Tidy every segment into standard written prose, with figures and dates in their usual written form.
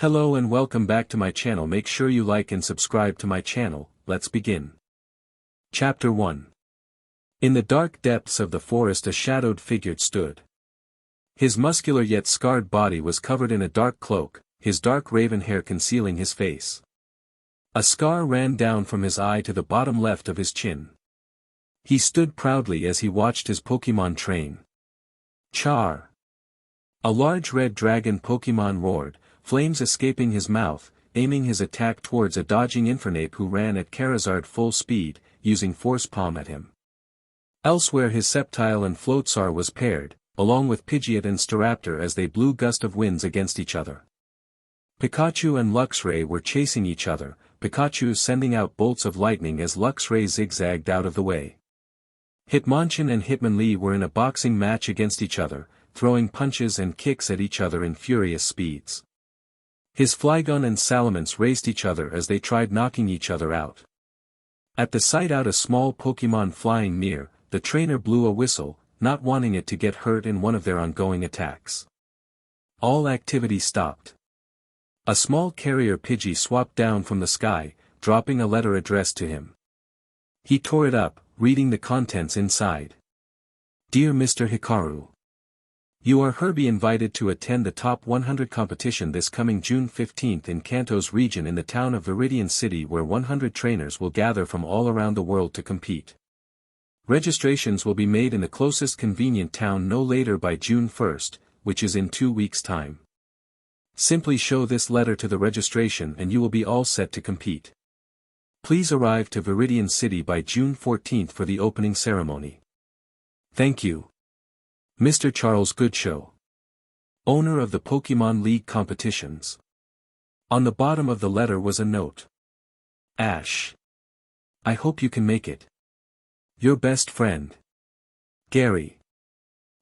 Hello and welcome back to my channel. Make sure you like and subscribe to my channel. Let's begin. Chapter 1. In the dark depths of the forest a shadowed figure stood. His muscular yet scarred body was covered in a dark cloak, his dark raven hair concealing his face. A scar ran down from his eye to the bottom left of his chin. He stood proudly as he watched his Pokémon train. Char! A large red dragon Pokémon roared, flames escaping his mouth, aiming his attack towards a dodging Infernape who ran at Charizard full speed, using Force Palm at him. Elsewhere his Sceptile and Floatzar was paired, along with Pidgeot and Staraptor as they blew gust of winds against each other. Pikachu and Luxray were chasing each other, Pikachu sending out bolts of lightning as Luxray zigzagged out of the way. Hitmonchan and Hitmonlee were in a boxing match against each other, throwing punches and kicks at each other in furious speeds. His Flygon and Salamence raced each other as they tried knocking each other out. At the sight out a small Pokémon flying near, the trainer blew a whistle, not wanting it to get hurt in one of their ongoing attacks. All activity stopped. A small carrier Pidgey swapped down from the sky, dropping a letter addressed to him. He tore it up, reading the contents inside. Dear Mr. Hikaru, you are hereby invited to attend the Top 100 competition this coming June 15th in Kanto's region in the town of Viridian City, where 100 trainers will gather from all around the world to compete. Registrations will be made in the closest convenient town no later by June 1st, which is in 2 weeks' time. Simply show this letter to the registration and you will be all set to compete. Please arrive to Viridian City by June 14th for the opening ceremony. Thank you. Mr. Charles Goodshow, owner of the Pokémon League competitions. On the bottom of the letter was a note. Ash, I hope you can make it. Your best friend, Gary.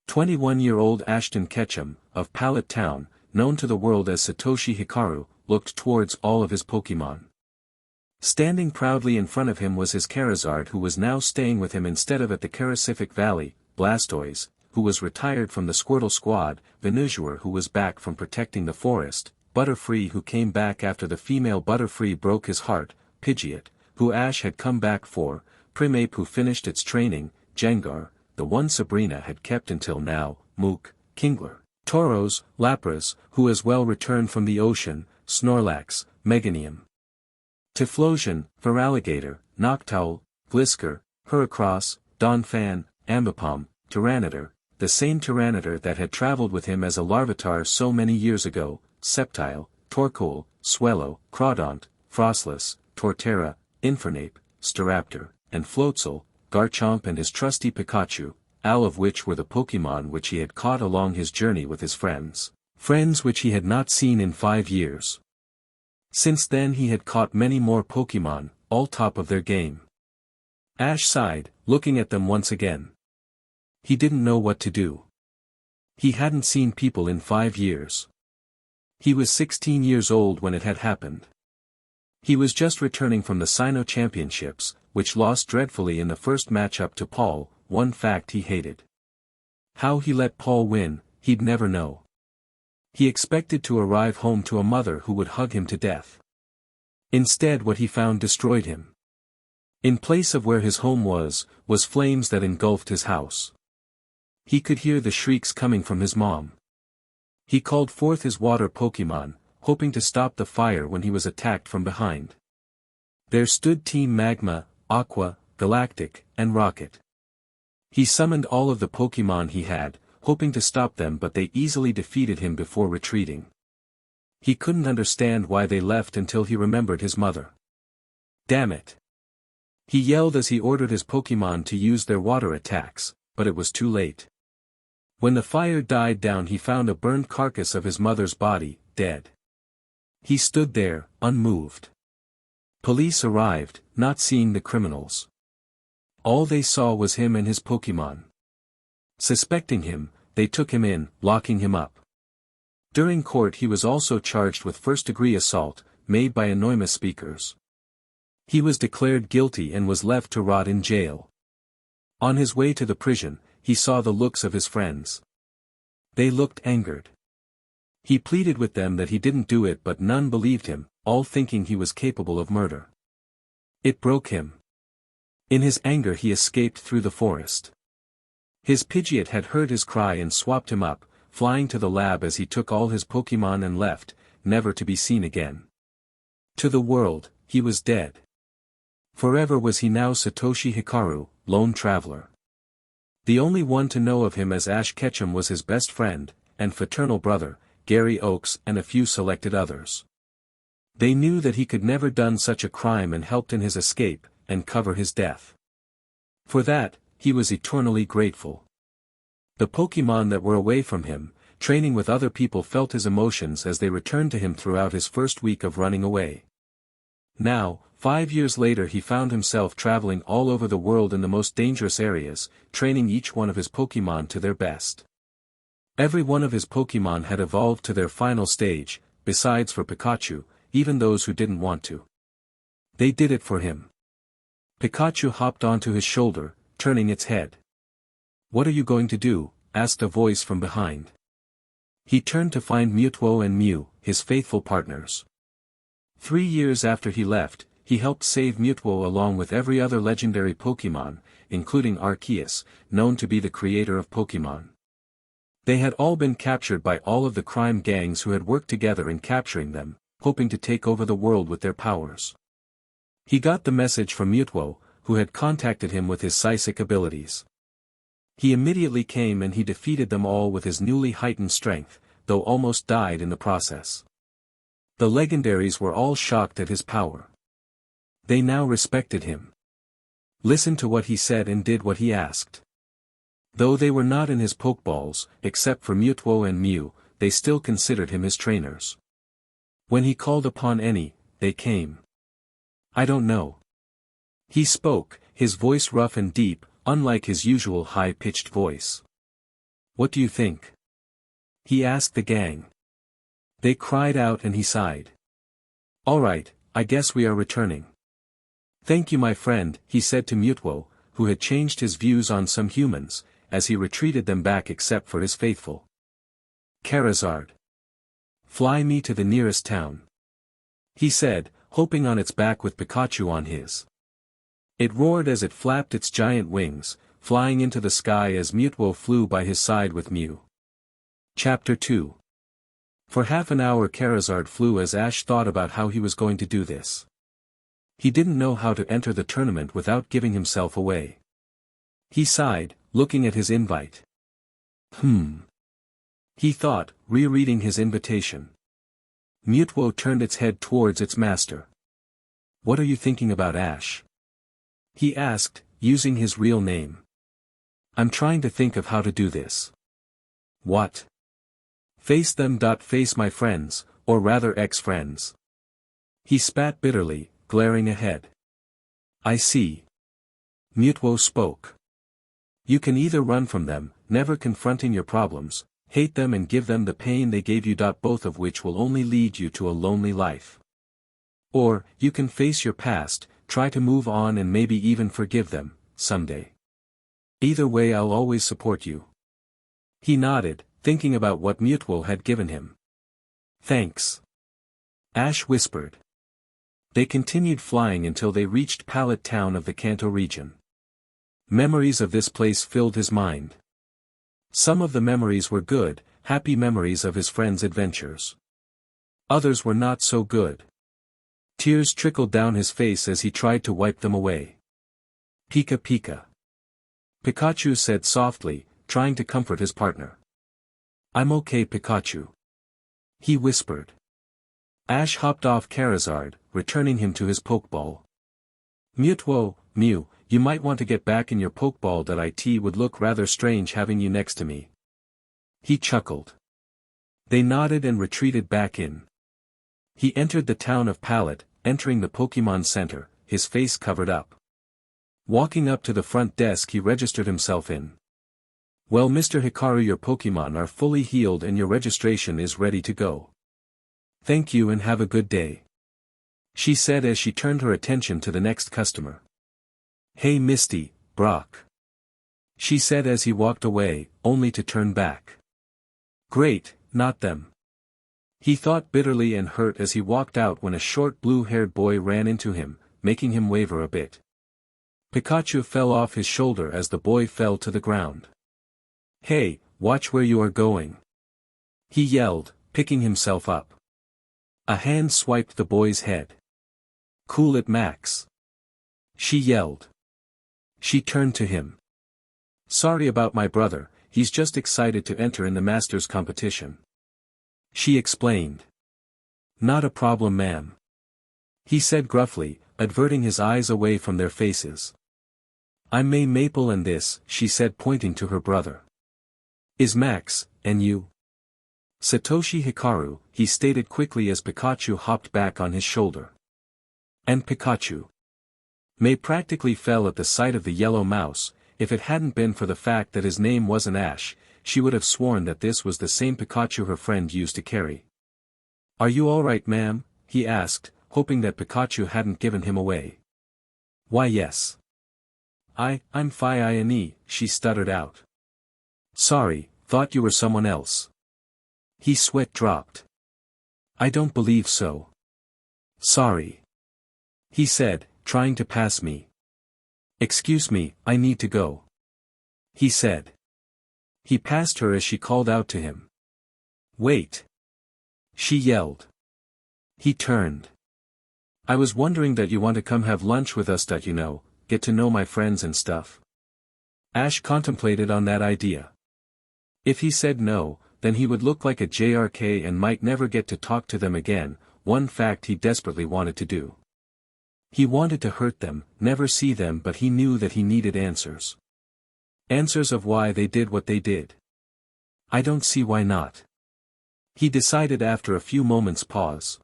21-year-old Ashton Ketchum, of Pallet Town, known to the world as Satoshi Hikaru, looked towards all of his Pokémon. Standing proudly in front of him was his Charizard, who was now staying with him instead of at the Carasific Valley, Blastoise, who was retired from the Squirtle squad, Venusaur, who was back from protecting the forest, Butterfree, who came back after the female Butterfree broke his heart, Pidgeot, who Ash had come back for, Primeape, who finished its training, Gengar, the one Sabrina had kept until now, Mook, Kingler, Tauros, Lapras, who as well returned from the ocean, Snorlax, Meganium, Typhlosion, Feraligatr, Noctowl, Glisker, Heracross, Donphan, Ambipom, Tyranitar, the same Tyranitar that had traveled with him as a Larvitar so many years ago, Sceptile, Torkoal, Swellow, Crawdaunt, Frostless, Torterra, Infernape, Staraptor, and Floatzel, Garchomp and his trusty Pikachu, all of which were the Pokémon which he had caught along his journey with his friends which he had not seen in 5 years. Since then he had caught many more Pokémon, all top of their game. Ash sighed, looking at them once again. He didn't know what to do. He hadn't seen people in 5 years. He was 16 years old when it had happened. He was just returning from the Sinnoh Championships, which lost dreadfully in the first matchup to Paul, one fact he hated. How he let Paul win, he'd never know. He expected to arrive home to a mother who would hug him to death. Instead, what he found destroyed him. In place of where his home was flames that engulfed his house. He could hear the shrieks coming from his mom. He called forth his water Pokémon, hoping to stop the fire when he was attacked from behind. There stood Team Magma, Aqua, Galactic, and Rocket. He summoned all of the Pokémon he had, hoping to stop them, but they easily defeated him before retreating. He couldn't understand why they left until he remembered his mother. Damn it! He yelled as he ordered his Pokémon to use their water attacks, but it was too late. When the fire died down, he found a burned carcass of his mother's body, dead. He stood there, unmoved. Police arrived, not seeing the criminals. All they saw was him and his Pokémon. Suspecting him, they took him in, locking him up. During court he was also charged with first-degree assault, made by anonymous speakers. He was declared guilty and was left to rot in jail. On his way to the prison, he saw the looks of his friends. They looked angered. He pleaded with them that he didn't do it, but none believed him, all thinking he was capable of murder. It broke him. In his anger he escaped through the forest. His Pidgeot had heard his cry and swapped him up, flying to the lab as he took all his Pokémon and left, never to be seen again. To the world, he was dead. Forever was he now Satoshi Hikaru, lone traveler. The only one to know of him as Ash Ketchum was his best friend, and fraternal brother, Gary Oakes, and a few selected others. They knew that he could never done such a crime and helped in his escape, and cover his death. For that, he was eternally grateful. The Pokémon that were away from him, training with other people, felt his emotions as they returned to him throughout his first week of running away. Now, 5 years later, he found himself traveling all over the world in the most dangerous areas, training each one of his Pokémon to their best. Every one of his Pokémon had evolved to their final stage, besides for Pikachu, even those who didn't want to. They did it for him. Pikachu hopped onto his shoulder, turning its head. "What are you going to do?" asked a voice from behind. He turned to find Mewtwo and Mew, his faithful partners. 3 years after he left, he helped save Mewtwo along with every other legendary Pokémon, including Arceus, known to be the creator of Pokémon. They had all been captured by all of the crime gangs who had worked together in capturing them, hoping to take over the world with their powers. He got the message from Mewtwo, who had contacted him with his psychic abilities. He immediately came and he defeated them all with his newly heightened strength, though almost died in the process. The legendaries were all shocked at his power. They now respected him. Listened to what he said and did what he asked. Though they were not in his Pokeballs, except for Mewtwo and Mew, they still considered him his trainers. When he called upon any, they came. "I don't know." He spoke, his voice rough and deep, unlike his usual high-pitched voice. "What do you think?" he asked the gang. They cried out and he sighed. "All right, I guess we are returning." "Thank you, my friend," he said to Mewtwo, who had changed his views on some humans, as he retreated them back except for his faithful Charizard. "Fly me to the nearest town," he said, hoping on its back with Pikachu on his. It roared as it flapped its giant wings, flying into the sky as Mewtwo flew by his side with Mew. Chapter 2. For half an hour Charizard flew as Ash thought about how he was going to do this. He didn't know how to enter the tournament without giving himself away. He sighed, looking at his invite. He thought, rereading his invitation. Mewtwo turned its head towards its master. "What are you thinking about, Ash?" he asked, using his real name. "I'm trying to think of how to do this." "What?" "Face them. Face my friends, or rather ex-friends." He spat bitterly, glaring ahead. "I see." Mewtwo spoke. "You can either run from them, never confronting your problems, hate them and give them the pain they gave you. Both of which will only lead you to a lonely life. Or, you can face your past, try to move on and maybe even forgive them, someday. Either way I'll always support you." He nodded, thinking about what Mewtwo had given him. "Thanks," Ash whispered. They continued flying until they reached Pallet town of the Kanto region. Memories of this place filled his mind. Some of the memories were good, happy memories of his friends' adventures. Others were not so good. Tears trickled down his face as he tried to wipe them away. "Pika Pika," Pikachu said softly, trying to comfort his partner. "I'm okay, Pikachu," he whispered. Ash hopped off Charizard, returning him to his Pokeball. "Mewtwo, Mew, you might want to get back in your Pokeball. It would look rather strange having you next to me." He chuckled. They nodded and retreated back in. He entered the town of Pallet, entering the Pokemon Center, his face covered up. Walking up to the front desk he registered himself in. "Well, Mr. Hikaru, your Pokemon are fully healed and your registration is ready to go." "Thank you and have a good day," she said as she turned her attention to the next customer. "Hey Misty, Brock," she said as he walked away, only to turn back. "Great, not them." He thought bitterly and hurt as he walked out when a short blue-haired boy ran into him, making him waver a bit. Pikachu fell off his shoulder as the boy fell to the ground. "Hey, watch where you are going!" he yelled, picking himself up. A hand swiped the boy's head. "Cool it, Max!" she yelled. She turned to him. "Sorry about my brother, he's just excited to enter in the Masters competition," she explained. "Not a problem, ma'am," he said gruffly, averting his eyes away from their faces. "I'm May Maple and this," she said pointing to her brother, "is Max, and you?" "Satoshi Hikaru," he stated quickly as Pikachu hopped back on his shoulder. "And Pikachu." May practically fell at the sight of the yellow mouse. If it hadn't been for the fact that his name wasn't Ash, she would have sworn that this was the same Pikachu her friend used to carry. "Are you alright, ma'am?" he asked, hoping that Pikachu hadn't given him away. "Why yes. I'm fine," she stuttered out. "Sorry, thought you were someone else." His sweat dropped. "I don't believe so." "Sorry," he said, trying to pass me. "Excuse me, I need to go," he said. He passed her as she called out to him. "Wait!" she yelled. He turned. "I was wondering that you want to come have lunch with us, that get to know my friends and stuff." Ash contemplated on that idea. If he said no, then he would look like a JRK and might never get to talk to them again, one fact he desperately wanted to do. He wanted to hurt them, never see them, but he knew that he needed answers. Answers of why they did what they did. "I don't see why not," he decided after a few moments' pause.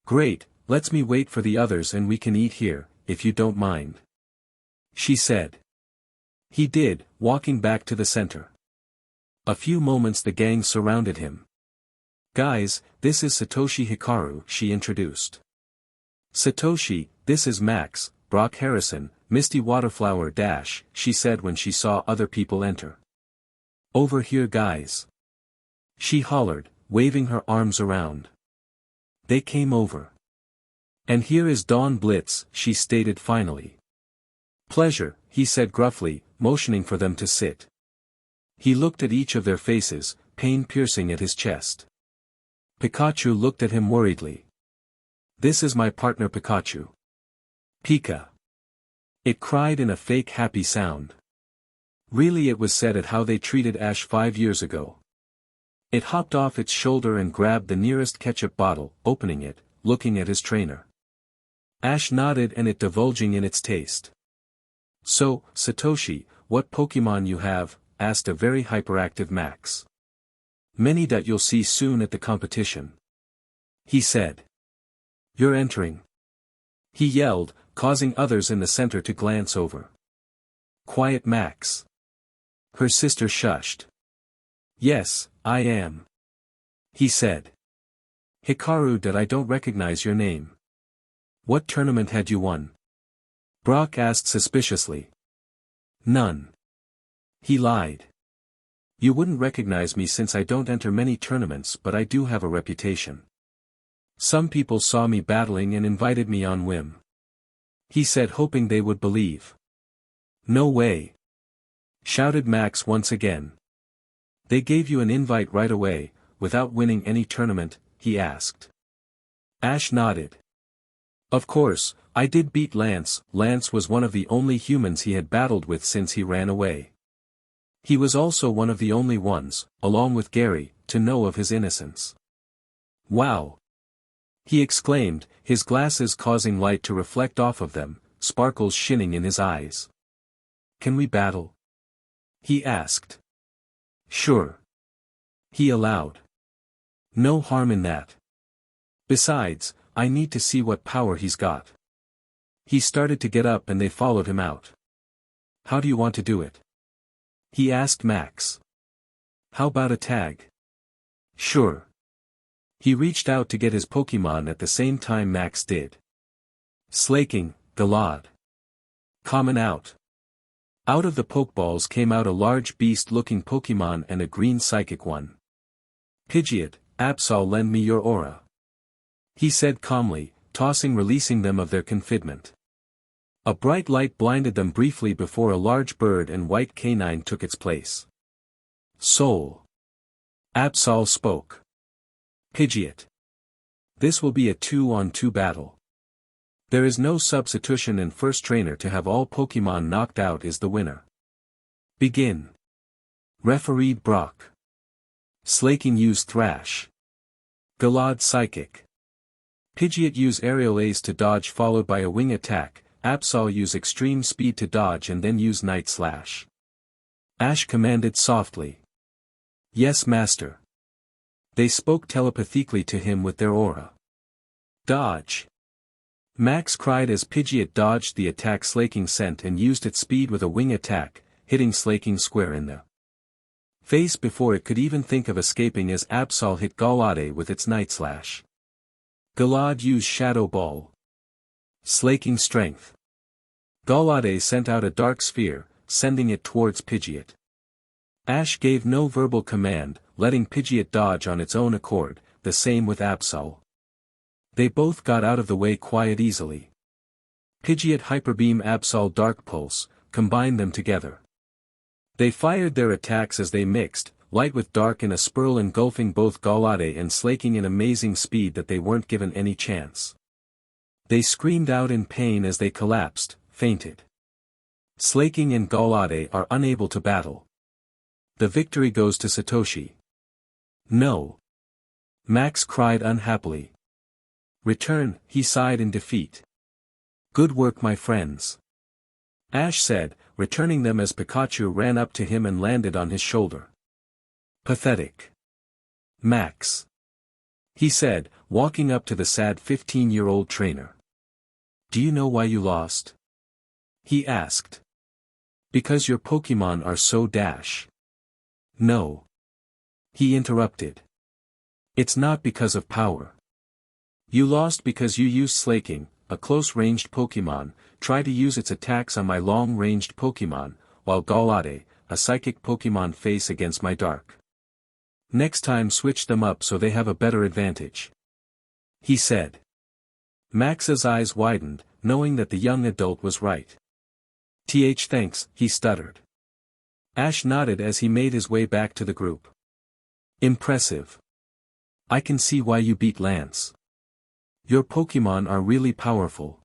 "Great, let's me wait for the others and we can eat here, if you don't mind," she said. He did, walking back to the center. A few moments the gang surrounded him. "Guys, this is Satoshi Hikaru," she introduced. "Satoshi, this is Max, Brock Harrison, Misty Waterflower Dash," she said when she saw other people enter. "Over here, guys," she hollered, waving her arms around. They came over. "And here is Dawn Blitz," she stated finally. "Pleasure," he said gruffly, motioning for them to sit. He looked at each of their faces, pain piercing at his chest. Pikachu looked at him worriedly. "This is my partner Pikachu. Pika." It cried in a fake happy sound. Really, it was said at how they treated Ash 5 years ago. It hopped off its shoulder and grabbed the nearest ketchup bottle, opening it, looking at his trainer. Ash nodded and it divulging in its taste. "So, Satoshi, what Pokemon you have?" asked a very hyperactive Max. "Many that you'll see soon at the competition," he said. "You're entering," he yelled, causing others in the center to glance over. "Quiet, Max." Her sister shushed. "Yes, I am," he said. "Hikaru, that I don't recognize your name. What tournament had you won?" Brock asked suspiciously. "None." He lied. "You wouldn't recognize me since I don't enter many tournaments, but I do have a reputation. Some people saw me battling and invited me on whim," he said, hoping they would believe. "No way!" shouted Max once again. "They gave you an invite right away, without winning any tournament?" he asked. Ash nodded. "Of course, I did beat Lance." Lance was one of the only humans he had battled with since he ran away. He was also one of the only ones, along with Gary, to know of his innocence. "Wow!" he exclaimed, his glasses causing light to reflect off of them, sparkles shining in his eyes. "Can we battle?" he asked. "Sure," he allowed. "No harm in that. Besides, I need to see what power he's got." He started to get up and they followed him out. "How do you want to do it?" he asked Max. "How about a tag?" "Sure." He reached out to get his Pokemon at the same time Max did. Slaking, Galad. Common out. Out of the Pokeballs came out a large beast-looking Pokemon and a green psychic one. Pidgeot, Absol, lend me your aura. He said calmly, releasing them of their confinement. A bright light blinded them briefly before a large bird and white canine took its place. Soul. Absol spoke. Pidgeot. This will be a 2-on-2 battle. There is no substitution, and first trainer to have all Pokemon knocked out is the winner. Begin. Refereed Brock. Slaking use Thrash. Galad Psychic. Pidgeot use Aerial Ace to dodge followed by a wing attack. Absol use Extreme Speed to dodge and then use Night Slash. Ash commanded softly. Yes, master. They spoke telepathically to him with their aura. Dodge. Max cried as Pidgeot dodged the attack Slaking sent and used its speed with a wing attack, hitting Slaking square in the face before it could even think of escaping as Absol hit Galade with its Night Slash. Galad used Shadow Ball. Slaking strength. Galade sent out a dark sphere, sending it towards Pidgeot. Ash gave no verbal command, letting Pidgeot dodge on its own accord, the same with Absol. They both got out of the way quite easily. Pidgeot Hyperbeam Absol Dark Pulse, combined them together. They fired their attacks as they mixed, light with dark in a spurl engulfing both Galade and Slaking in amazing speed that they weren't given any chance. They screamed out in pain as they collapsed, fainted. Slaking and Galade are unable to battle. The victory goes to Satoshi. No. Max cried unhappily. Return, he sighed in defeat. Good work, my friends. Ash said, returning them as Pikachu ran up to him and landed on his shoulder. Pathetic. Max. He said, walking up to the sad 15-year-old trainer. Do you know why you lost? He asked. Because your Pokemon are so dash. No. He interrupted. It's not because of power. You lost because you used Slaking, a close-ranged Pokemon, try to use its attacks on my long-ranged Pokemon, while Galade, a psychic Pokemon, face against my dark. Next time switch them up so they have a better advantage. He said. Max's eyes widened, knowing that the young adult was right. Thanks, he stuttered. Ash nodded as he made his way back to the group. Impressive. I can see why you beat Lance. Your Pokemon are really powerful.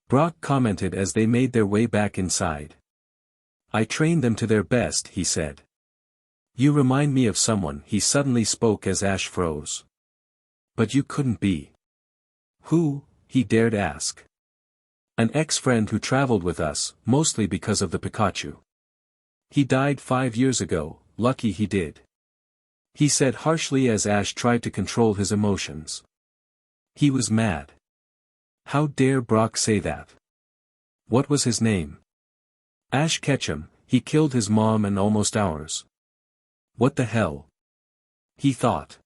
Brock commented as they made their way back inside. I trained them to their best, he said. You remind me of someone, he suddenly spoke as Ash froze. But you couldn't be. Who? He dared ask. An ex-friend who traveled with us, mostly because of the Pikachu. He died 5 years ago, lucky he did. He said harshly as Ash tried to control his emotions. He was mad. How dare Brock say that? What was his name? Ash Ketchum, he killed his mom and almost ours. What the hell? He thought.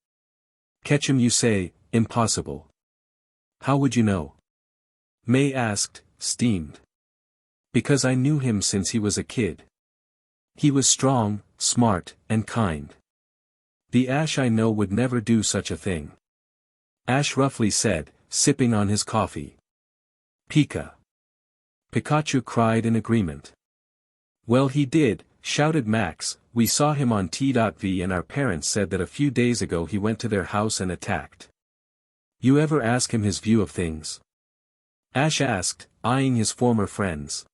Ketchum, you say, impossible. How would you know? May asked, steamed. Because I knew him since he was a kid. He was strong, smart, and kind. The Ash I know would never do such a thing. Ash roughly said, sipping on his coffee. Pika. Pikachu cried in agreement. Well, he did, shouted Max, we saw him on T.V and our parents said that a few days ago he went to their house and attacked. You ever ask him his view of things? Ash asked, eyeing his former friends.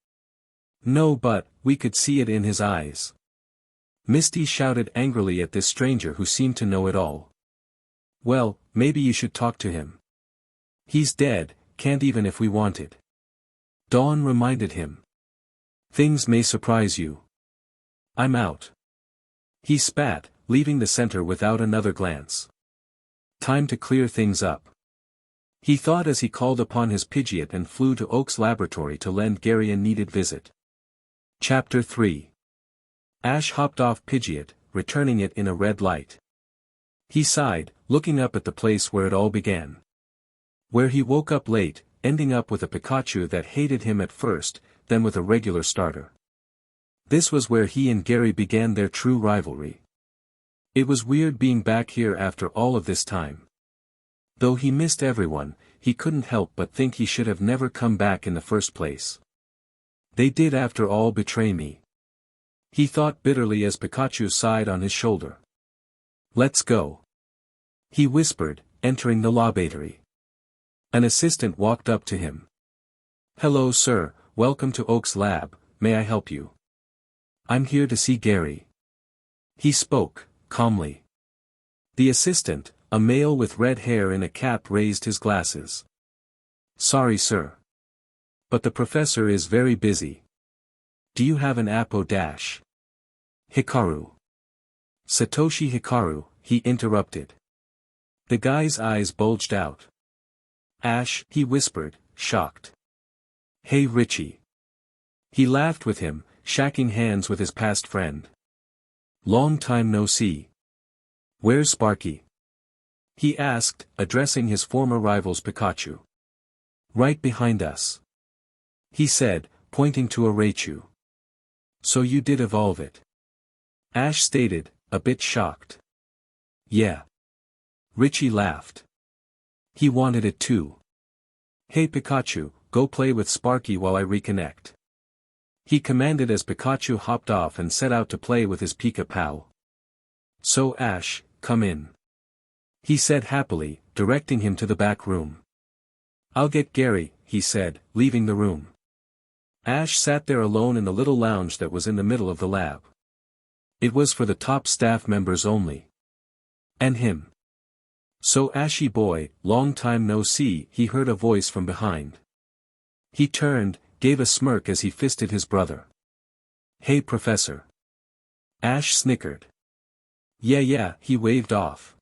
No, but, we could see it in his eyes. Misty shouted angrily at this stranger who seemed to know it all. Well, maybe you should talk to him. He's dead, can't even if we wanted. Dawn reminded him. Things may surprise you. I'm out. He spat, leaving the center without another glance. Time to clear things up. He thought as he called upon his Pidgeot and flew to Oak's laboratory to lend Gary a needed visit. Chapter 3. Ash hopped off Pidgeot, returning it in a red light. He sighed, looking up at the place where it all began. Where he woke up late, ending up with a Pikachu that hated him at first, then with a regular starter. This was where he and Gary began their true rivalry. It was weird being back here after all of this time. Though he missed everyone, he couldn't help but think he should have never come back in the first place. They did after all betray me. He thought bitterly as Pikachu sighed on his shoulder. Let's go. He whispered, entering the laboratory. An assistant walked up to him. Hello sir, welcome to Oak's lab, may I help you? I'm here to see Gary. He spoke, calmly. The assistant, a male with red hair and a cap, raised his glasses. Sorry sir. But the professor is very busy. Do you have an Apo dash? Hikaru. Satoshi Hikaru, he interrupted. The guy's eyes bulged out. Ash, he whispered, shocked. Hey Richie. He laughed with him, shaking hands with his past friend. Long time no see. Where's Sparky? He asked, addressing his former rivals Pikachu. Right behind us. He said, pointing to a Raichu. So you did evolve it? Ash stated, a bit shocked. Yeah. Richie laughed. He wanted it too. Hey Pikachu, go play with Sparky while I reconnect. He commanded as Pikachu hopped off and set out to play with his Pika-Pow. So Ash, come in. He said happily, directing him to the back room. I'll get Gary, he said, leaving the room. Ash sat there alone in the little lounge that was in the middle of the lab. It was for the top staff members only. And him. So Ashy boy, long time no see, he heard a voice from behind. He turned, gave a smirk as he fisted his brother. Hey Professor. Ash snickered. Yeah, he waved off.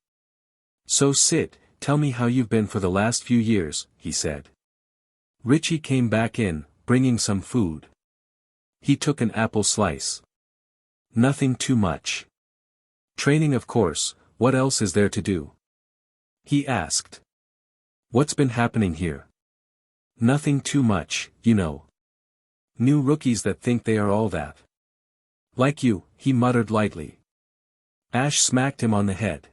So sit, tell me how you've been for the last few years, he said. Richie came back in, bringing some food. He took an apple slice. Nothing too much. Training of course, what else is there to do? He asked. What's been happening here? Nothing too much, you know. New rookies that think they are all that. Like you, he muttered lightly. Ash smacked him on the head.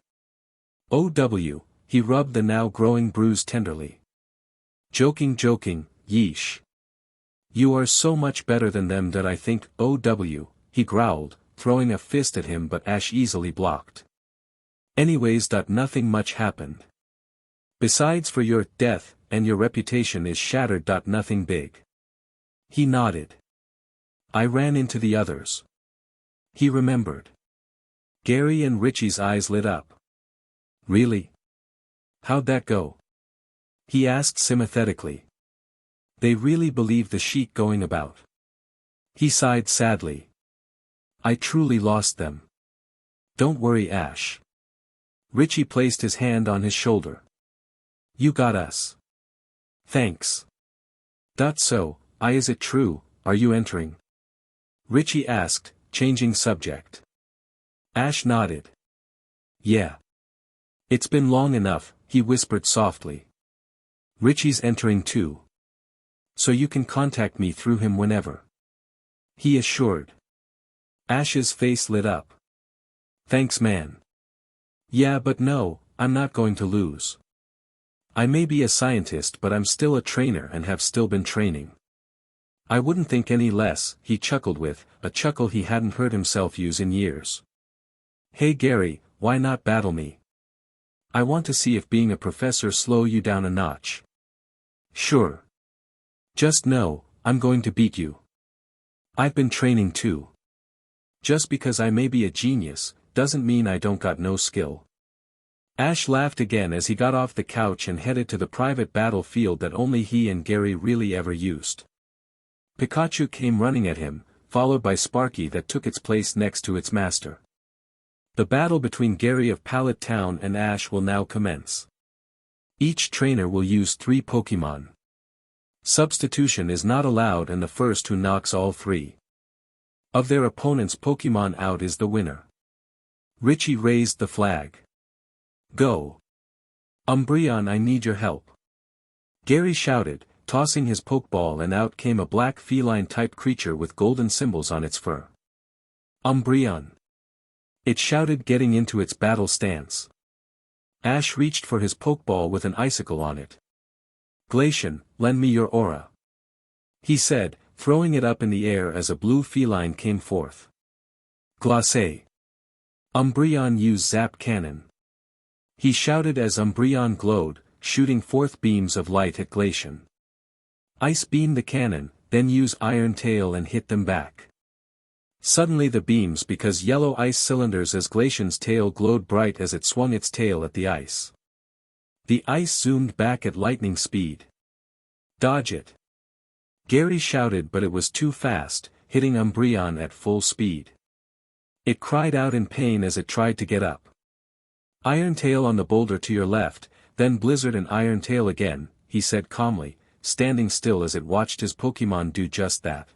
OW, he rubbed the now growing bruise tenderly. Joking, yeesh. You are so much better than them that I think, OW, he growled, throwing a fist at him, but Ash easily blocked. Anyways, nothing much happened. Besides for your death, and your reputation is shattered. Nothing big. He nodded. I ran into the others. He remembered. Gary and Richie's eyes lit up. Really? How'd that go? He asked sympathetically. They really believed the sheet going about. He sighed sadly. I truly lost them. Don't worry Ash. Richie placed his hand on his shoulder. You got us. Thanks. So, is it true, are you entering? Richie asked, changing subject. Ash nodded. Yeah. It's been long enough, he whispered softly. Richie's entering too. So you can contact me through him whenever. He assured. Ash's face lit up. Thanks man. Yeah but no, I'm not going to lose. I may be a scientist but I'm still a trainer and have still been training. I wouldn't think any less, he chuckled with a chuckle he hadn't heard himself use in years. Hey Gary, why not battle me? I want to see if being a professor slow you down a notch. Sure. Just know, I'm going to beat you. I've been training too. Just because I may be a genius, doesn't mean I don't got no skill. Ash laughed again as he got off the couch and headed to the private battlefield that only he and Gary really ever used. Pikachu came running at him, followed by Sparky that took its place next to its master. The battle between Gary of Pallet Town and Ash will now commence. Each trainer will use 3 Pokemon. Substitution is not allowed and the first who knocks all 3 of their opponent's Pokemon out is the winner. Richie raised the flag. Go. Umbreon, I need your help. Gary shouted, tossing his Pokeball, and out came a black feline-type creature with golden symbols on its fur. Umbreon. It shouted, getting into its battle stance. Ash reached for his pokeball with an icicle on it. "Glacian, lend me your aura," he said, throwing it up in the air as a blue feline came forth. "Glacé. Umbreon, use Zap Cannon," he shouted as Umbreon glowed, shooting forth beams of light at Glacian. "Ice Beam the cannon, then use Iron Tail and hit them back." Suddenly the beams because yellow ice cylinders as Glacian's tail glowed bright as it swung its tail at the ice. The ice zoomed back at lightning speed. "Dodge it!" Gary shouted, but it was too fast, hitting Umbreon at full speed. It cried out in pain as it tried to get up. "Iron Tail on the boulder to your left, then Blizzard and Iron Tail again," he said calmly, standing still as it watched his Pokémon do just that.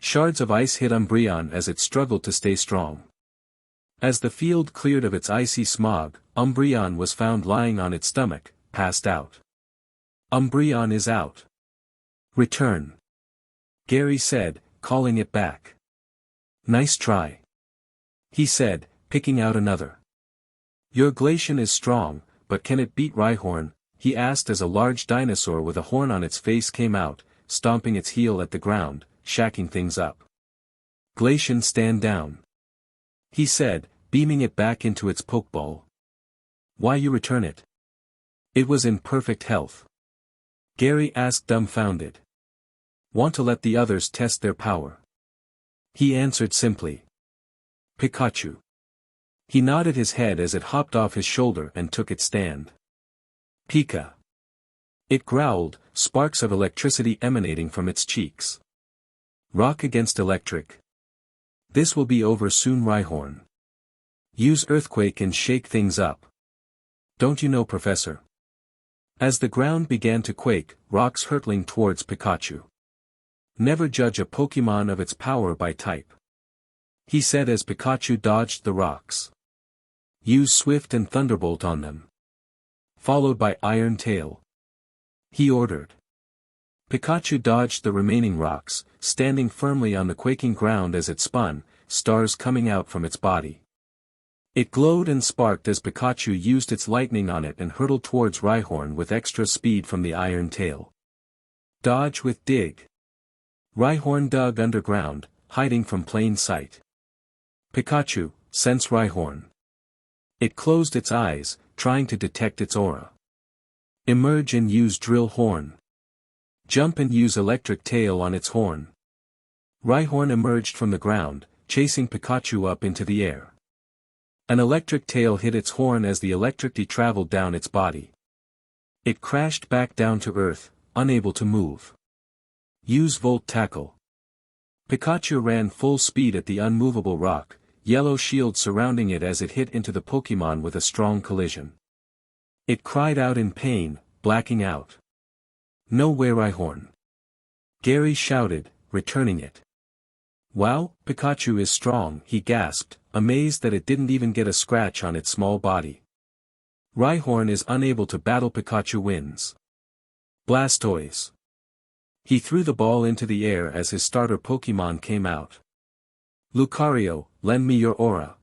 Shards of ice hit Umbreon as it struggled to stay strong. As the field cleared of its icy smog, Umbreon was found lying on its stomach, passed out. "Umbreon is out. Return," Gary said, calling it back. "Nice try," he said, picking out another. "Your Glacian is strong, but can it beat Rhyhorn?" he asked as a large dinosaur with a horn on its face came out, stomping its heel at the ground, shacking things up. "Glacian, stand down," he said, beaming it back into its pokeball. "Why you return it?" "It was in perfect health," Gary asked, dumbfounded. "Want to let the others test their power?" he answered simply. "Pikachu." He nodded his head as it hopped off his shoulder and took its stand. "Pika." It growled, sparks of electricity emanating from its cheeks. "Rock against electric. This will be over soon, Rhyhorn. Use Earthquake and shake things up. Don't you know, Professor?" As the ground began to quake, rocks hurtling towards Pikachu. "Never judge a Pokémon of its power by type," he said as Pikachu dodged the rocks. "Use Swift and Thunderbolt on them. Followed by Iron Tail," he ordered. Pikachu dodged the remaining rocks, standing firmly on the quaking ground as it spun, stars coming out from its body. It glowed and sparked as Pikachu used its lightning on it and hurtled towards Rhyhorn with extra speed from the Iron Tail. "Dodge with Dig." Rhyhorn dug underground, hiding from plain sight. Pikachu, sense Rhyhorn. It closed its eyes, trying to detect its aura. Emerge and use Drill Horn. Jump and use Electric Tail on its horn. Rhyhorn emerged from the ground, chasing Pikachu up into the air. An electric tail hit its horn as the electricity traveled down its body. It crashed back down to earth, unable to move. Use Volt Tackle. Pikachu ran full speed at the unmovable rock, yellow shield surrounding it as it hit into the Pokémon with a strong collision. It cried out in pain, blacking out. "No way, Rhyhorn!" Gary shouted, returning it. "Wow, Pikachu is strong," he gasped, amazed that it didn't even get a scratch on its small body. "Rhyhorn is unable to battle. Pikachu wins." Blastoise. He threw the ball into the air as his starter Pokémon came out. "Lucario, lend me your aura."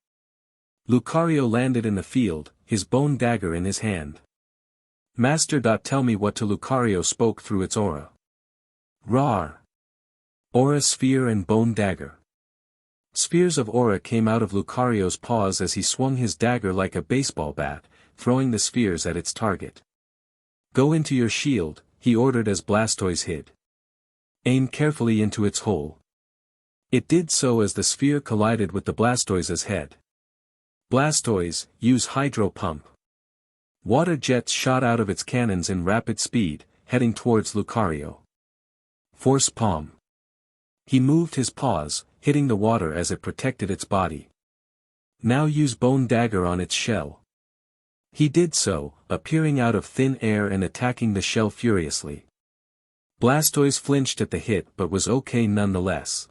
Lucario landed in the field, his bone dagger in his hand. "Master. Tell me what to." Lucario spoke through its aura. "Rawr. Aura Sphere and Bone Dagger." Spheres of aura came out of Lucario's paws as he swung his dagger like a baseball bat, throwing the spheres at its target. "Go into your shield," he ordered as Blastoise hid. "Aim carefully into its hole." It did so as the sphere collided with the Blastoise's head. "Blastoise, use Hydro Pump." Water jets shot out of its cannons in rapid speed, heading towards Lucario. "Force Palm." He moved his paws, hitting the water as it protected its body. "Now use Bone Dagger on its shell." He did so, appearing out of thin air and attacking the shell furiously. Blastoise flinched at the hit but was okay nonetheless.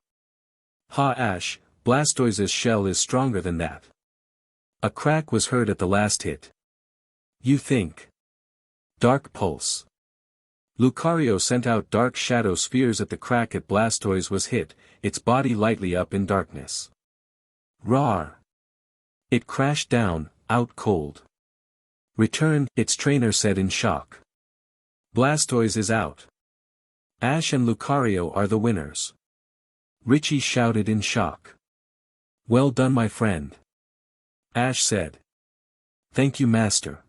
"Ha Ash, Blastoise's shell is stronger than that." A crack was heard at the last hit. "You think?" Dark Pulse. Lucario sent out dark shadow spheres at the crack at Blastoise was hit, its body lightly up in darkness. "Rawr. It crashed down, out cold. Return, its trainer said in shock. Blastoise is out. Ash and Lucario are the winners. Richie shouted in shock. Well done, my friend. Ash said. Thank you, Master.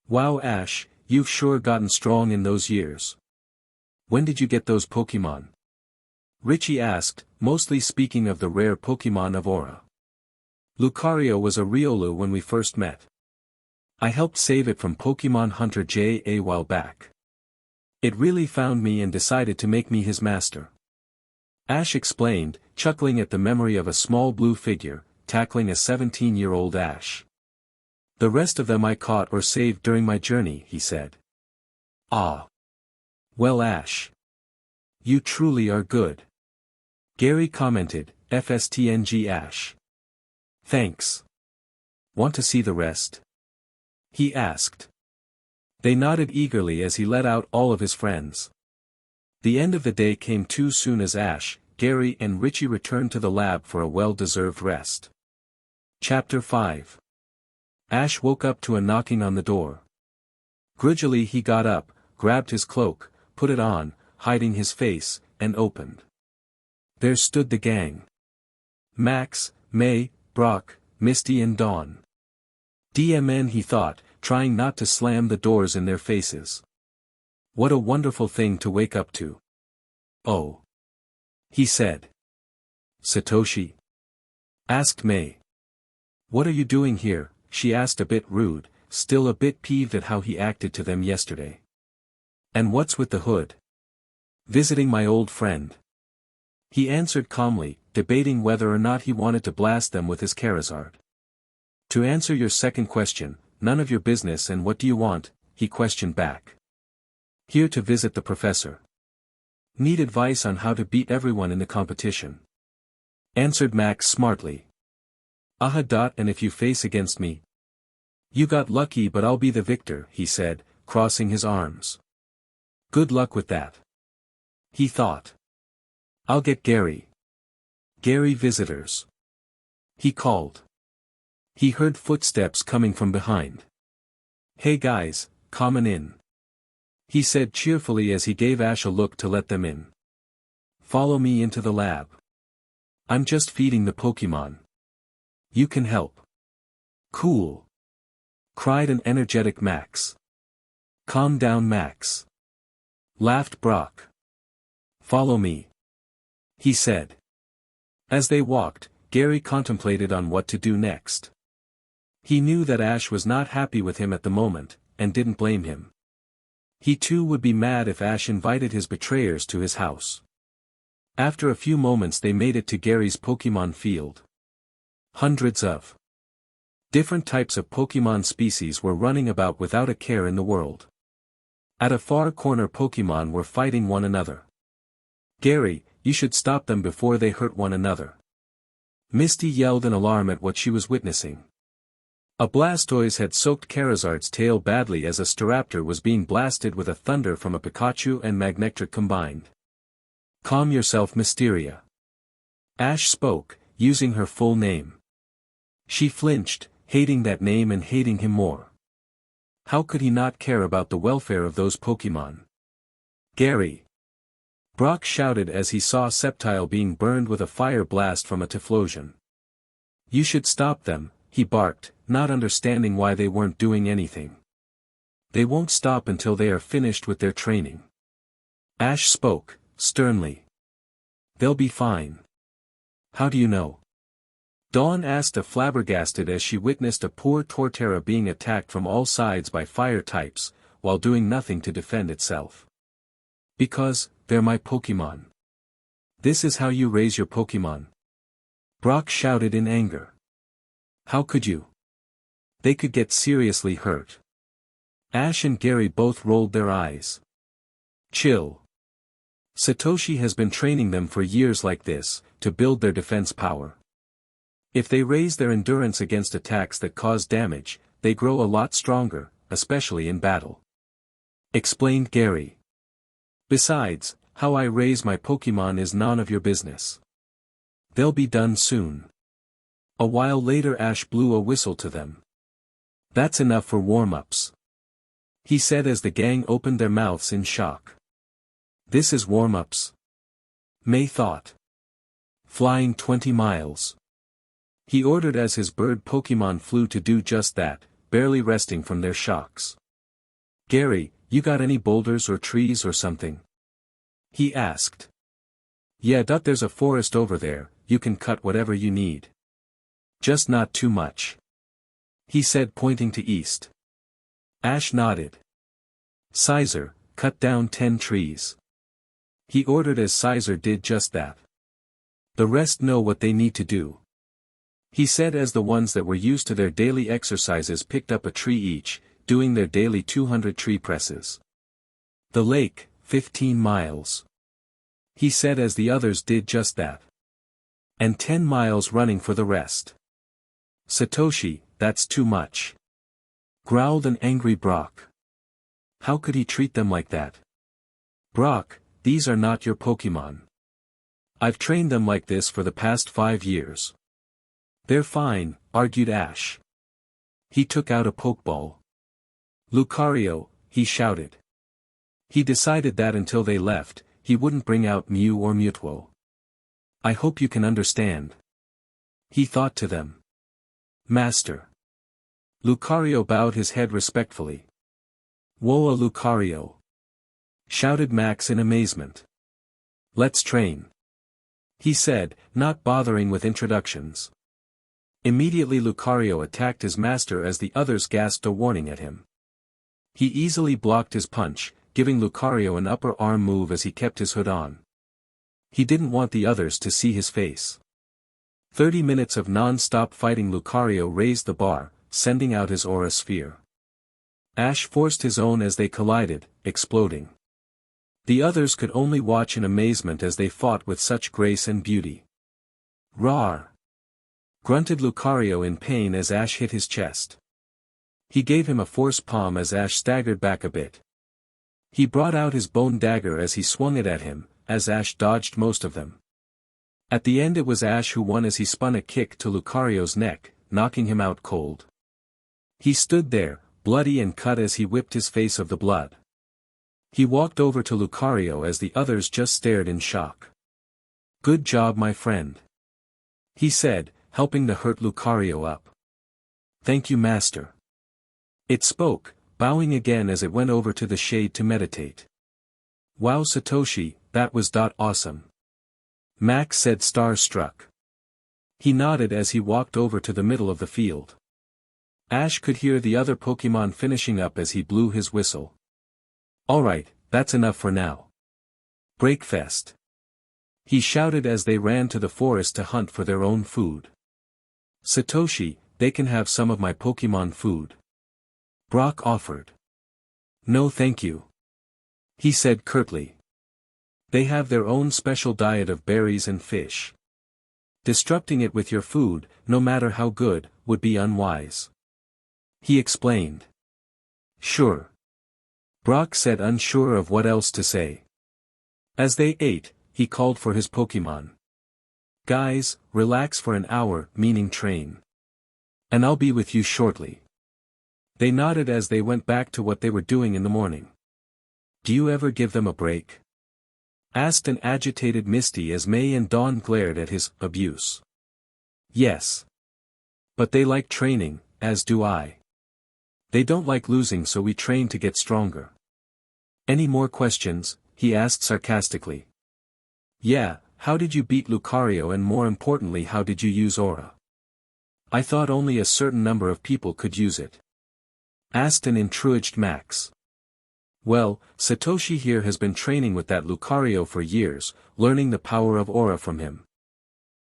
Wow, Ash, you've sure gotten strong in those years. When did you get those Pokémon? Richie asked, mostly speaking of the rare Pokémon of Aura. Lucario was a Riolu when we first met. I helped save it from Pokémon Hunter J a while back. It really found me and decided to make me his master. Ash explained, chuckling at the memory of a small blue figure, tackling a 17-year-old Ash. The rest of them I caught or saved during my journey, he said. Ah. Well, Ash. You truly are good. Gary commented, FSTNG Ash. Thanks. Want to see the rest? He asked. They nodded eagerly as he let out all of his friends. The end of the day came too soon as Ash, Gary and Richie returned to the lab for a well-deserved rest. Chapter 5. Ash woke up to a knocking on the door. Grudgingly he got up, grabbed his cloak, put it on, hiding his face, and opened. There stood the gang. Max, May, Brock, Misty and Dawn. DMN, he thought, trying not to slam the doors in their faces. What a wonderful thing to wake up to. Oh. He said. Satoshi? Asked May. What are you doing here? She asked, a bit rude, still a bit peeved at how he acted to them yesterday. And what's with the hood? Visiting my old friend. He answered calmly, debating whether or not he wanted to blast them with his Charizard. To answer your second question, none of your business, and what do you want? He questioned back. Here to visit the professor. Need advice on how to beat everyone in the competition. Answered Max smartly. And if you face against me? You got lucky, but I'll be the victor, he said, crossing his arms. Good luck with that. He thought. I'll get Gary. Gary visitors. He called. He heard footsteps coming from behind. Hey guys, come on in. He said cheerfully as he gave Ash a look to let them in. Follow me into the lab. I'm just feeding the Pokémon. You can help. Cool. Cried an energetic Max. Calm down, Max. Laughed Brock. Follow me. He said. As they walked, Gary contemplated on what to do next. He knew that Ash was not happy with him at the moment, and didn't blame him. He too would be mad if Ash invited his betrayers to his house. After a few moments they made it to Gary's Pokémon field. Hundreds of different types of Pokémon species were running about without a care in the world. At a far corner Pokémon were fighting one another. Gary, you should stop them before they hurt one another. Misty yelled in alarm at what she was witnessing. A Blastoise had soaked Charizard's tail badly as a Staraptor was being blasted with a thunder from a Pikachu and Magnetric combined. Calm yourself, Mysteria. Ash spoke, using her full name. She flinched, hating that name and hating him more. How could he not care about the welfare of those Pokémon? Gary. Brock shouted as he saw Sceptile being burned with a fire blast from a Typhlosion. You should stop them, he barked, not understanding why they weren't doing anything. They won't stop until they are finished with their training. Ash spoke, sternly. They'll be fine. How do you know? Dawn asked, flabbergasted as she witnessed a poor Torterra being attacked from all sides by fire types, while doing nothing to defend itself. Because, they're my Pokémon. This is how you raise your Pokémon. Brock shouted in anger. How could you? They could get seriously hurt. Ash and Gary both rolled their eyes. Chill. Satoshi has been training them for years like this, to build their defense power. If they raise their endurance against attacks that cause damage, they grow a lot stronger, especially in battle. Explained Gary. Besides, how I raise my Pokémon is none of your business. They'll be done soon. A while later Ash blew a whistle to them. "That's enough for warm-ups," he said as the gang opened their mouths in shock. "This is warm-ups?" May thought. "Flying 20 miles. He ordered as his bird Pokemon flew to do just that, barely resting from their shocks. "Gary, you got any boulders or trees or something?" he asked. "Yeah, there's a forest over there, you can cut whatever you need. Just not too much," he said pointing to east. Ash nodded. "Sizer, cut down 10 trees." He ordered as Sizer did just that. "The rest know what they need to do," he said as the ones that were used to their daily exercises picked up a tree each, doing their daily 200 tree presses. "The lake, 15 miles. He said as the others did just that. "And 10 miles running for the rest." "Satoshi, that's too much," growled an angry Brock. How could he treat them like that? "Brock, these are not your Pokemon. I've trained them like this for the past 5 years. They're fine," argued Ash. He took out a Pokeball. "Lucario," he shouted. He decided that until they left, he wouldn't bring out Mew or Mewtwo. "I hope you can understand," he thought to them. "Master." Lucario bowed his head respectfully. "Whoa, Lucario!" shouted Max in amazement. "Let's train," he said, not bothering with introductions. Immediately Lucario attacked his master as the others gasped a warning at him. He easily blocked his punch, giving Lucario an upper arm move as he kept his hood on. He didn't want the others to see his face. 30 minutes of non-stop fighting. Lucario raised the bar, sending out his aura sphere. Ash forced his own as they collided, exploding. The others could only watch in amazement as they fought with such grace and beauty. "Rawr!" grunted Lucario in pain as Ash hit his chest. He gave him a force palm as Ash staggered back a bit. He brought out his bone dagger as he swung it at him, as Ash dodged most of them. At the end it was Ash who won as he spun a kick to Lucario's neck, knocking him out cold. He stood there, bloody and cut as he whipped his face of the blood. He walked over to Lucario as the others just stared in shock. "Good job, my friend," he said, helping to hurt Lucario up. "Thank you, Master." It spoke, bowing again as it went over to the shade to meditate. "Wow, Satoshi, that was awesome," Max said starstruck. He nodded as he walked over to the middle of the field. Ash could hear the other Pokemon finishing up as he blew his whistle. "Alright, that's enough for now. Breakfast," he shouted as they ran to the forest to hunt for their own food. "Satoshi, they can have some of my Pokemon food," Brock offered. "No thank you," he said curtly. "They have their own special diet of berries and fish. Disrupting it with your food, no matter how good, would be unwise," he explained. "Sure," Brock said, unsure of what else to say. As they ate, he called for his Pokemon. "Guys, relax for an hour, meaning train. And I'll be with you shortly." They nodded as they went back to what they were doing in the morning. "Do you ever give them a break?" asked an agitated Misty as May and Dawn glared at his abuse. "Yes. But they like training, as do I. They don't like losing, so we train to get stronger." "Any more questions?" he asked sarcastically. "Yeah, how did you beat Lucario, and more importantly how did you use aura? I thought only a certain number of people could use it," asked an encouraged Max. "Well, Satoshi here has been training with that Lucario for years, learning the power of aura from him.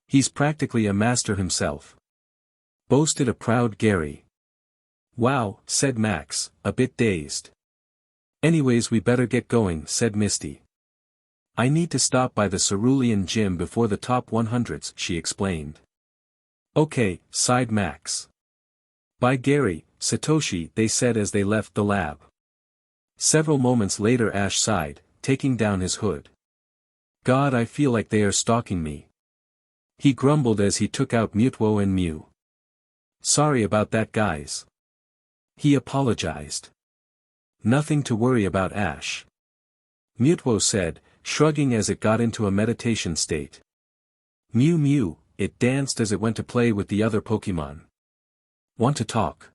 He's practically a master himself," boasted a proud Gary. "Wow," said Max, a bit dazed. "Anyways, we better get going," said Misty. "I need to stop by the Cerulean gym before the top 100s, she explained. "Okay," sighed Max. "Bye Gary, Satoshi," they said as they left the lab. Several moments later Ash sighed, taking down his hood. "God, I feel like they are stalking me. He grumbled as he took out Mewtwo and Mew. Sorry about that, guys. He apologized. Nothing to worry about, Ash. Mewtwo said, shrugging as it got into a meditation state. Mew Mew, it danced as it went to play with the other Pokemon. Want to talk?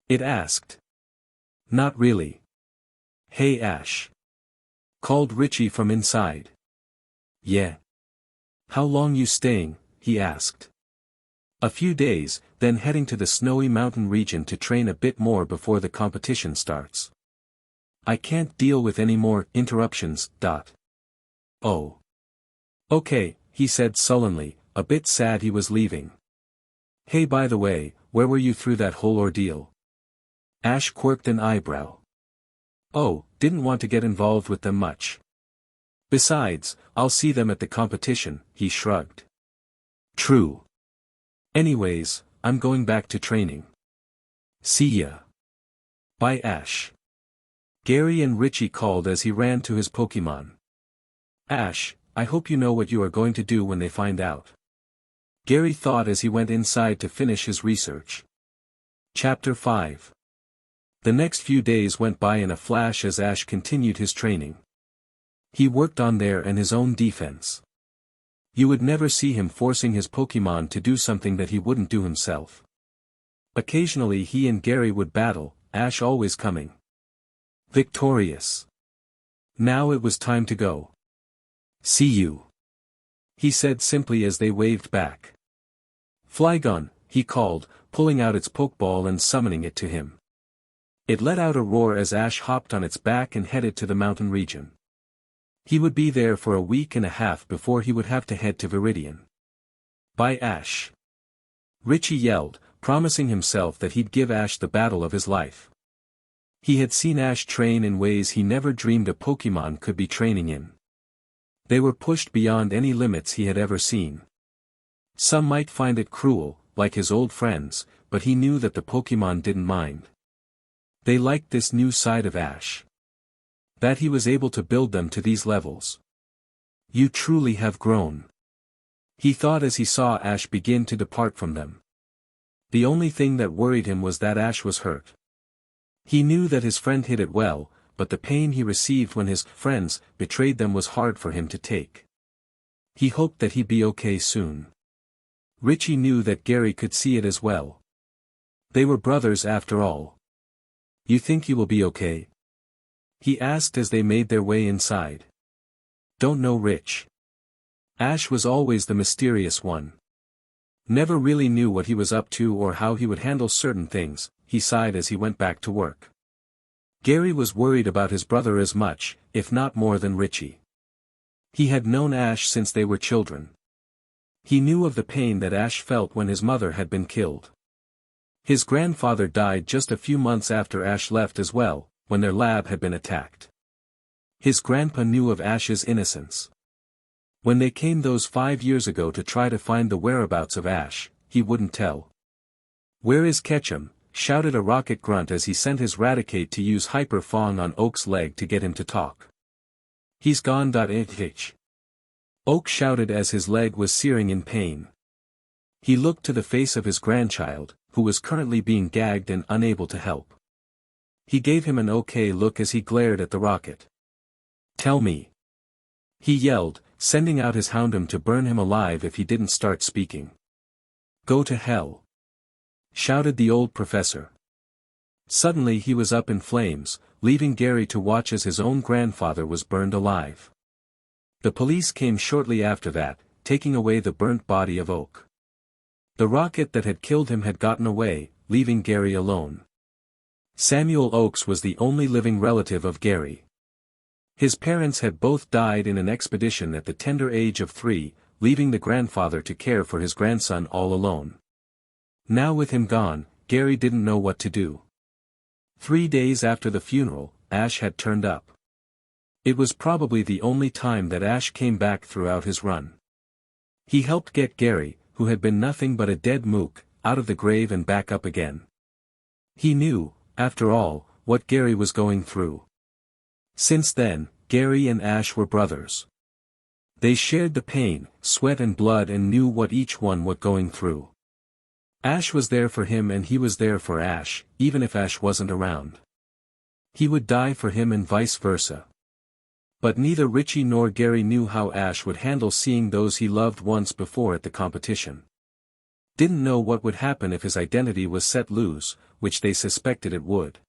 It asked. Not really. Hey Ash. Called Richie from inside. Yeah. How long you staying? He asked. A few days, then heading to the snowy mountain region to train a bit more before the competition starts. I can't deal with any more interruptions. Oh. Okay, he said sullenly, a bit sad he was leaving. Hey, by the way, where were you through that whole ordeal? Ash quirked an eyebrow. Oh, didn't want to get involved with them much. Besides, I'll see them at the competition, he shrugged. True. Anyways, I'm going back to training. See ya. Bye, Ash. Gary and Richie called as he ran to his Pokemon. Ash, I hope you know what you are going to do when they find out. Gary thought as he went inside to finish his research. Chapter 5. The next few days went by in a flash as Ash continued his training. He worked on their and his own defense. You would never see him forcing his Pokemon to do something that he wouldn't do himself. Occasionally he and Gary would battle, Ash always coming victorious. Now it was time to go. See you. He said simply as they waved back. Flygon, he called, pulling out its Pokeball and summoning it to him. It let out a roar as Ash hopped on its back and headed to the mountain region. He would be there for a week and a half before he would have to head to Viridian. Bye, Ash. Richie yelled, promising himself that he'd give Ash the battle of his life. He had seen Ash train in ways he never dreamed a Pokemon could be training in. They were pushed beyond any limits he had ever seen. Some might find it cruel, like his old friends, but he knew that the Pokemon didn't mind. They liked this new side of Ash. That he was able to build them to these levels. You truly have grown. He thought as he saw Ash begin to depart from them. The only thing that worried him was that Ash was hurt. He knew that his friend hid it well, but the pain he received when his friends betrayed them was hard for him to take. He hoped that he'd be okay soon. Richie knew that Gary could see it as well. They were brothers after all. You think you will be okay? He asked as they made their way inside. Don't know, Rich. Ash was always the mysterious one. Never really knew what he was up to or how he would handle certain things, he sighed as he went back to work. Gary was worried about his brother as much, if not more than Richie. He had known Ash since they were children. He knew of the pain that Ash felt when his mother had been killed. His grandfather died just a few months after Ash left as well, when their lab had been attacked. His grandpa knew of Ash's innocence. When they came those 5 years ago to try to find the whereabouts of Ash, he wouldn't tell. Where is Ketchum? Shouted a rocket grunt as he sent his Raticate to use Hyper Fang on Oak's leg to get him to talk. He's gone. Oak shouted as his leg was searing in pain. He looked to the face of his grandchild, who was currently being gagged and unable to help. He gave him an okay look as he glared at the rocket. Tell me. He yelled, sending out his Houndoom to burn him alive if he didn't start speaking. Go to hell. Shouted the old professor. Suddenly he was up in flames, leaving Gary to watch as his own grandfather was burned alive. The police came shortly after that, taking away the burnt body of Oak. The rocket that had killed him had gotten away, leaving Gary alone. Samuel Oakes was the only living relative of Gary. His parents had both died in an expedition at the tender age of 3, leaving the grandfather to care for his grandson all alone. Now with him gone, Gary didn't know what to do. 3 days after the funeral, Ash had turned up. It was probably the only time that Ash came back throughout his run. He helped get Gary, who had been nothing but a dead mook, out of the grave and back up again. He knew, after all, what Gary was going through. Since then, Gary and Ash were brothers. They shared the pain, sweat and blood and knew what each one was going through. Ash was there for him and he was there for Ash, even if Ash wasn't around. He would die for him and vice versa. But neither Richie nor Gary knew how Ash would handle seeing those he loved once before at the competition. Didn't know what would happen if his identity was set loose, which they suspected it would.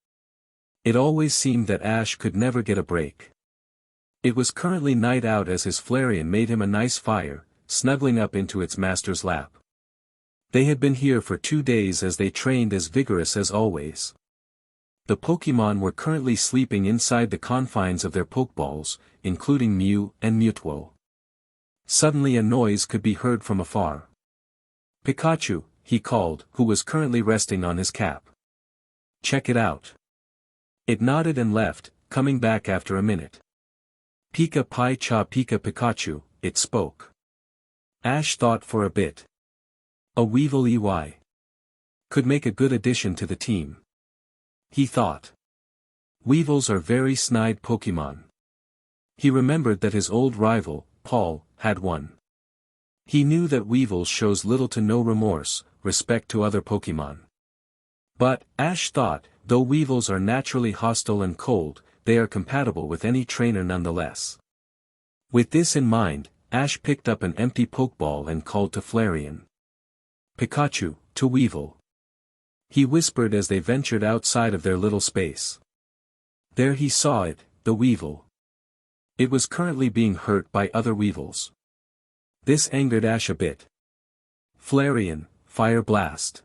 It always seemed that Ash could never get a break. It was currently night out as his Flareon made him a nice fire, snuggling up into its master's lap. They had been here for 2 days as they trained as vigorous as always. The Pokémon were currently sleeping inside the confines of their Pokeballs, including Mew and Mewtwo. Suddenly a noise could be heard from afar. "Pikachu," he called, who was currently resting on his cap. "Check it out." It nodded and left, coming back after a minute. "Pika Pi Cha Pika Pikachu," it spoke. Ash thought for a bit. A Weevil EY. Could make a good addition to the team. He thought. Weevils are very snide Pokémon. He remembered that his old rival, Paul, had one. He knew that Weevil shows little to no remorse, respect to other Pokémon. But, Ash thought, though Weevils are naturally hostile and cold, they are compatible with any trainer nonetheless. With this in mind, Ash picked up an empty Pokeball and called to Flareon. "Pikachu," to Weevil. He whispered as they ventured outside of their little space. There he saw it, the Weevil. It was currently being hurt by other Weevils. This angered Ash a bit. "Flareon, Fire Blast."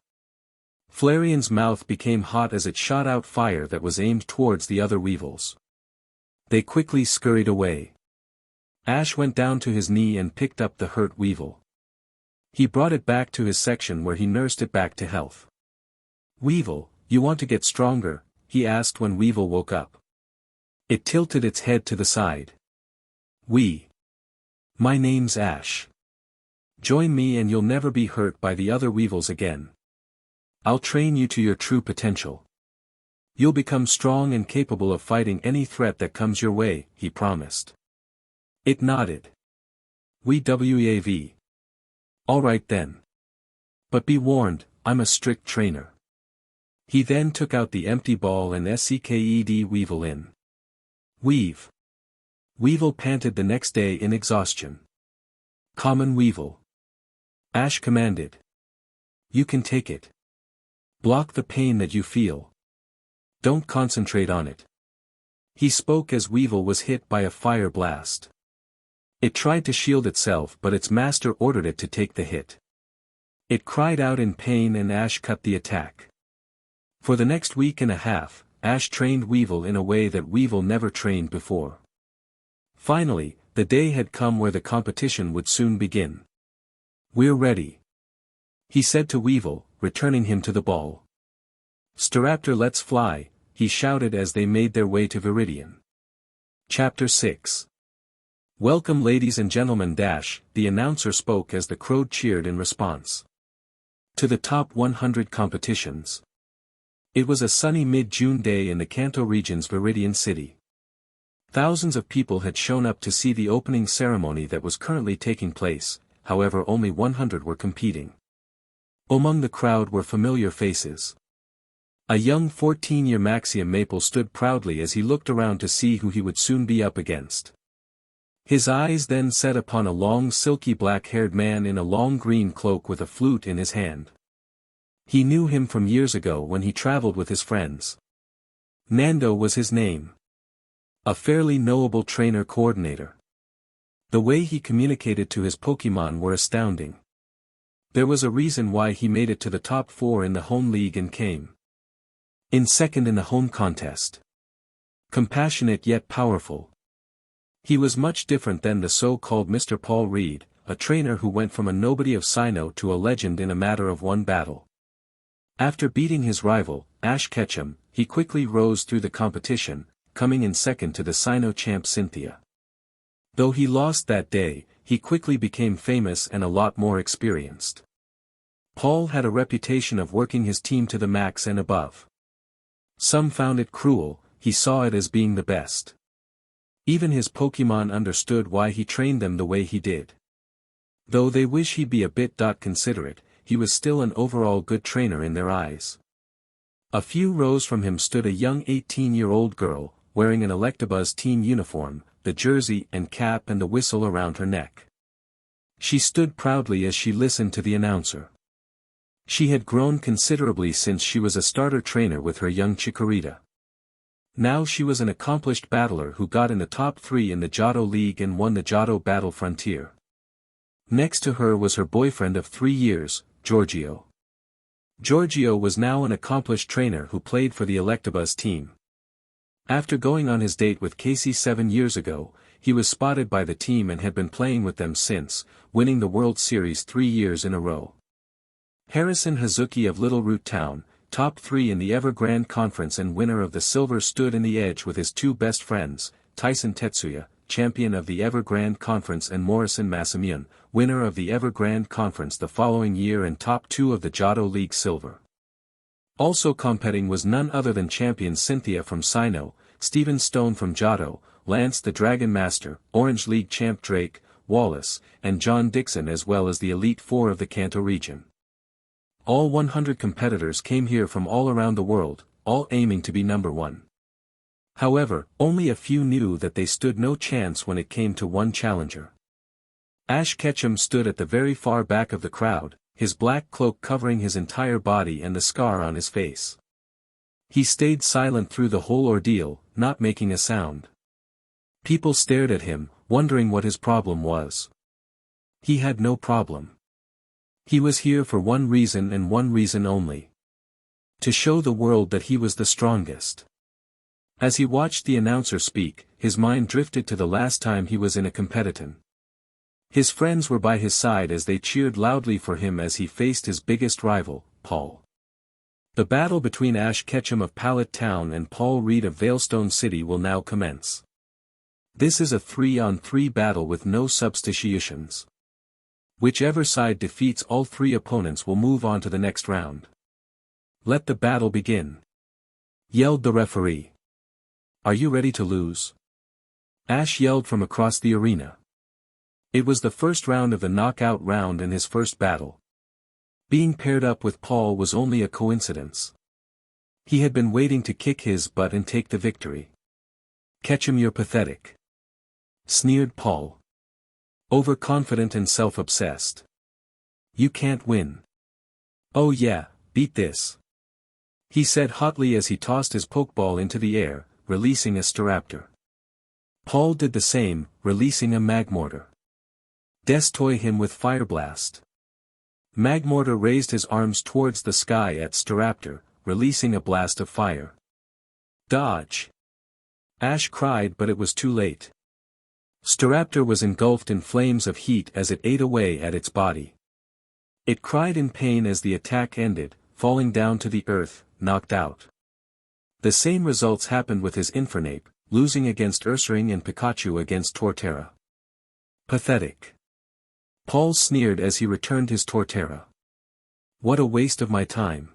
Flareon's mouth became hot as it shot out fire that was aimed towards the other Weevils. They quickly scurried away. Ash went down to his knee and picked up the hurt Weevil. He brought it back to his section where he nursed it back to health. "Weevil, you want to get stronger?" he asked when Weevil woke up. It tilted its head to the side. My name's Ash. Join me and you'll never be hurt by the other Weevils again. I'll train you to your true potential. You'll become strong and capable of fighting any threat that comes your way," he promised. It nodded. "WAV. Alright then. But be warned, I'm a strict trainer." He then took out the empty ball and SEKED Weevil in. "Weave." Weevil panted the next day in exhaustion. "Common Weevil." Ash commanded. "You can take it. Block the pain that you feel. Don't concentrate on it." He spoke as Weevil was hit by a fire blast. It tried to shield itself but its master ordered it to take the hit. It cried out in pain and Ash cut the attack. For the next week and a half, Ash trained Weevil in a way that Weevil never trained before. Finally, the day had come where the competition would soon begin. "We're ready," he said to Weevil, returning him to the ball. "Staraptor, let's fly," he shouted as they made their way to Viridian. Chapter 6. "Welcome ladies and gentlemen the announcer spoke as the crowd cheered in response. "To the top 100 competitions." It was a sunny mid-June day in the Kanto region's Viridian city. Thousands of people had shown up to see the opening ceremony that was currently taking place, however only 100 were competing. Among the crowd were familiar faces. A young 14-year Maxium Maple stood proudly as he looked around to see who he would soon be up against. His eyes then set upon a long silky black-haired man in a long green cloak with a flute in his hand. He knew him from years ago when he traveled with his friends. Nando was his name. A fairly knowable trainer coordinator. The way he communicated to his Pokémon were astounding. There was a reason why he made it to the top 4 in the home league and came in second in the home contest. Compassionate yet powerful. He was much different than the so-called Mr. Paul Reed, a trainer who went from a nobody of Sinnoh to a legend in a matter of one battle. After beating his rival, Ash Ketchum, he quickly rose through the competition, coming in second to the Sinnoh champ Cynthia. Though he lost that day, he quickly became famous and a lot more experienced. Paul had a reputation of working his team to the max and above. Some found it cruel, he saw it as being the best. Even his Pokemon understood why he trained them the way he did. Though they wish he'd be a bit considerate, he was still an overall good trainer in their eyes. A few rows from him stood a young 18-year-old girl, wearing an Electabuzz team uniform, the jersey and cap and the whistle around her neck. She stood proudly as she listened to the announcer. She had grown considerably since she was a starter trainer with her young Chikorita. Now she was an accomplished battler who got in the top 3 in the Johto League and won the Johto Battle Frontier. Next to her was her boyfriend of 3 years, Giorgio. Giorgio was now an accomplished trainer who played for the Electabuzz team. After going on his date with Casey 7 years ago, he was spotted by the team and had been playing with them since, winning the World Series 3 years in a row. Harrison Hazuki of Little Root Town, top 3 in the Evergrande Conference and winner of the Silver, stood in the edge with his 2 best friends, Tyson Tetsuya, champion of the Evergrande Conference, and Morrison Masamune, winner of the Evergrande Conference the following year and top 2 of the Johto League Silver. Also competing was none other than champion Cynthia from Sinnoh, Steven Stone from Johto, Lance the Dragon Master, Orange League champ Drake, Wallace, and John Dixon, as well as the Elite Four of the Kanto region. All 100 competitors came here from all around the world, all aiming to be number 1. However, only a few knew that they stood no chance when it came to one challenger. Ash Ketchum stood at the very far back of the crowd, his black cloak covering his entire body and the scar on his face. He stayed silent through the whole ordeal, not making a sound. People stared at him, wondering what his problem was. He had no problem. He was here for one reason and one reason only. To show the world that he was the strongest. As he watched the announcer speak, his mind drifted to the last time he was in a competition. His friends were by his side as they cheered loudly for him as he faced his biggest rival, Paul. The battle between Ash Ketchum of Pallet Town and Paul Reed of Veilstone City will now commence. This is a 3-on-3 battle with no substitutions. Whichever side defeats all 3 opponents will move on to the next round. Let the battle begin, yelled the referee. Are you ready to lose? Ash yelled from across the arena. It was the first round of the knockout round and his first battle. Being paired up with Paul was only a coincidence. He had been waiting to kick his butt and take the victory. Ketchum, you're pathetic, sneered Paul. Overconfident and self-obsessed. You can't win. Oh yeah, beat this, he said hotly as he tossed his Pokeball into the air, releasing a Staraptor. Paul did the same, releasing a Magmortar. Destoy him with Fire Blast. Magmortar raised his arms towards the sky at Staraptor, releasing a blast of fire. Dodge! Ash cried, but it was too late. Staraptor was engulfed in flames of heat as it ate away at its body. It cried in pain as the attack ended, falling down to the earth, knocked out. The same results happened with his Infernape, losing against Ursaring and Pikachu against Torterra. Pathetic. Paul sneered as he returned his Torterra. What a waste of my time.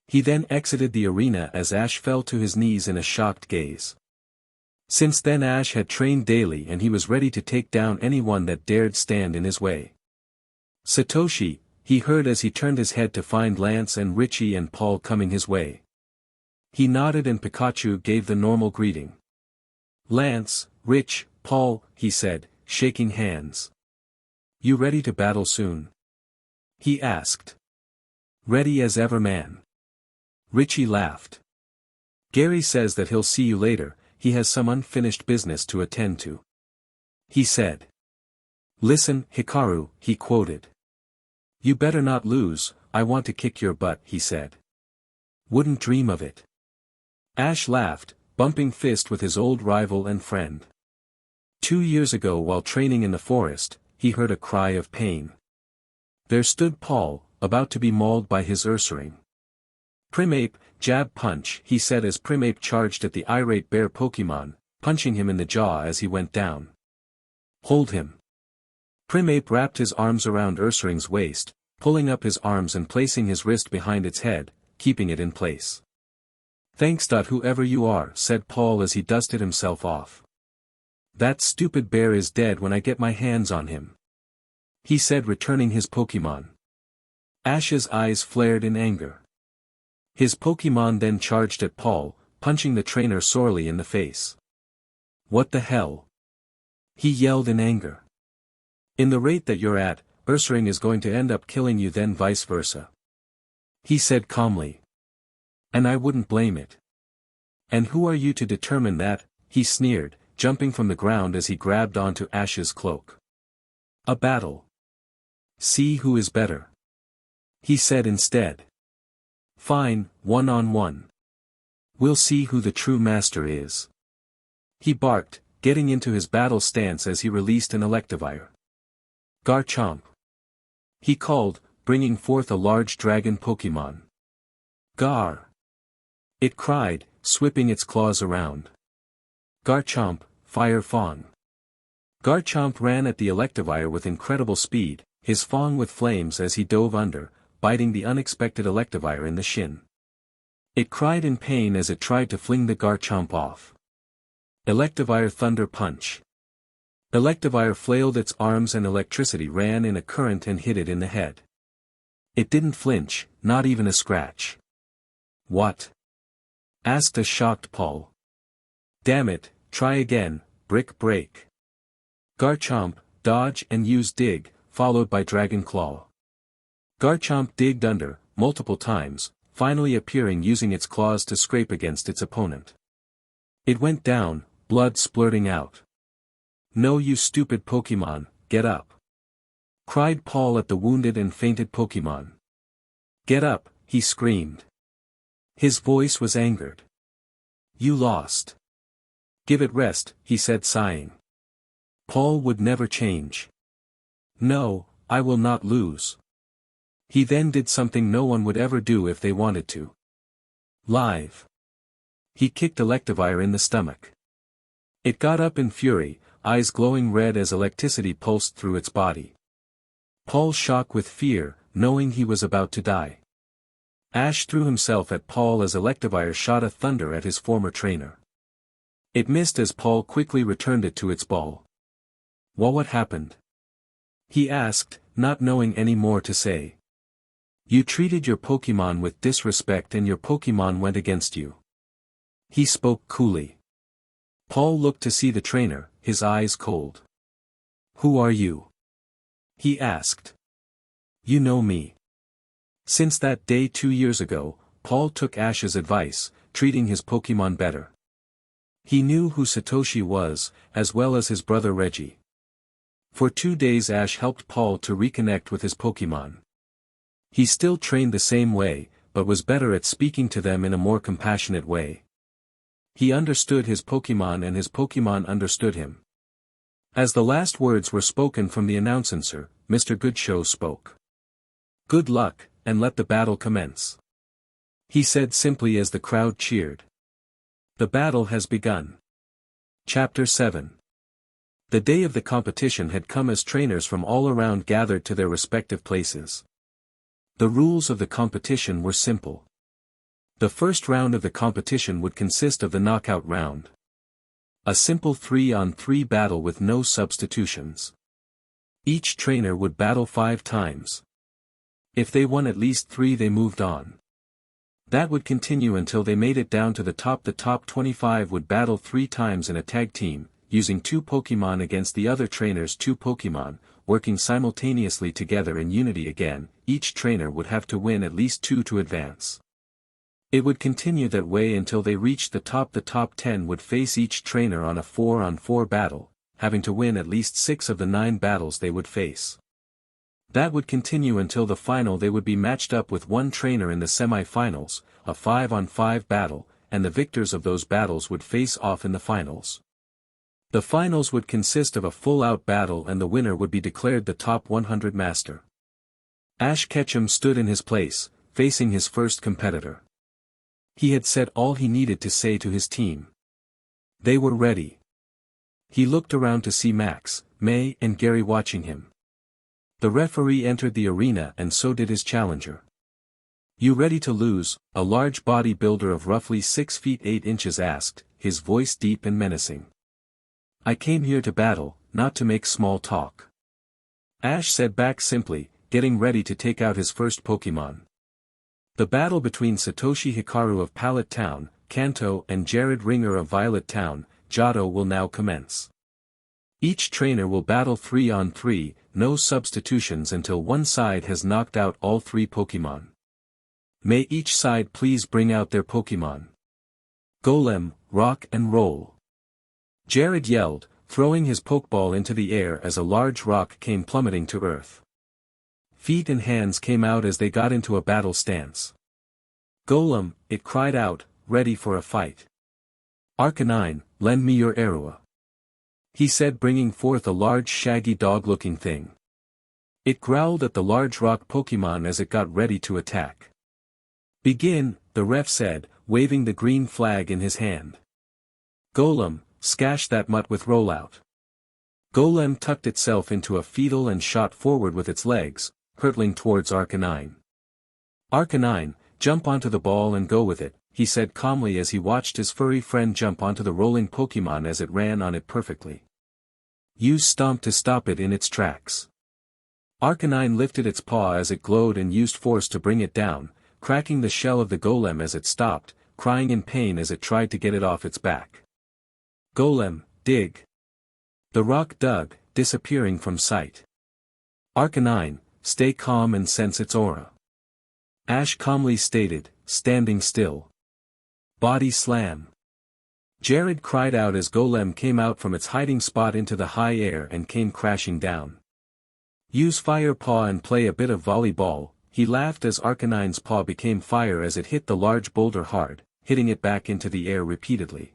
He then exited the arena as Ash fell to his knees in a shocked gaze. Since then Ash had trained daily and he was ready to take down anyone that dared stand in his way. Satoshi, he heard as he turned his head to find Lance and Richie and Paul coming his way. He nodded and Pikachu gave the normal greeting. Lance, Rich, Paul, he said, shaking hands. You ready to battle soon? He asked. Ready as ever, man. Richie laughed. Gary says that he'll see you later, he has some unfinished business to attend to. He said. Listen, Hikaru, he quoted. You better not lose, I want to kick your butt, he said. Wouldn't dream of it. Ash laughed, bumping fist with his old rival and friend. 2 years ago while training in the forest, he heard a cry of pain. There stood Paul, about to be mauled by his Ursaring. Primeape, jab punch, he said as Primeape charged at the irate bear Pokemon, punching him in the jaw as he went down. Hold him. Primeape wrapped his arms around Ursaring's waist, pulling up his arms and placing his wrist behind its head, keeping it in place. Thanks. Whoever you are, said Paul as he dusted himself off. That stupid bear is dead when I get my hands on him, he said, returning his Pokemon. Ash's eyes flared in anger. His Pokemon then charged at Paul, punching the trainer sorely in the face. What the hell? He yelled in anger. In the rate that you're at, Ursaring is going to end up killing you, then vice versa, he said calmly. And I wouldn't blame it. And who are you to determine that, he sneered, jumping from the ground as he grabbed onto Ash's cloak. A battle. See who is better, he said instead. Fine, 1-on-1. We'll see who the true master is, he barked, getting into his battle stance as he released an Electivire. Garchomp, he called, bringing forth a large dragon Pokemon. Gar, it cried, sweeping its claws around. Garchomp, Fire Fang. Garchomp ran at the Electivire with incredible speed, his fang with flames as he dove under, biting the unexpected Electivire in the shin. It cried in pain as it tried to fling the Garchomp off. Electivire Thunder Punch. Electivire flailed its arms and electricity ran in a current and hit it in the head. It didn't flinch, not even a scratch. What? Asked a shocked Paul. Damn it, try again, Brick Break. Garchomp, dodge and use dig, followed by Dragon Claw. Garchomp digged under, multiple times, finally appearing using its claws to scrape against its opponent. It went down, blood splurting out. No, you stupid Pokemon, get up, cried Paul at the wounded and fainted Pokemon. Get up, he screamed. His voice was angered. You lost. Give it rest, he said, sighing. Paul would never change. No, I will not lose. He then did something no one would ever do if they wanted to. Live. He kicked Electivire in the stomach. It got up in fury, eyes glowing red as electricity pulsed through its body. Paul shook with fear, knowing he was about to die. Ash threw himself at Paul as Electivire shot a thunder at his former trainer. It missed as Paul quickly returned it to its ball. Well, what happened? He asked, not knowing any more to say. You treated your Pokemon with disrespect and your Pokemon went against you. He spoke coolly. Paul looked to see the trainer, his eyes cold. Who are you? He asked. You know me. Since that day 2 years ago, Paul took Ash's advice, treating his Pokemon better. He knew who Satoshi was, as well as his brother Reggie. For 2 days Ash helped Paul to reconnect with his Pokemon. He still trained the same way, but was better at speaking to them in a more compassionate way. He understood his Pokemon and his Pokemon understood him. As the last words were spoken from the announcer, Mr. Goodshow spoke. Good luck, and let the battle commence, he said simply as the crowd cheered. The battle has begun. Chapter 7. The day of the competition had come as trainers from all around gathered to their respective places. The rules of the competition were simple. The first round of the competition would consist of the knockout round. A simple 3-on-3 battle with no substitutions. Each trainer would battle 5 times. If they won at least 3 they moved on. That would continue until they made it down to the top. The top 25 would battle 3 times in a tag team, using 2 Pokemon against the other trainer's 2 Pokemon, working simultaneously together in unity again. Each trainer would have to win at least 2 to advance. It would continue that way until they reached the top. The top 10 would face each trainer on a 4-on-4 battle, having to win at least 6 of the 9 battles they would face. That would continue until the final. They would be matched up with one trainer in the semi-finals, a 5-on-5 battle, and the victors of those battles would face off in the finals. The finals would consist of a full-out battle and the winner would be declared the top 100 master. Ash Ketchum stood in his place, facing his first competitor. He had said all he needed to say to his team. They were ready. He looked around to see Max, May and Gary watching him. The referee entered the arena and so did his challenger. You ready to lose? A large bodybuilder of roughly 6 feet 8 inches asked, his voice deep and menacing. I came here to battle, not to make small talk. Ash said back simply, getting ready to take out his first Pokemon. The battle between Satoshi Hikaru of Pallet Town, Kanto and Jared Ringer of Violet Town, Johto will now commence. Each trainer will battle 3-on-3, no substitutions until one side has knocked out all 3 Pokemon. May each side please bring out their Pokemon. Golem, rock and roll. Jared yelled, throwing his Pokeball into the air as a large rock came plummeting to earth. Feet and hands came out as they got into a battle stance. Golem, it cried out, ready for a fight. Arcanine, lend me your Arua. He said, bringing forth a large shaggy dog-looking thing. It growled at the large rock Pokemon as it got ready to attack. Begin, the ref said, waving the green flag in his hand. Golem, scash that mutt with rollout. Golem tucked itself into a fetal and shot forward with its legs, hurtling towards Arcanine. Arcanine, jump onto the ball and go with it, he said calmly as he watched his furry friend jump onto the rolling Pokemon as it ran on it perfectly. Use Stomp to stop it in its tracks. Arcanine lifted its paw as it glowed and used force to bring it down, cracking the shell of the Golem as it stopped, crying in pain as it tried to get it off its back. Golem, dig. The rock dug, disappearing from sight. Arcanine, stay calm and sense its aura. Ash calmly stated, standing still. Body slam. Jared cried out as Golem came out from its hiding spot into the high air and came crashing down. Use Fire Paw and play a bit of volleyball, he laughed as Arcanine's paw became fire as it hit the large boulder hard, hitting it back into the air repeatedly.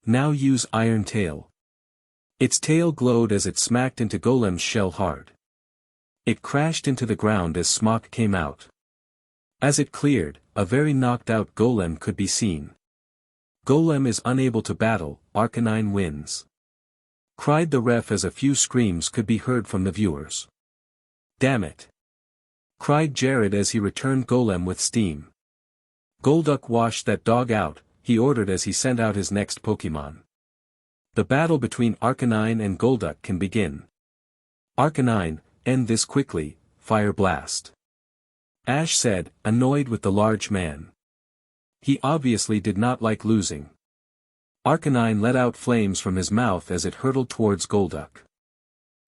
Now use Iron Tail. Its tail glowed as it smacked into Golem's shell hard. It crashed into the ground as smoke came out. As it cleared, a very knocked-out Golem could be seen. Golem is unable to battle, Arcanine wins. Cried the ref as a few screams could be heard from the viewers. Damn it! Cried Jared as he returned Golem with steam. Golduck washed that dog out, he ordered as he sent out his next Pokemon. The battle between Arcanine and Golduck can begin. Arcanine, end this quickly, Fire Blast. Ash said, annoyed with the large man. He obviously did not like losing. Arcanine let out flames from his mouth as it hurtled towards Golduck.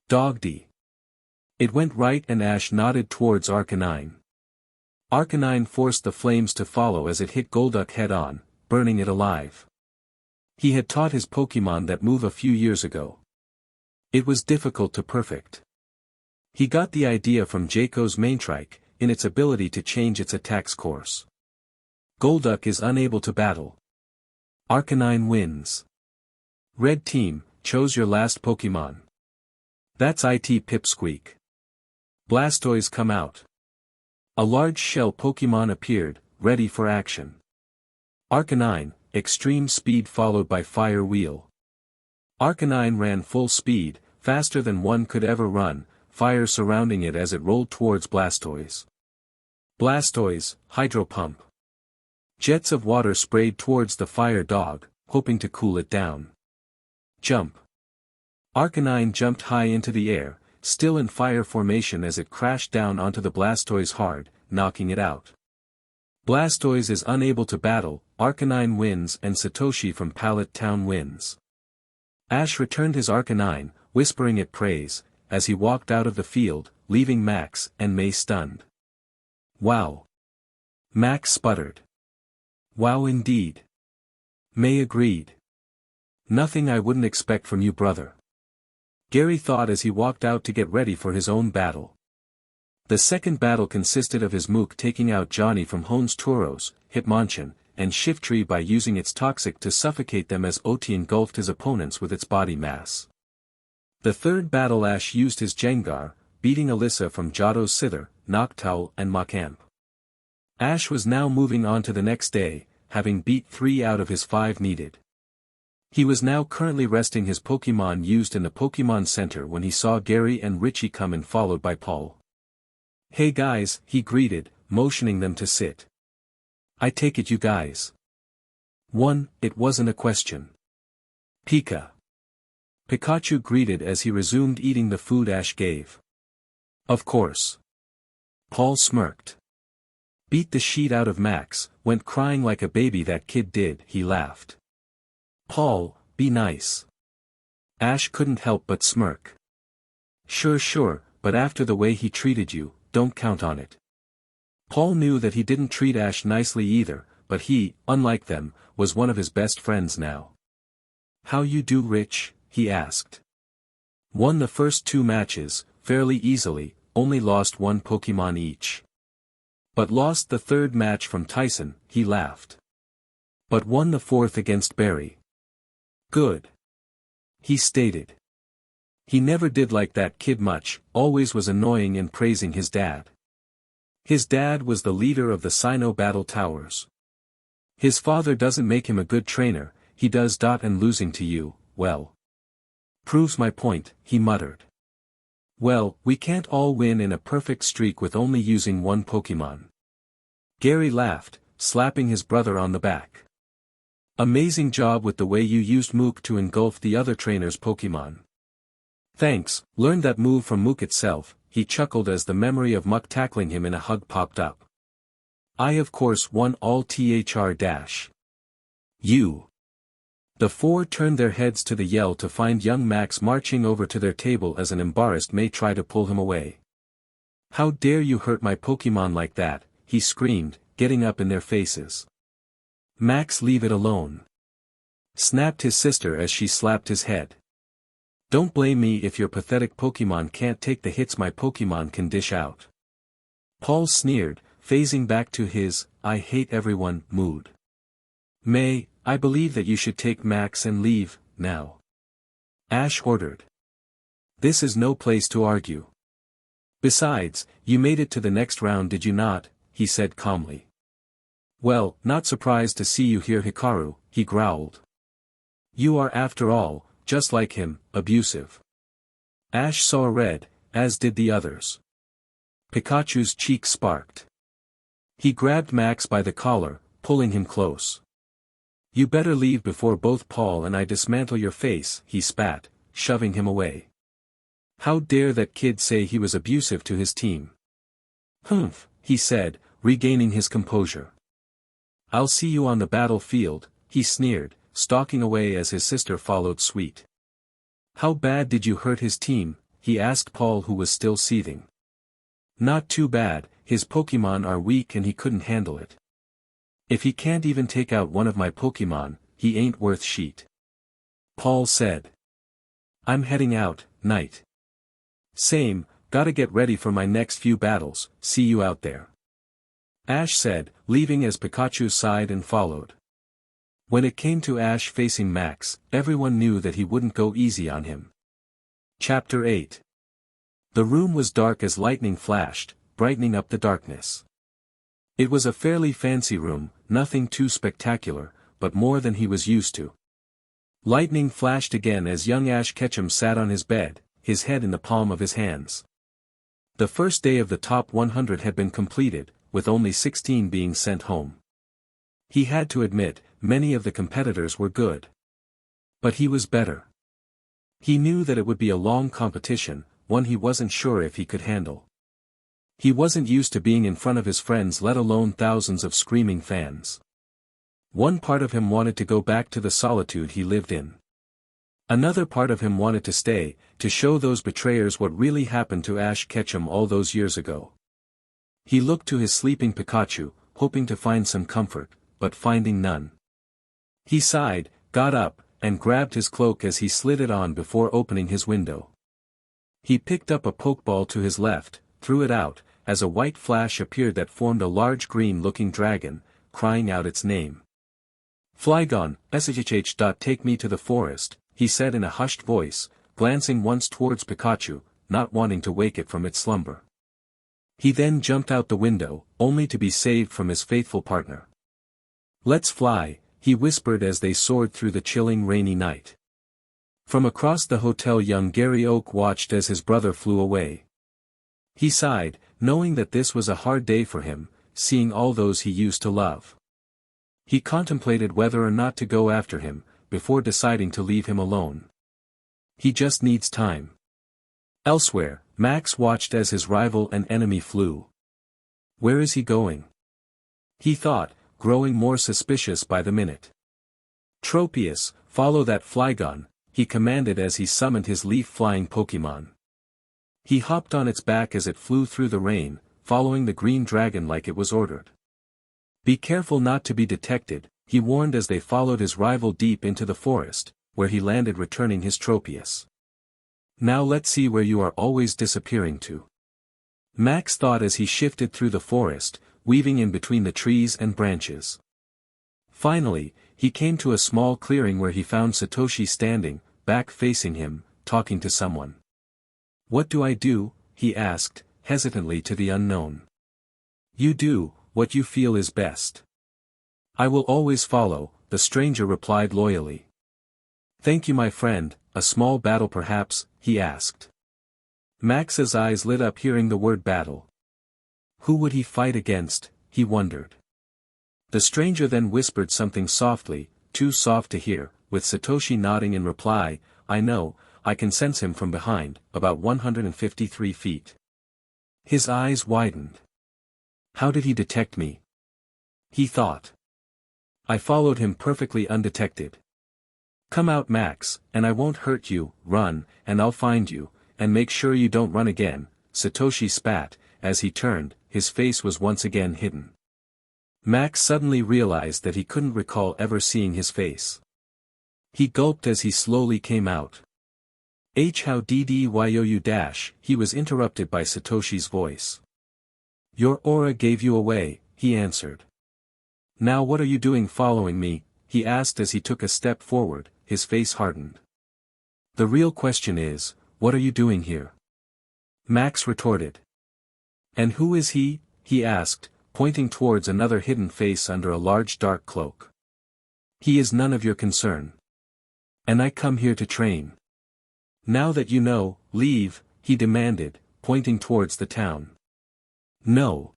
Dogdy. It went right and Ash nodded towards Arcanine. Arcanine forced the flames to follow as it hit Golduck head-on, burning it alive. He had taught his Pokemon that move a few years ago. It was difficult to perfect. He got the idea from Jayco's Manetrike, in its ability to change its attack's course. Golduck is unable to battle. Arcanine wins. Red Team, chose your last Pokemon. That's IT Pipsqueak. Blastoise come out. A large shell Pokemon appeared, ready for action. Arcanine, extreme speed followed by Fire Wheel. Arcanine ran full speed, faster than one could ever run, fire surrounding it as it rolled towards Blastoise. Blastoise, Hydro Pump. Jets of water sprayed towards the fire dog, hoping to cool it down. Jump. Arcanine jumped high into the air, still in fire formation as it crashed down onto the Blastoise hard, knocking it out. Blastoise is unable to battle, Arcanine wins and Satoshi from Pallet Town wins. Ash returned his Arcanine, whispering it praise, as he walked out of the field, leaving Max and May stunned. Wow. Max sputtered. Wow indeed. May agreed. Nothing I wouldn't expect from you, brother. Gary thought as he walked out to get ready for his own battle. The second battle consisted of his Mook taking out Johnny from Hone's Tauros, Hitmonchan, and Shiftry by using its Toxic to suffocate them as Oti engulfed his opponents with its body mass. The third battle Ash used his Jengar, beating Alyssa from Johto's Scyther, Noctowl and Machamp. Ash was now moving on to the next day, having beat 3 out of his 5 needed. He was now currently resting his Pokemon used in the Pokemon Center when he saw Gary and Richie come in followed by Paul. Hey guys, he greeted, motioning them to sit. I take it you guys. It wasn't a question. Pika. Pikachu greeted as he resumed eating the food Ash gave. Of course. Paul smirked. Beat the sheet out of Max, went crying like a baby that kid did, he laughed. Paul, be nice. Ash couldn't help but smirk. Sure, but after the way he treated you, don't count on it. Paul knew that he didn't treat Ash nicely either, but he, unlike them, was one of his best friends now. How you do, Rich? He asked. Won the first 2 matches, fairly easily, only lost 1 Pokemon each. But lost the 3rd match from Tyson, he laughed. But won the 4th against Barry. Good. He stated. He never did like that kid much, always was annoying and praising his dad. His dad was the leader of the Sinnoh Battle Towers. His father doesn't make him a good trainer, he does. And losing to you, well. Proves my point, he muttered. Well, we can't all win in a perfect streak with only using 1 Pokemon. Gary laughed, slapping his brother on the back. Amazing job with the way you used Mook to engulf the other trainer's Pokemon. Thanks, learned that move from Mook itself, he chuckled as the memory of Muck tackling him in a hug popped up. I of course won all thr dash. You. The 4 turned their heads to the yell to find young Max marching over to their table as an embarrassed May try to pull him away. How dare you hurt my Pokemon like that, he screamed, getting up in their faces. Max, leave it alone. Snapped his sister as she slapped his head. Don't blame me if your pathetic Pokemon can't take the hits my Pokemon can dish out. Paul sneered, phasing back to his, I hate everyone, mood. May, I believe that you should take Max and leave, now. Ash ordered. This is no place to argue. Besides, you made it to the next round, did you not? He said calmly. Well, not surprised to see you here, Hikaru, he growled. You are after all, just like him, abusive. Ash saw red, as did the others. Pikachu's cheek sparked. He grabbed Max by the collar, pulling him close. You better leave before both Paul and I dismantle your face, he spat, shoving him away. How dare that kid say he was abusive to his team? Humph, he said, regaining his composure. I'll see you on the battlefield, he sneered, stalking away as his sister followed suit. How bad did you hurt his team? He asked Paul, who was still seething. Not too bad, his Pokemon are weak and he couldn't handle it. If he can't even take out one of my Pokemon, he ain't worth shit. Paul said. I'm heading out, night. Same, gotta get ready for my next few battles, see you out there. Ash said, leaving as Pikachu sighed and followed. When it came to Ash facing Max, everyone knew that he wouldn't go easy on him. Chapter 8. The room was dark as lightning flashed, brightening up the darkness. It was a fairly fancy room, nothing too spectacular, but more than he was used to. Lightning flashed again as young Ash Ketchum sat on his bed, his head in the palm of his hands. The first day of the top 100 had been completed, with only 16 being sent home. He had to admit, many of the competitors were good. But he was better. He knew that it would be a long competition, one he wasn't sure if he could handle. He wasn't used to being in front of his friends, let alone thousands of screaming fans. One part of him wanted to go back to the solitude he lived in. Another part of him wanted to stay, to show those betrayers what really happened to Ash Ketchum all those years ago. He looked to his sleeping Pikachu, hoping to find some comfort, but finding none. He sighed, got up, and grabbed his cloak as he slid it on before opening his window. He picked up a Pokeball to his left, threw it out, as a white flash appeared that formed a large green-looking dragon, crying out its name. Flygon, SHH. Take me to the forest, he said in a hushed voice, glancing once towards Pikachu, not wanting to wake it from its slumber. He then jumped out the window, only to be saved from his faithful partner. Let's fly, he whispered as they soared through the chilling rainy night. From across the hotel, young Gary Oak watched as his brother flew away. He sighed, knowing that this was a hard day for him, seeing all those he used to love. He contemplated whether or not to go after him, before deciding to leave him alone. He just needs time. Elsewhere, Max watched as his rival and enemy flew. Where is he going? He thought, growing more suspicious by the minute. Tropius, follow that Flygon, he commanded as he summoned his leaf-flying Pokémon. He hopped on its back as it flew through the rain, following the green dragon like it was ordered. Be careful not to be detected, he warned as they followed his rival deep into the forest, where he landed returning his Tropius. Now let's see where you are always disappearing to. Max thought as he shifted through the forest, weaving in between the trees and branches. Finally, he came to a small clearing where he found Satoshi standing, back facing him, talking to someone. What do I do? He asked, hesitantly to the unknown. You do what you feel is best. I will always follow, the stranger replied loyally. Thank you my friend, a small battle perhaps, he asked. Max's eyes lit up hearing the word battle. Who would he fight against, he wondered. The stranger then whispered something softly, too soft to hear, with Satoshi nodding in reply, I know, I can sense him from behind, about 153 feet. His eyes widened. How did he detect me? He thought. I followed him perfectly undetected. Come out Max, and I won't hurt you, run, and I'll find you, and make sure you don't run again, Satoshi spat, as he turned, his face was once again hidden. Max suddenly realized that he couldn't recall ever seeing his face. He gulped as he slowly came out. How did you dash? He was interrupted by Satoshi's voice. Your aura gave you away, he answered. Now what are you doing following me? He asked as he took a step forward, his face hardened. The real question is, what are you doing here? Max retorted. And who is he? He asked, pointing towards another hidden face under a large dark cloak. He is none of your concern. And I come here to train. Now that you know, leave, he demanded, pointing towards the town. No.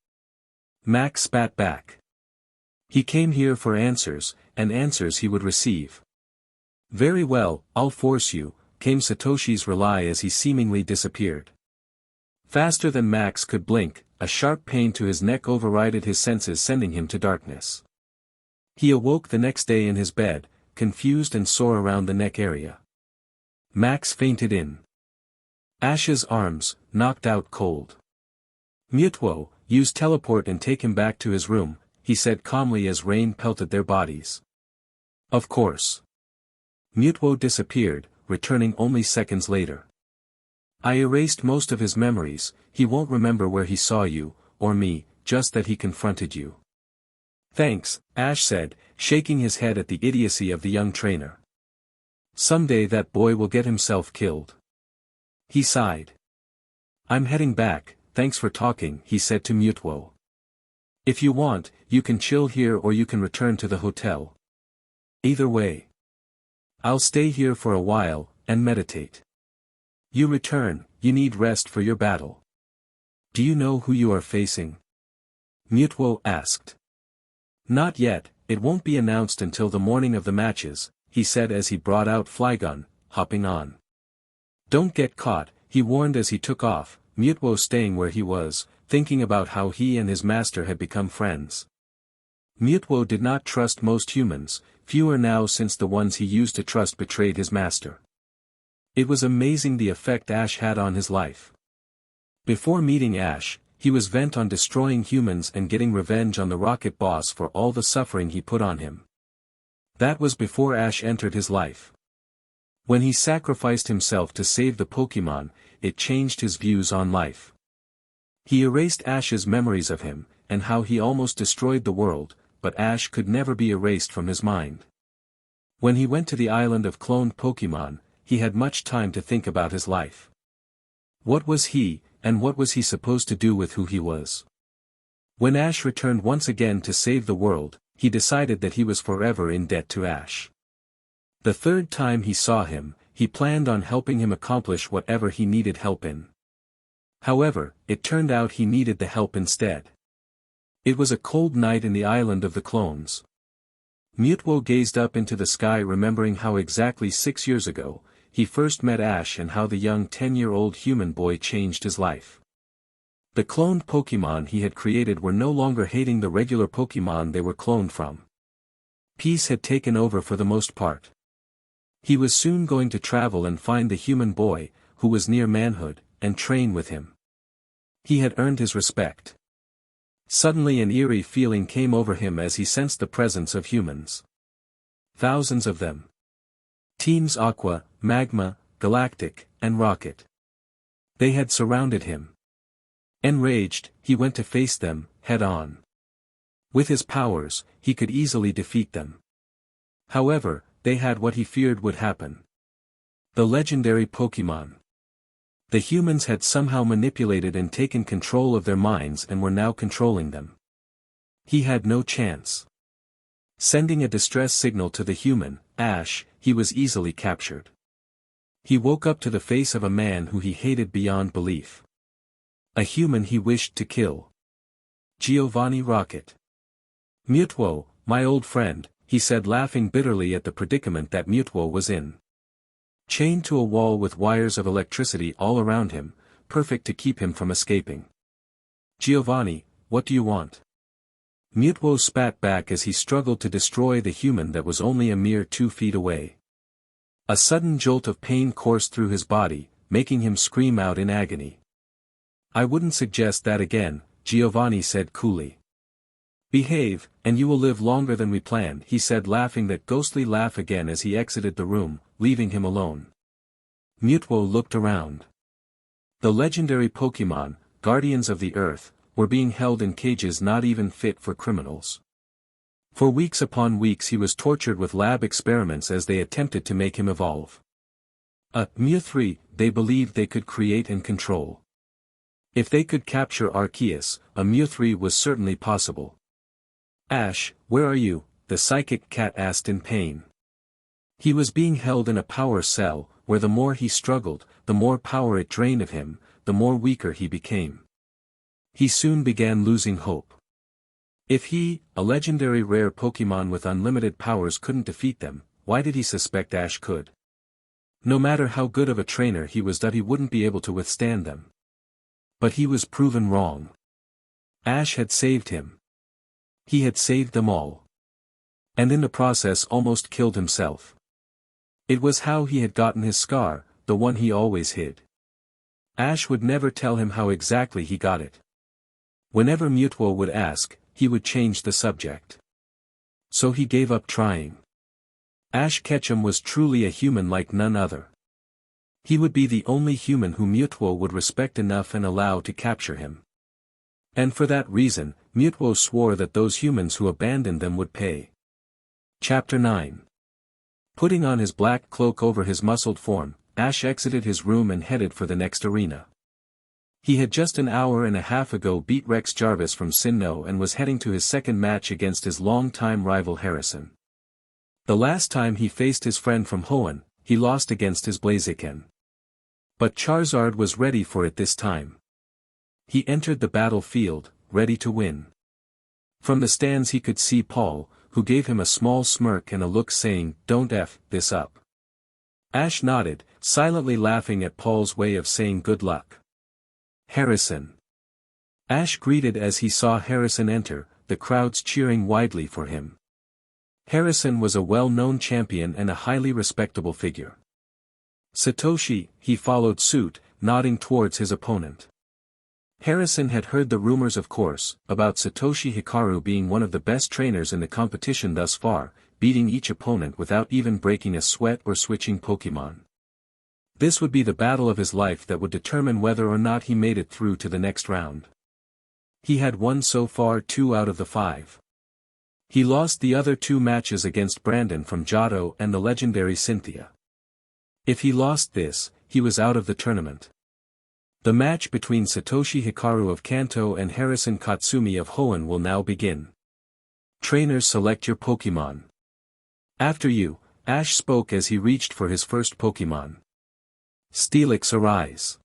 Max spat back. He came here for answers, and answers he would receive. Very well, I'll force you, came Satoshi's reply as he seemingly disappeared. Faster than Max could blink, a sharp pain to his neck overrided his senses sending him to darkness. He awoke the next day in his bed, confused and sore around the neck area. Max fainted in Ash's arms, knocked out cold. Mewtwo, use teleport and take him back to his room, he said calmly as rain pelted their bodies. Of course. Mewtwo disappeared, returning only seconds later. I erased most of his memories, he won't remember where he saw you, or me, just that he confronted you. Thanks, Ash said, shaking his head at the idiocy of the young trainer. Someday that boy will get himself killed. He sighed. I'm heading back, thanks for talking, he said to Mewtwo. If you want, you can chill here or you can return to the hotel. Either way. I'll stay here for a while, and meditate. You return, you need rest for your battle. Do you know who you are facing? Mewtwo asked. Not yet, it won't be announced until the morning of the matches, he said as he brought out Flygon, hopping on. Don't get caught, he warned as he took off, Mewtwo staying where he was, thinking about how he and his master had become friends. Mewtwo did not trust most humans, fewer now since the ones he used to trust betrayed his master. It was amazing the effect Ash had on his life. Before meeting Ash, he was bent on destroying humans and getting revenge on the Rocket Boss for all the suffering he put on him. That was before Ash entered his life. When he sacrificed himself to save the Pokémon, it changed his views on life. He erased Ash's memories of him, and how he almost destroyed the world, but Ash could never be erased from his mind. When he went to the island of cloned Pokémon, he had much time to think about his life. What was he, and what was he supposed to do with who he was? When Ash returned once again to save the world, he decided that he was forever in debt to Ash. The third time he saw him, he planned on helping him accomplish whatever he needed help in. However, it turned out he needed the help instead. It was a cold night in the island of the clones. Mewtwo gazed up into the sky remembering how exactly 6 years ago, he first met Ash and how the young 10-year-old human boy changed his life. The cloned Pokémon he had created were no longer hating the regular Pokémon they were cloned from. Peace had taken over for the most part. He was soon going to travel and find the human boy, who was near manhood, and train with him. He had earned his respect. Suddenly an eerie feeling came over him as he sensed the presence of humans. Thousands of them. Teams Aqua, Magma, Galactic, and Rocket. They had surrounded him. Enraged, he went to face them, head-on. With his powers, he could easily defeat them. However, they had what he feared would happen. The legendary Pokémon. The humans had somehow manipulated and taken control of their minds and were now controlling them. He had no chance. Sending a distress signal to the human, Ash, he was easily captured. He woke up to the face of a man who he hated beyond belief. A human he wished to kill. Giovanni Rocket. Mewtwo, my old friend, he said, laughing bitterly at the predicament that Mewtwo was in. Chained to a wall with wires of electricity all around him, perfect to keep him from escaping. Giovanni, what do you want? Mewtwo spat back as he struggled to destroy the human that was only a mere 2 feet away. A sudden jolt of pain coursed through his body, making him scream out in agony. I wouldn't suggest that again, Giovanni said coolly. Behave, and you will live longer than we planned, he said, laughing that ghostly laugh again as he exited the room, leaving him alone. Mewtwo looked around. The legendary Pokémon, guardians of the earth, were being held in cages not even fit for criminals. For weeks upon weeks he was tortured with lab experiments as they attempted to make him evolve. A Mewtwo they believed they could create and control. If they could capture Arceus, a Mewtwo was certainly possible. Ash, where are you? The psychic cat asked in pain. He was being held in a power cell, where the more he struggled, the more power it drained of him, the more weaker he became. He soon began losing hope. If he, a legendary rare Pokémon with unlimited powers, couldn't defeat them, why did he suspect Ash could? No matter how good of a trainer he was, that he wouldn't be able to withstand them. But he was proven wrong. Ash had saved him. He had saved them all. And in the process almost killed himself. It was how he had gotten his scar, the one he always hid. Ash would never tell him how exactly he got it. Whenever Mewtwo would ask, he would change the subject. So he gave up trying. Ash Ketchum was truly a human like none other. He would be the only human whom Mewtwo would respect enough and allow to capture him. And for that reason, Mewtwo swore that those humans who abandoned them would pay. Chapter 9. Putting on his black cloak over his muscled form, Ash exited his room and headed for the next arena. He had just an hour and a half ago beat Rex Jarvis from Sinnoh and was heading to his second match against his longtime rival Harrison. The last time he faced his friend from Hoenn, he lost against his Blaziken. But Charizard was ready for it this time. He entered the battlefield, ready to win. From the stands he could see Paul, who gave him a small smirk and a look saying, "Don't F this up." Ash nodded, silently laughing at Paul's way of saying good luck. Harrison. Ash greeted as he saw Harrison enter, the crowds cheering widely for him. Harrison was a well-known champion and a highly respectable figure. Satoshi, he followed suit, nodding towards his opponent. Harrison had heard the rumors, of course, about Satoshi Hikaru being one of the best trainers in the competition thus far, beating each opponent without even breaking a sweat or switching Pokémon. This would be the battle of his life that would determine whether or not he made it through to the next round. He had won so far 2 out of the 5. He lost the other 2 matches against Brandon from Johto and the legendary Cynthia. If he lost this, he was out of the tournament. The match between Satoshi Hikaru of Kanto and Harrison Katsumi of Hoenn will now begin. Trainers, select your Pokémon. After you, Ash spoke as he reached for his first Pokémon. Steelix, arise.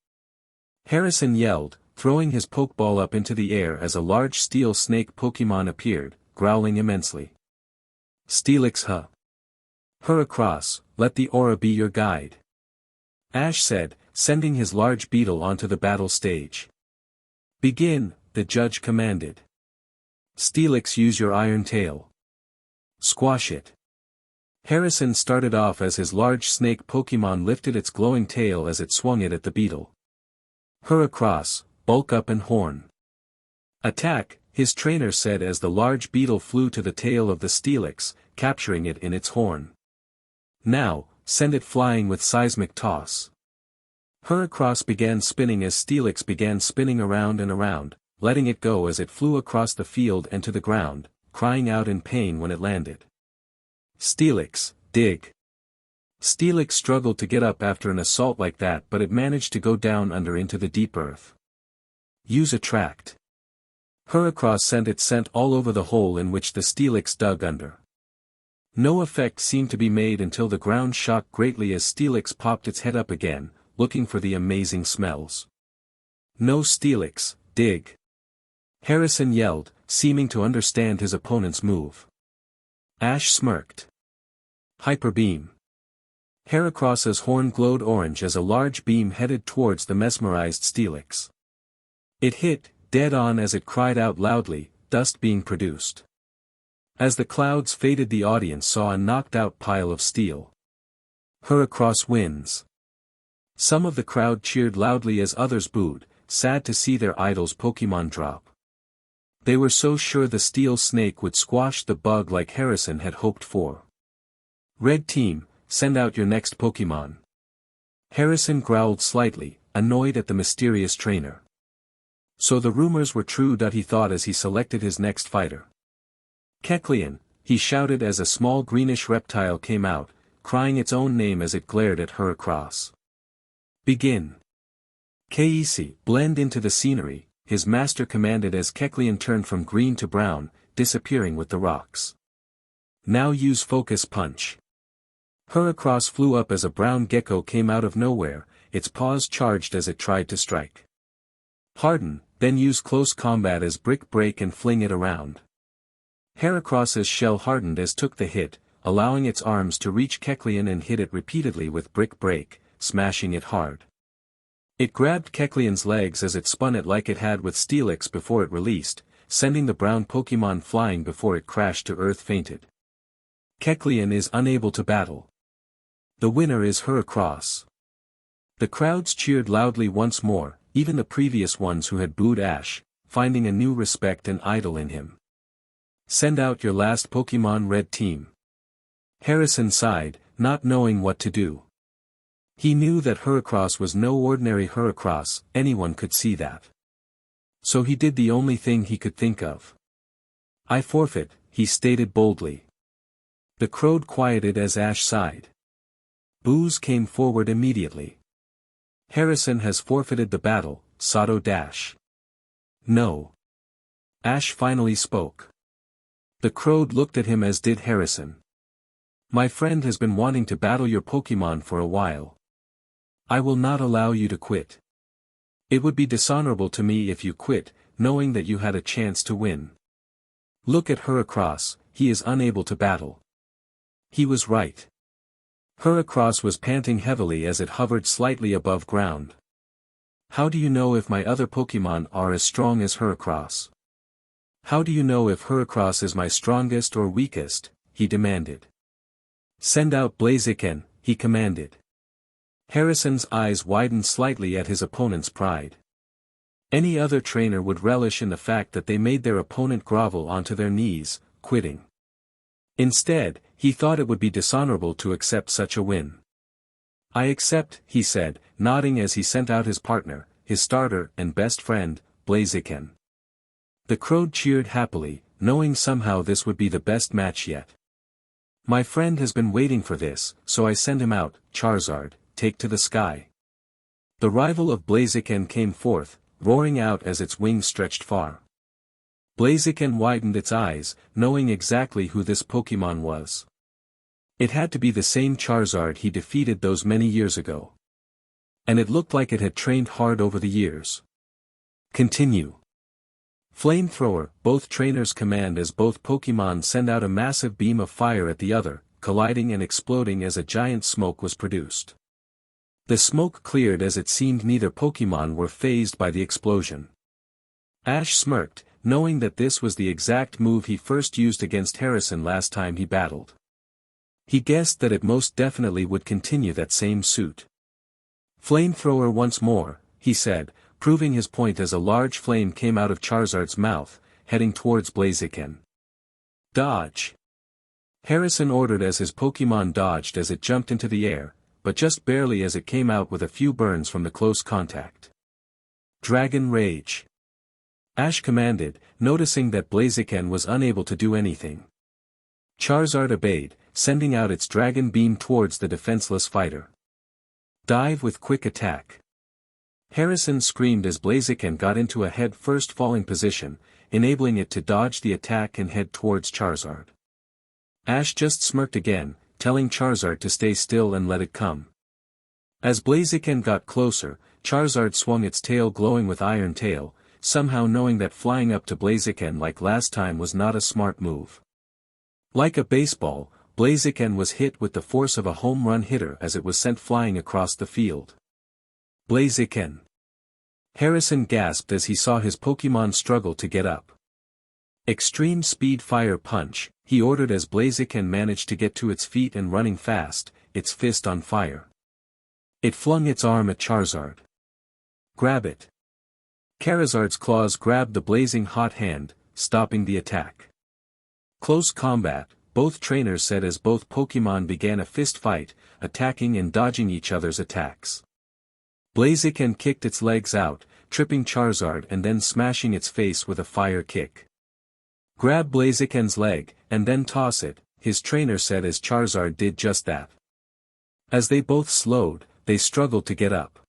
Harrison yelled, throwing his Pokeball up into the air as a large steel snake Pokémon appeared, growling immensely. Steelix, Heracross, let the aura be your guide. Ash said, sending his large beetle onto the battle stage. Begin, the judge commanded. Steelix, use your iron tail. Squash it. Harrison started off as his large snake Pokemon lifted its glowing tail as it swung it at the beetle. Heracross, bulk up and horn. Attack, his trainer said as the large beetle flew to the tail of the Steelix, capturing it in its horn. Now, send it flying with seismic toss. Heracross began spinning as Steelix began spinning around and around, letting it go as it flew across the field and to the ground, crying out in pain when it landed. Steelix, dig. Steelix struggled to get up after an assault like that, but it managed to go down under into the deep earth. Use Attract. Heracross sent its scent all over the hole in which the Steelix dug under. No effect seemed to be made until the ground shocked greatly as Steelix popped its head up again, looking for the amazing smells. No, Steelix, dig. Harrison yelled, seeming to understand his opponent's move. Ash smirked. Hyper Beam. Heracross's horn glowed orange as a large beam headed towards the mesmerized Steelix. It hit, dead on as it cried out loudly, dust being produced. As the clouds faded, the audience saw a knocked-out pile of steel. Heracross wins. Some of the crowd cheered loudly as others booed, sad to see their idol's Pokemon drop. They were so sure the steel snake would squash the bug like Harrison had hoped for. Red Team, send out your next Pokemon. Harrison growled slightly, annoyed at the mysterious trainer. So the rumors were true, he thought as he selected his next fighter. Kecleon, he shouted as a small greenish reptile came out, crying its own name as it glared at Heracross. Begin. Keiisi, blend into the scenery, his master commanded as Kecleon turned from green to brown, disappearing with the rocks. Now use Focus Punch. Heracross flew up as a brown gecko came out of nowhere, its paws charged as it tried to strike. Harden, then use Close Combat as Brick Break and fling it around. Heracross's shell hardened as took the hit, allowing its arms to reach Kecleon and hit it repeatedly with Brick Break, smashing it hard. It grabbed Kecleon's legs as it spun it like it had with Steelix before it released, sending the brown Pokemon flying before it crashed to earth fainted. Kecleon is unable to battle. The winner is Heracross. The crowds cheered loudly once more, even the previous ones who had booed Ash, finding a new respect and idol in him. Send out your last Pokemon, Red Team. Harrison sighed, not knowing what to do. He knew that Heracross was no ordinary Heracross, anyone could see that. So he did the only thing he could think of. I forfeit, he stated boldly. The crowd quieted as Ash sighed. Boos came forward immediately. Harrison has forfeited the battle, Sato Dash. No. Ash finally spoke. The crowd looked at him as did Harrison. My friend has been wanting to battle your Pokemon for a while. I will not allow you to quit. It would be dishonorable to me if you quit, knowing that you had a chance to win. Look at Heracross, he is unable to battle. He was right. Heracross was panting heavily as it hovered slightly above ground. How do you know if my other Pokemon are as strong as Heracross? How do you know if Heracross is my strongest or weakest? He demanded. Send out Blaziken, he commanded. Harrison's eyes widened slightly at his opponent's pride. Any other trainer would relish in the fact that they made their opponent grovel onto their knees, quitting. Instead, he thought it would be dishonorable to accept such a win. I accept, he said, nodding as he sent out his partner, his starter and best friend, Blaziken. The crowd cheered happily, knowing somehow this would be the best match yet. My friend has been waiting for this, so I send him out, Charizard, take to the sky. The rival of Blaziken came forth, roaring out as its wings stretched far. Blaziken widened its eyes, knowing exactly who this Pokemon was. It had to be the same Charizard he defeated those many years ago. And it looked like it had trained hard over the years. Continue. Flamethrower, both trainers command as both Pokemon send out a massive beam of fire at the other, colliding and exploding as a giant smoke was produced. The smoke cleared as it seemed neither Pokémon were fazed by the explosion. Ash smirked, knowing that this was the exact move he first used against Harrison last time he battled. He guessed that it most definitely would continue that same suit. Flamethrower once more, he said, proving his point as a large flame came out of Charizard's mouth, heading towards Blaziken. Dodge! Harrison ordered as his Pokémon dodged as it jumped into the air, but just barely as it came out with a few burns from the close contact. Dragon Rage! Ash commanded, noticing that Blaziken was unable to do anything. Charizard obeyed, sending out its dragon beam towards the defenseless fighter. Dive with quick attack. Harrison screamed as Blaziken got into a head-first falling position, enabling it to dodge the attack and head towards Charizard. Ash just smirked again, telling Charizard to stay still and let it come. As Blaziken got closer, Charizard swung its tail glowing with Iron Tail, somehow knowing that flying up to Blaziken like last time was not a smart move. Like a baseball, Blaziken was hit with the force of a home run hitter as it was sent flying across the field. Blaziken! Harrison gasped as he saw his Pokémon struggle to get up. Extreme Speed Fire Punch, he ordered as Blaziken managed to get to its feet and running fast, its fist on fire. It flung its arm at Charizard. Grab it! Charizard's claws grabbed the blazing hot hand, stopping the attack. Close combat, both trainers said as both Pokémon began a fist fight, attacking and dodging each other's attacks. Blaziken kicked its legs out, tripping Charizard and then smashing its face with a fire kick. Grab Blaziken's leg, and then toss it, his trainer said as Charizard did just that. As they both slowed, they struggled to get up.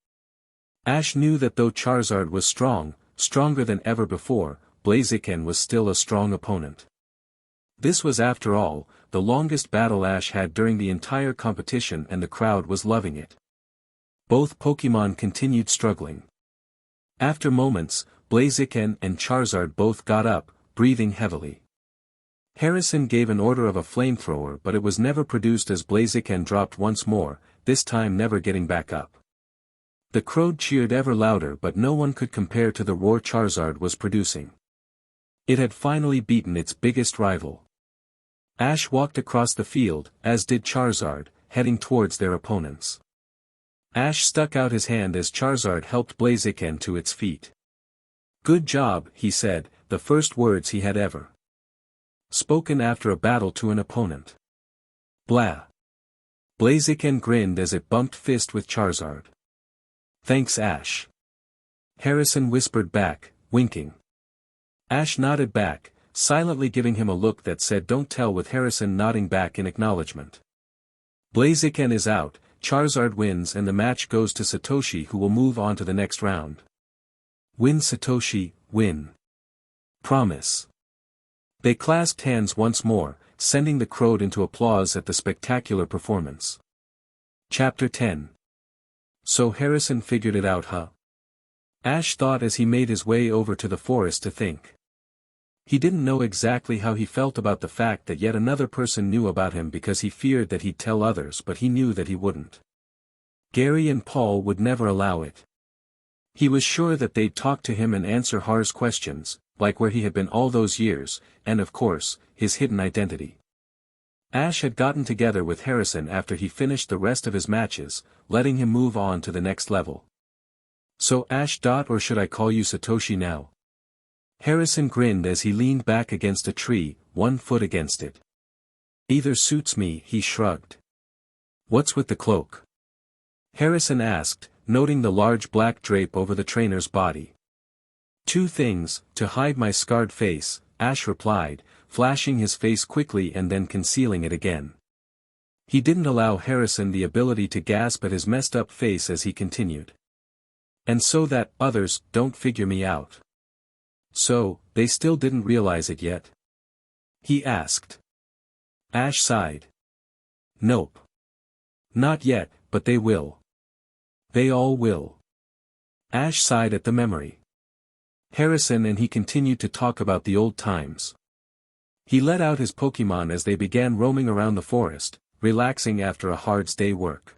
Ash knew that though Charizard was strong, stronger than ever before, Blaziken was still a strong opponent. This was after all, the longest battle Ash had during the entire competition and the crowd was loving it. Both Pokémon continued struggling. After moments, Blaziken and Charizard both got up, breathing heavily. Harrison gave an order of a flamethrower but it was never produced as Blaziken dropped once more, this time never getting back up. The crowd cheered ever louder but no one could compare to the roar Charizard was producing. It had finally beaten its biggest rival. Ash walked across the field, as did Charizard, heading towards their opponents. Ash stuck out his hand as Charizard helped Blaziken to its feet. Good job, he said, the first words he had ever spoken after a battle to an opponent. Blah! Blaziken grinned as it bumped fist with Charizard. Thanks Ash. Harrison whispered back, winking. Ash nodded back, silently giving him a look that said don't tell with Harrison nodding back in acknowledgement. Blaziken is out, Charizard wins and the match goes to Satoshi who will move on to the next round. Win Satoshi, win. Promise. They clasped hands once more, sending the crowd into applause at the spectacular performance. Chapter 10. So Harrison figured it out, huh? Ash thought as he made his way over to the forest to think. He didn't know exactly how he felt about the fact that yet another person knew about him because he feared that he'd tell others but he knew that he wouldn't. Gary and Paul would never allow it. He was sure that they'd talk to him and answer Har's questions, like where he had been all those years, and of course, his hidden identity. Ash had gotten together with Harrison after he finished the rest of his matches, letting him move on to the next level. So Ash. Or should I call you Satoshi now? Harrison grinned as he leaned back against a tree, 1 foot against it. Either suits me, he shrugged. What's with the cloak? Harrison asked, noting the large black drape over the trainer's body. 2 things, to hide my scarred face, Ash replied, flashing his face quickly and then concealing it again. He didn't allow Harrison the ability to gasp at his messed up face as he continued. And so that others don't figure me out. So, they still didn't realize it yet? He asked. Ash sighed. Nope. Not yet, but they will. They all will. Ash sighed at the memory. Harrison and he continued to talk about the old times. He let out his Pokémon as they began roaming around the forest, relaxing after a hard day's work.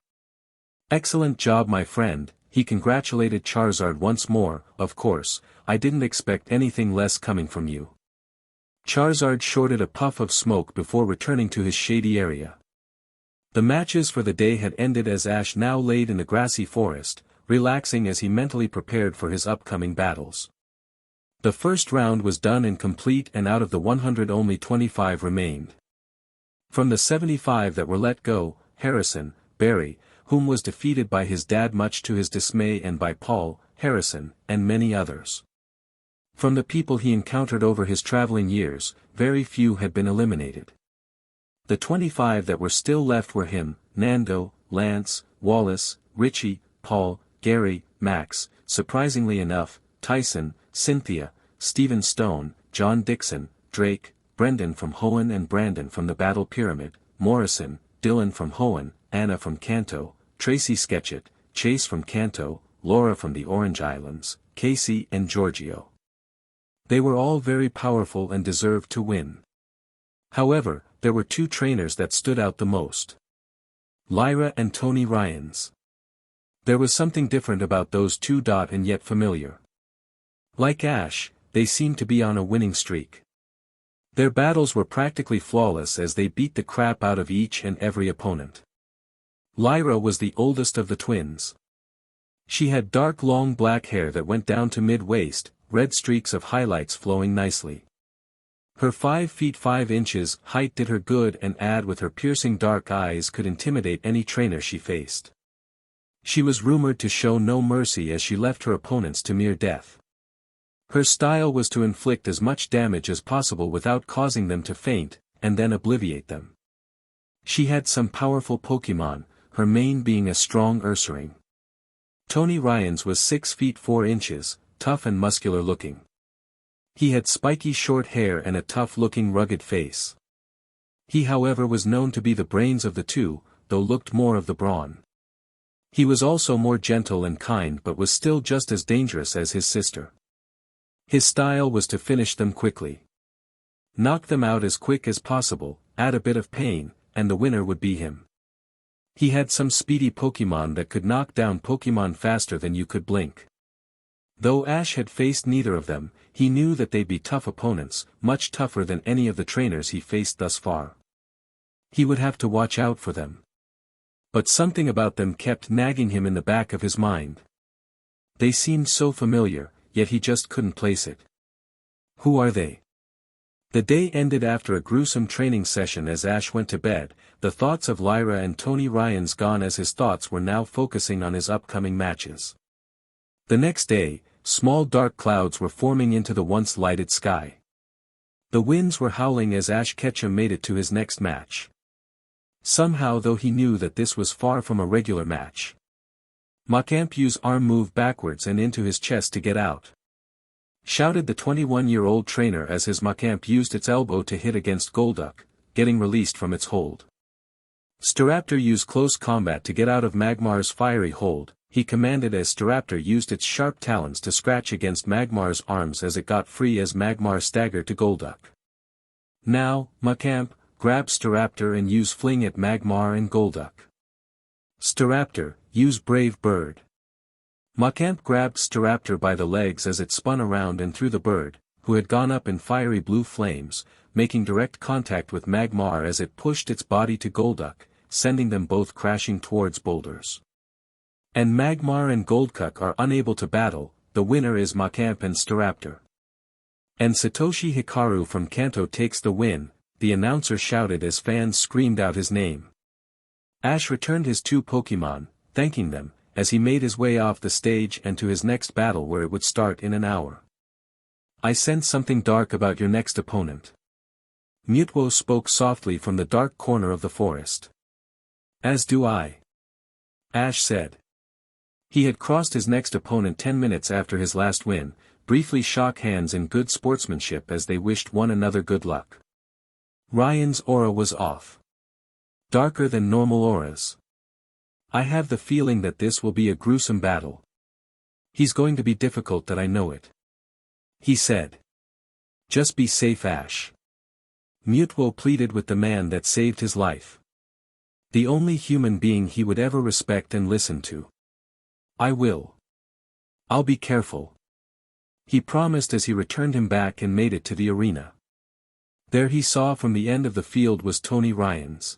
Excellent job my friend, he congratulated Charizard once more. Of course, I didn't expect anything less coming from you. Charizard shorted a puff of smoke before returning to his shady area. The matches for the day had ended as Ash now laid in the grassy forest, relaxing as he mentally prepared for his upcoming battles. The first round was done and complete, and out of the 100 only 25 remained. From the 75 that were let go, Harrison, Barry, whom was defeated by his dad much to his dismay, and by Paul, Harrison, and many others. From the people he encountered over his traveling years, very few had been eliminated. The 25 that were still left were him, Nando, Lance, Wallace, Richie, Paul, Gary, Max, surprisingly enough, Tyson, Cynthia, Stephen Stone, John Dixon, Drake, Brendan from Hoenn and Brandon from the Battle Pyramid, Morrison, Dylan from Hoenn, Anna from Kanto, Tracy Sketchit, Chase from Kanto, Laura from the Orange Islands, Casey and Giorgio. They were all very powerful and deserved to win. However, there were two trainers that stood out the most. Lyra and Tony Ryans. There was something different about those two, and yet familiar. Like Ash, they seemed to be on a winning streak. Their battles were practically flawless as they beat the crap out of each and every opponent. Lyra was the oldest of the twins. She had dark long black hair that went down to mid-waist, red streaks of highlights flowing nicely. Her 5 feet 5 inches height did her good, and add with her piercing dark eyes could intimidate any trainer she faced. She was rumored to show no mercy as she left her opponents to mere death. Her style was to inflict as much damage as possible without causing them to faint, and then obliviate them. She had some powerful Pokemon, her main being a strong Ursaring. Tony Ryans was 6 feet 4 inches, tough and muscular looking. He had spiky short hair and a tough-looking rugged face. He however was known to be the brains of the two, though looked more of the brawn. He was also more gentle and kind, but was still just as dangerous as his sister. His style was to finish them quickly. Knock them out as quick as possible, add a bit of pain, and the winner would be him. He had some speedy Pokemon that could knock down Pokemon faster than you could blink. Though Ash had faced neither of them, he knew that they'd be tough opponents, much tougher than any of the trainers he faced thus far. He would have to watch out for them. But something about them kept nagging him in the back of his mind. They seemed so familiar, yet he just couldn't place it. Who are they? The day ended after a gruesome training session as Ash went to bed, the thoughts of Lyra and Tony Ryans gone as his thoughts were now focusing on his upcoming matches. The next day, small dark clouds were forming into the once lighted sky. The winds were howling as Ash Ketchum made it to his next match. Somehow, though, he knew that this was far from a regular match. Macamp used arm move backwards and into his chest to get out. Shouted the 21-year-old trainer as his Macamp used its elbow to hit against Golduck, getting released from its hold. Staraptor used close combat to get out of Magmar's fiery hold, he commanded as Staraptor used its sharp talons to scratch against Magmar's arms as it got free as Magmar staggered to Golduck. Now, Macamp, grab Staraptor and use Fling at Magmar and Golduck. Staraptor, use Brave Bird. Macamp grabbed Staraptor by the legs as it spun around and threw the bird, who had gone up in fiery blue flames, making direct contact with Magmar as it pushed its body to Golduck, sending them both crashing towards boulders. And Magmar and Golduck are unable to battle, the winner is Macamp and Staraptor. And Satoshi Hikaru from Kanto takes the win, the announcer shouted as fans screamed out his name. Ash returned his two Pokemon, thanking them, as he made his way off the stage and to his next battle where it would start in an hour. I sense something dark about your next opponent. Mewtwo spoke softly from the dark corner of the forest. As do I. Ash said. He had crossed his next opponent 10 minutes after his last win, briefly shook hands in good sportsmanship as they wished one another good luck. Ryan's aura was off. Darker than normal auras. I have the feeling that this will be a gruesome battle. He's going to be difficult, that I know it. He said. Just be safe, Ash. Mewtwo pleaded with the man that saved his life. The only human being he would ever respect and listen to. I will. I'll be careful. He promised as he returned him back and made it to the arena. There he saw from the end of the field was Tony Ryan's.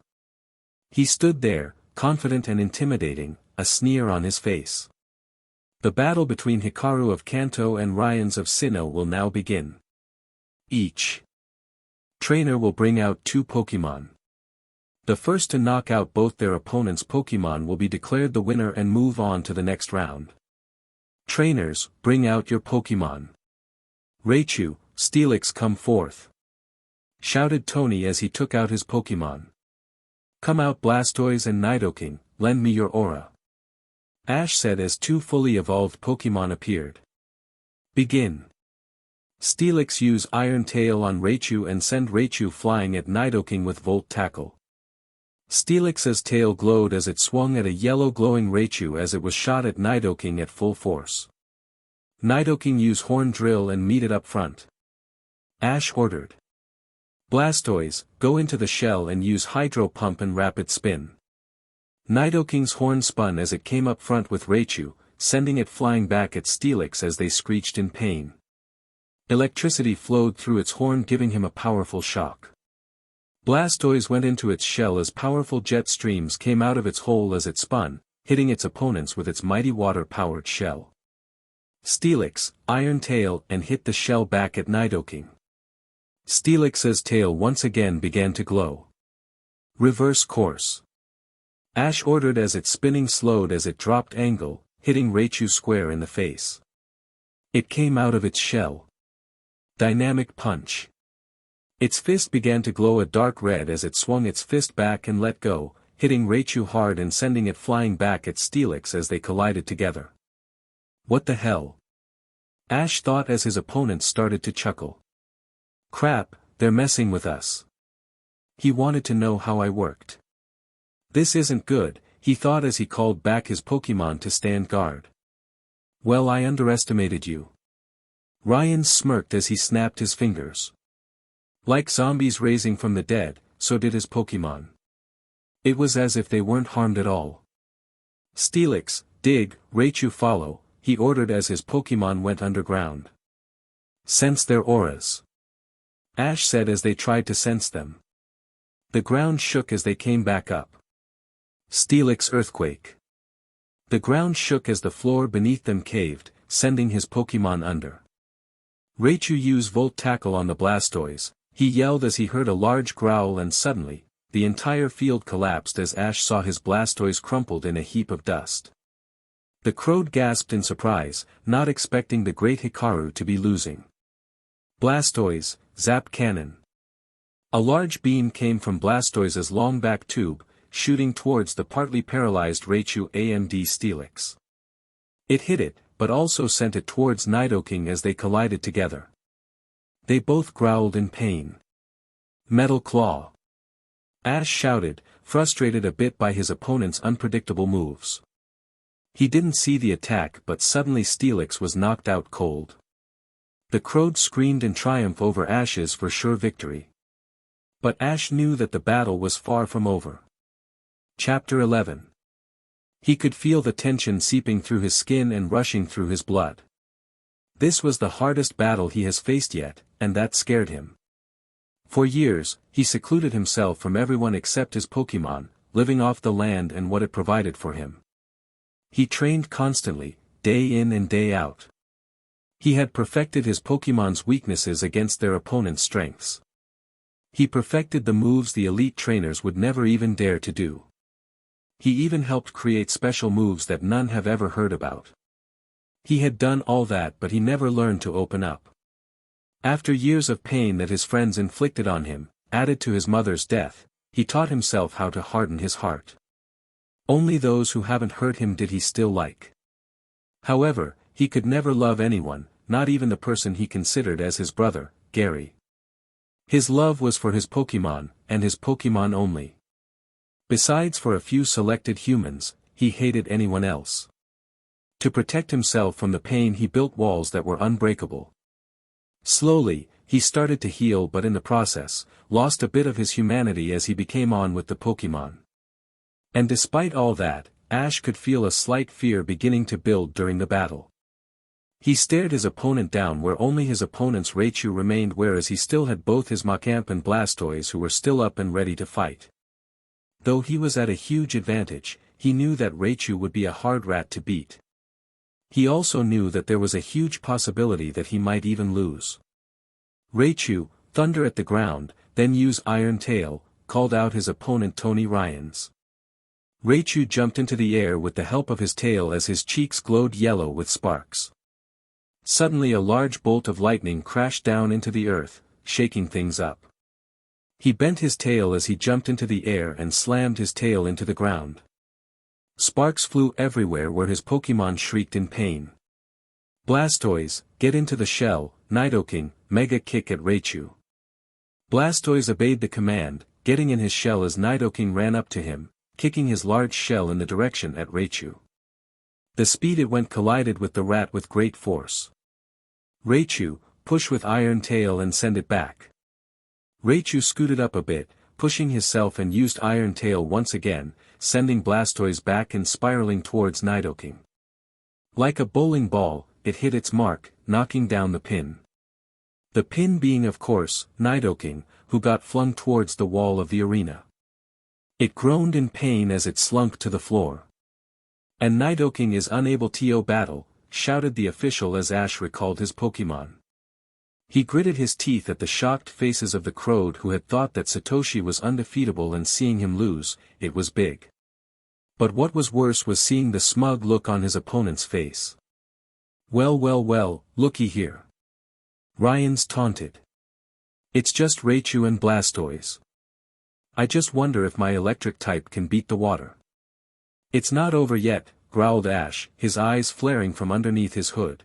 He stood there, confident and intimidating, a sneer on his face. The battle between Hikaru of Kanto and Ryans of Sinnoh will now begin. Each trainer will bring out 2 Pokémon. The first to knock out both their opponent's Pokémon will be declared the winner and move on to the next round. Trainers, bring out your Pokémon. Raichu, Steelix, come forth, shouted Tony as he took out his Pokémon. Come out Blastoise and Nidoking, lend me your aura. Ash said as 2 fully evolved Pokémon appeared. Begin. Steelix use Iron Tail on Raichu and send Raichu flying at Nidoking with Volt Tackle. Steelix's tail glowed as it swung at a yellow glowing Raichu as it was shot at Nidoking at full force. Nidoking use Horn Drill and meet it up front. Ash ordered. Blastoise, go into the shell and use Hydro Pump and Rapid Spin. Nidoking's horn spun as it came up front with Raichu, sending it flying back at Steelix as they screeched in pain. Electricity flowed through its horn giving him a powerful shock. Blastoise went into its shell as powerful jet streams came out of its hole as it spun, hitting its opponents with its mighty water-powered shell. Steelix, Iron Tail and hit the shell back at Nidoking. Steelix's tail once again began to glow. Reverse course. Ash ordered as its spinning slowed as it dropped angle, hitting Raichu square in the face. It came out of its shell. Dynamic Punch. Its fist began to glow a dark red as it swung its fist back and let go, hitting Raichu hard and sending it flying back at Steelix as they collided together. What the hell? Ash thought as his opponent started to chuckle. Crap, they're messing with us. He wanted to know how I worked. This isn't good, he thought as he called back his Pokémon to stand guard. Well, I underestimated you. Ryan smirked as he snapped his fingers. Like zombies raising from the dead, so did his Pokémon. It was as if they weren't harmed at all. Steelix, dig, Raichu follow, he ordered as his Pokémon went underground. Sense their auras. Ash said as they tried to sense them. The ground shook as they came back up. Steelix Earthquake. The ground shook as the floor beneath them caved, sending his Pokémon under. Raichu used Volt Tackle on the Blastoise. He yelled as he heard a large growl and suddenly, the entire field collapsed as Ash saw his Blastoise crumpled in a heap of dust. The Crowd gasped in surprise, not expecting the great Hikaru to be losing. Blastoise, Zap Cannon. A large beam came from Blastoise's long back tube, shooting towards the partly paralyzed Raichu AMD Steelix. It hit it, but also sent it towards Nidoking as they collided together. They both growled in pain. Metal Claw. Ash shouted, frustrated a bit by his opponent's unpredictable moves. He didn't see the attack but suddenly Steelix was knocked out cold. The Crowd screamed in triumph over Ash's for sure victory. But Ash knew that the battle was far from over. Chapter 11. He could feel the tension seeping through his skin and rushing through his blood. This was the hardest battle he has faced yet, and that scared him. For years, he secluded himself from everyone except his Pokémon, living off the land and what it provided for him. He trained constantly, day in and day out. He had perfected his Pokémon's weaknesses against their opponent's strengths. He perfected the moves the elite trainers would never even dare to do. He even helped create special moves that none have ever heard about. He had done all that but he never learned to open up. After years of pain that his friends inflicted on him, added to his mother's death, he taught himself how to harden his heart. Only those who haven't hurt him did he still like. However, he could never love anyone, not even the person he considered as his brother, Gary. His love was for his Pokémon, and his Pokémon only. Besides for a few selected humans, he hated anyone else. To protect himself from the pain he built walls that were unbreakable. Slowly, he started to heal but in the process, lost a bit of his humanity as he became on with the Pokémon. And despite all that, Ash could feel a slight fear beginning to build during the battle. He stared his opponent down where only his opponent's Raichu remained, whereas he still had both his Machamp and Blastoise who were still up and ready to fight. Though he was at a huge advantage, he knew that Raichu would be a hard rat to beat. He also knew that there was a huge possibility that he might even lose. Raichu, thunder at the ground, then use Iron Tail, called out his opponent Tony Ryans. Raichu jumped into the air with the help of his tail as his cheeks glowed yellow with sparks. Suddenly a large bolt of lightning crashed down into the earth, shaking things up. He bent his tail as he jumped into the air and slammed his tail into the ground. Sparks flew everywhere where his Pokémon shrieked in pain. Blastoise, get into the shell, Nidoking, Mega Kick at Raichu. Blastoise obeyed the command, getting in his shell as Nidoking ran up to him, kicking his large shell in the direction at Raichu. The speed it went collided with the rat with great force. Raichu, push with Iron Tail and send it back. Raichu scooted up a bit, pushing himself and used Iron Tail once again, sending Blastoise back and spiraling towards Nidoking. Like a bowling ball, it hit its mark, knocking down the pin. The pin being of course, Nidoking, who got flung towards the wall of the arena. It groaned in pain as it slunk to the floor. And Nidoking is unable to battle, shouted the official as Ash recalled his Pokémon. He gritted his teeth at the shocked faces of the crowd who had thought that Satoshi was undefeatable, and seeing him lose, it was big. But what was worse was seeing the smug look on his opponent's face. Well, looky here. Ryans taunted. It's just Raichu and Blastoise. I just wonder if my electric type can beat the water. It's not over yet, growled Ash, his eyes flaring from underneath his hood.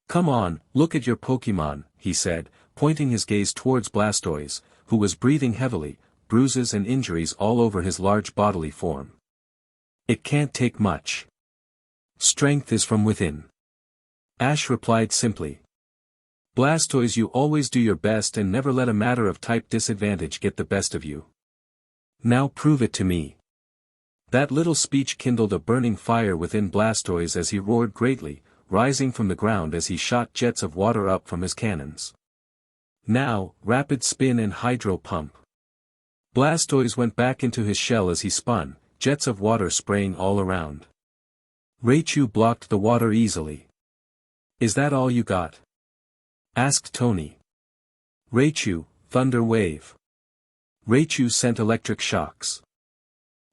Come on, look at your Pokémon, he said, pointing his gaze towards Blastoise, who was breathing heavily, bruises and injuries all over his large bodily form. It can't take much. Strength is from within. Ash replied simply. Blastoise, you always do your best and never let a matter of type disadvantage get the best of you. Now prove it to me. That little speech kindled a burning fire within Blastoise as he roared greatly, rising from the ground as he shot jets of water up from his cannons. Now, rapid spin and hydro pump. Blastoise went back into his shell as he spun, jets of water spraying all around. Raichu blocked the water easily. Is that all you got? Asked Tony. Raichu, thunder wave. Raichu sent electric shocks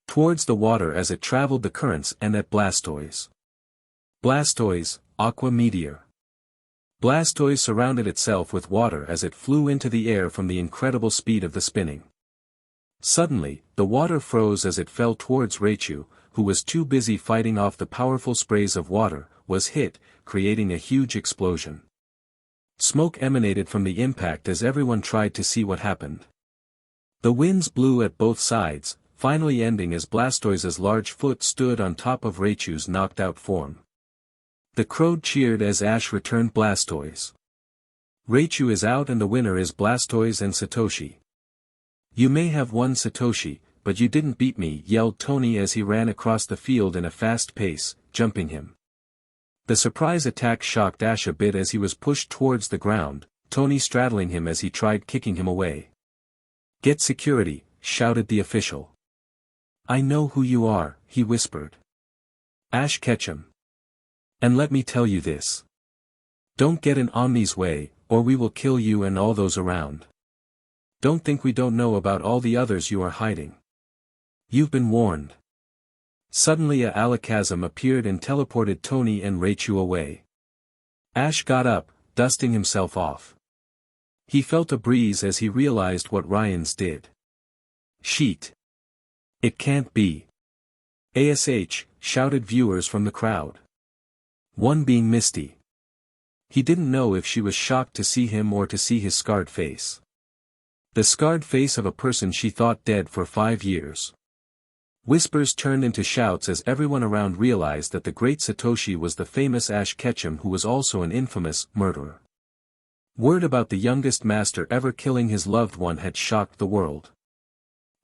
towards the water as it traveled the currents and at Blastoise. Blastoise, aqua meteor. Blastoise surrounded itself with water as it flew into the air from the incredible speed of the spinning. Suddenly, the water froze as it fell towards Raichu, who was too busy fighting off the powerful sprays of water, was hit, creating a huge explosion. Smoke emanated from the impact as everyone tried to see what happened. The winds blew at both sides, finally ending as Blastoise's large foot stood on top of Raichu's knocked-out form. The crowd cheered as Ash returned Blastoise. Raichu is out and the winner is Blastoise and Satoshi. You may have won Satoshi, but you didn't beat me, yelled Tony as he ran across the field in a fast pace, jumping him. The surprise attack shocked Ash a bit as he was pushed towards the ground, Tony straddling him as he tried kicking him away. Get security, shouted the official. I know who you are, he whispered. Ash Ketchum. And let me tell you this. Don't get in Omni's way, or we will kill you and all those around. Don't think we don't know about all the others you are hiding. You've been warned. Suddenly a Alakazam appeared and teleported Tony and Raichu away. Ash got up, dusting himself off. He felt a breeze as he realized what Ryans did. Sheet. It can't be. ASH, shouted viewers from the crowd. One being Misty. He didn't know if she was shocked to see him or to see his scarred face. The scarred face of a person she thought dead for 5 years. Whispers turned into shouts as everyone around realized that the great Satoshi was the famous Ash Ketchum, who was also an infamous murderer. Word about the youngest master ever killing his loved one had shocked the world.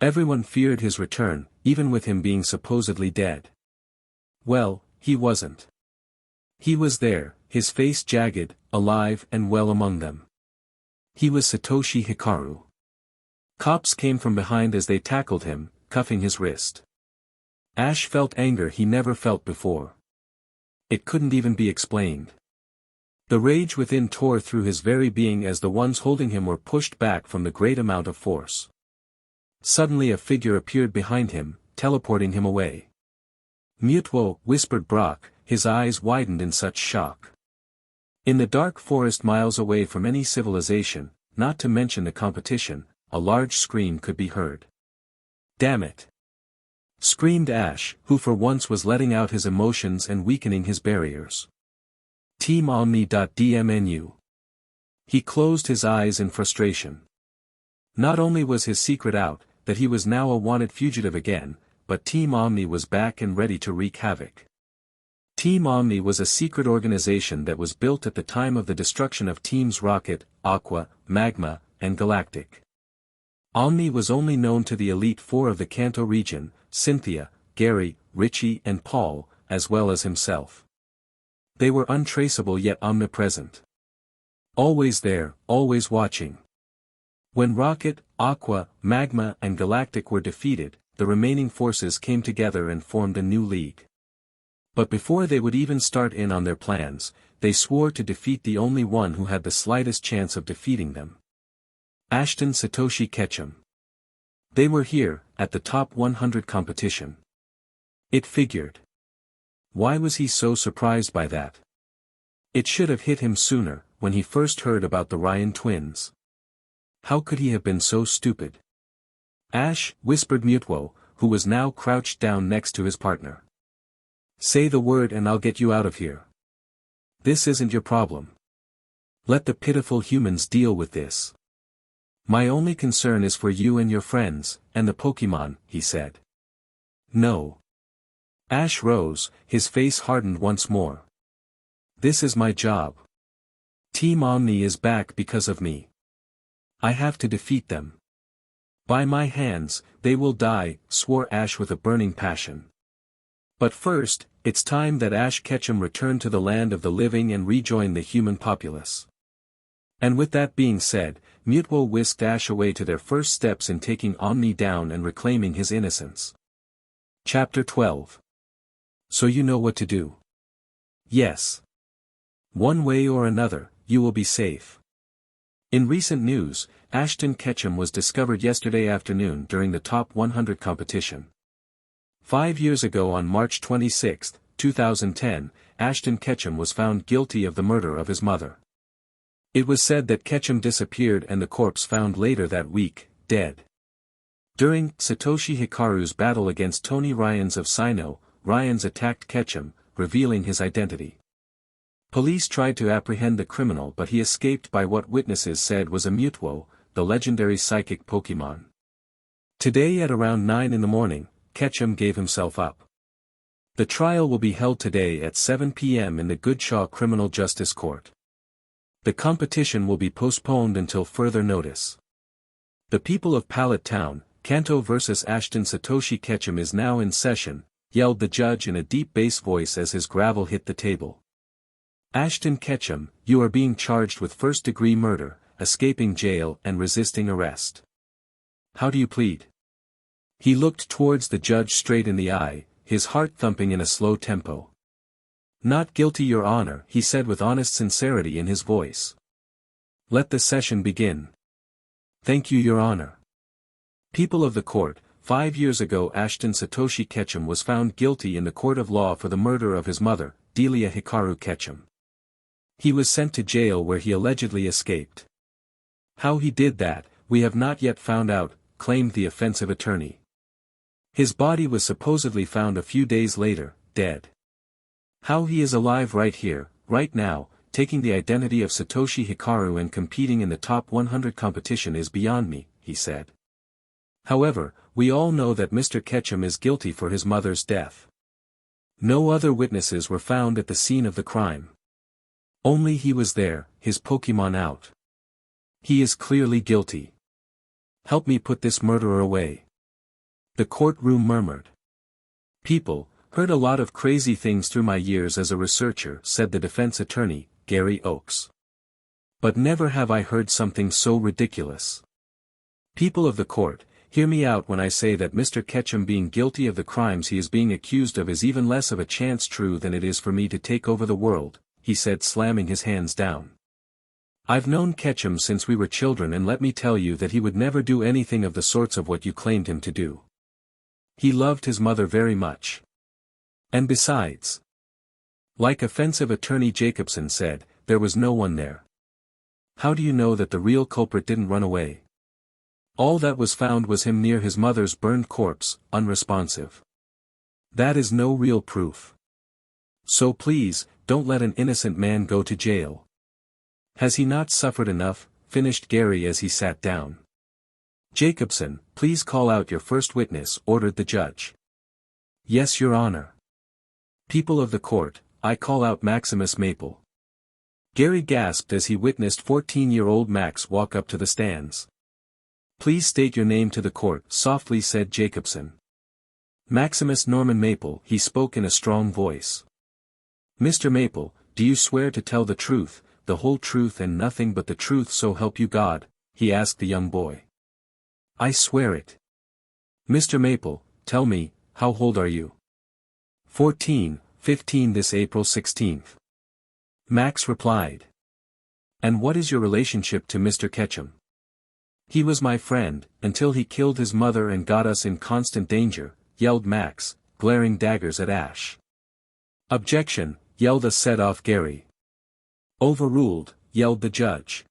Everyone feared his return, even with him being supposedly dead. Well, he wasn't. He was there, his face jagged, alive and well among them. He was Satoshi Hikaru. Cops came from behind as they tackled him, cuffing his wrist. Ash felt anger he never felt before. It couldn't even be explained. The rage within tore through his very being as the ones holding him were pushed back from the great amount of force. Suddenly a figure appeared behind him, teleporting him away. "Mewtwo," whispered Brock, his eyes widened in such shock. In the dark forest miles away from any civilization, not to mention the competition, a large scream could be heard. "Damn it!" screamed Ash, who for once was letting out his emotions and weakening his barriers. Team Omni.dmnu. He closed his eyes in frustration. Not only was his secret out, that he was now a wanted fugitive again, but Team Omni was back and ready to wreak havoc. Team Omni was a secret organization that was built at the time of the destruction of Teams Rocket, Aqua, Magma, and Galactic. Omni was only known to the Elite Four of the Kanto region, Cynthia, Gary, Richie and Paul, as well as himself. They were untraceable yet omnipresent. Always there, always watching. When Rocket, Aqua, Magma and Galactic were defeated, the remaining forces came together and formed a new league. But before they would even start in on their plans, they swore to defeat the only one who had the slightest chance of defeating them. Ashton Satoshi Ketchum. They were here, at the top 100 competition. It figured. Why was he so surprised by that? It should have hit him sooner, when he first heard about the Ryan twins. How could he have been so stupid? "Ash," whispered Mewtwo, who was now crouched down next to his partner. "Say the word and I'll get you out of here. This isn't your problem. Let the pitiful humans deal with this. My only concern is for you and your friends, and the Pokemon," he said. "No." Ash rose, his face hardened once more. "This is my job. Team Omni is back because of me. I have to defeat them. By my hands, they will die," swore Ash with a burning passion. "But first, it's time that Ash Ketchum return to the land of the living and rejoin the human populace." And with that being said, Mewtwo whisked Ash away to their first steps in taking Omni down and reclaiming his innocence. Chapter 12. So you know what to do. Yes. One way or another, you will be safe. In recent news, Ashton Ketchum was discovered yesterday afternoon during the top 100 competition. 5 years ago on March 26, 2010, Ashton Ketchum was found guilty of the murder of his mother. It was said that Ketchum disappeared and the corpse found later that week, dead. During Satoshi Hikaru's battle against Tony Ryans of Sino, Ryans attacked Ketchum, revealing his identity. Police tried to apprehend the criminal but he escaped by what witnesses said was a Mewtwo, the legendary psychic Pokemon. Today at around 9 in the morning, Ketchum gave himself up. The trial will be held today at 7 p.m. in the Goodshaw Criminal Justice Court. The competition will be postponed until further notice. The people of Pallet Town, Kanto vs. Ashton Satoshi Ketchum is now in session, yelled the judge in a deep bass voice as his gravel hit the table. "Ashton Ketchum, you are being charged with first-degree murder, escaping jail and resisting arrest. How do you plead?" He looked towards the judge straight in the eye, his heart thumping in a slow tempo. "Not guilty, Your Honor," he said with honest sincerity in his voice. "Let the session begin." "Thank you, Your Honor." People of the court, 5 years ago Ashton Satoshi Ketchum was found guilty in the court of law for the murder of his mother, Delia Hikaru Ketchum. He was sent to jail where he allegedly escaped. How he did that, we have not yet found out, claimed the offensive attorney. His body was supposedly found a few days later, dead. How he is alive right here, right now, taking the identity of Satoshi Hikaru and competing in the top 100 competition is beyond me, he said. However, we all know that Mr. Ketchum is guilty for his mother's death. No other witnesses were found at the scene of the crime. Only he was there, his Pokemon out. He is clearly guilty. Help me put this murderer away. The courtroom murmured. People, heard a lot of crazy things through my years as a researcher, said the defense attorney, Gary Oakes. But never have I heard something so ridiculous. People of the court, hear me out when I say that Mr. Ketchum being guilty of the crimes he is being accused of is even less of a chance true than it is for me to take over the world, he said, slamming his hands down. I've known Ketchum since we were children, and let me tell you that he would never do anything of the sorts of what you claimed him to do. He loved his mother very much. And besides, like offensive attorney Jacobson said, there was no one there. How do you know that the real culprit didn't run away? All that was found was him near his mother's burned corpse, unresponsive. That is no real proof. So please, don't let an innocent man go to jail. Has he not suffered enough? Finished Gary as he sat down. Jacobson, please call out your first witness, ordered the judge. Yes, Your Honor. People of the court, I call out Maximus Maple. Gary gasped as he witnessed 14-year-old Max walk up to the stands. Please state your name to the court, softly said Jacobson. Maximus Norman Maple, he spoke in a strong voice. Mr. Maple, do you swear to tell the truth, the whole truth and nothing but the truth, so help you God? He asked the young boy. I swear it. Mr. Maple, tell me, how old are you? 15 this April 16th. Max replied. And what is your relationship to Mr. Ketchum? He was my friend, until he killed his mother and got us in constant danger, yelled Max, glaring daggers at Ash. Objection, yelled a set-off Gary. Overruled, yelled the judge.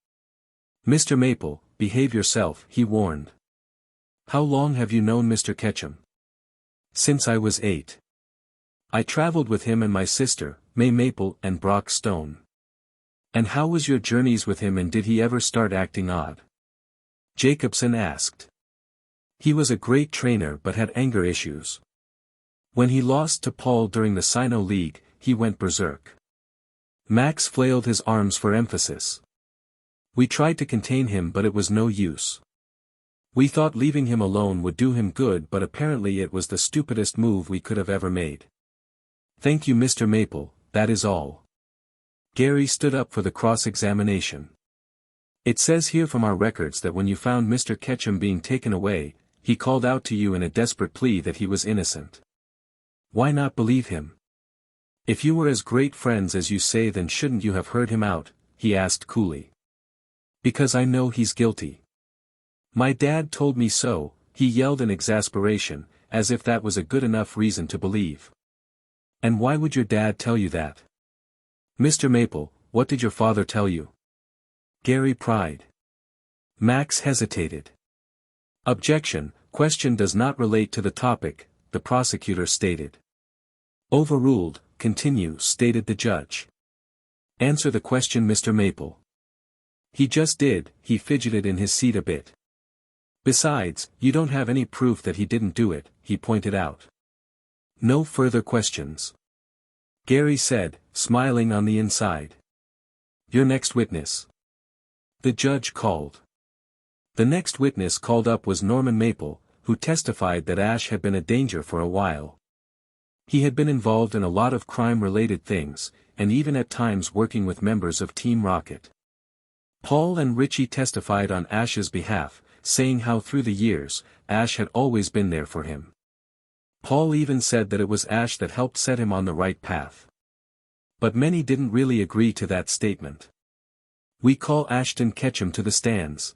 Mr. Maple, behave yourself, he warned. How long have you known Mr. Ketchum? Since I was 8. I traveled with him and my sister, May Maple, and Brock Stone. And how was your journeys with him, and did he ever start acting odd? Jacobson asked. He was a great trainer but had anger issues. When he lost to Paul during the Sino League, he went berserk. Max flailed his arms for emphasis. We tried to contain him, but it was no use. We thought leaving him alone would do him good, but apparently it was the stupidest move we could have ever made. Thank you, Mr. Maple, that is all. Gary stood up for the cross-examination. It says here from our records that when you found Mr. Ketchum being taken away, he called out to you in a desperate plea that he was innocent. Why not believe him? If you were as great friends as you say, then shouldn't you have heard him out? He asked coolly. Because I know he's guilty. My dad told me so, he yelled in exasperation, as if that was a good enough reason to believe. And why would your dad tell you that? Mr. Maple, what did your father tell you? Gary pried. Max hesitated. Objection, question does not relate to the topic, the prosecutor stated. Overruled, continue, stated the judge. Answer the question, Mr. Maple. He just did, he fidgeted in his seat a bit. Besides, you don't have any proof that he didn't do it, he pointed out. No further questions. Gary said, smiling on the inside. Your next witness. The judge called. The next witness called up was Norman Maple, who testified that Ash had been a danger for a while. He had been involved in a lot of crime-related things, and even at times working with members of Team Rocket. Paul and Richie testified on Ash's behalf, saying how through the years, Ash had always been there for him. Paul even said that it was Ash that helped set him on the right path. But many didn't really agree to that statement. We call Ashton Ketchum to the stands.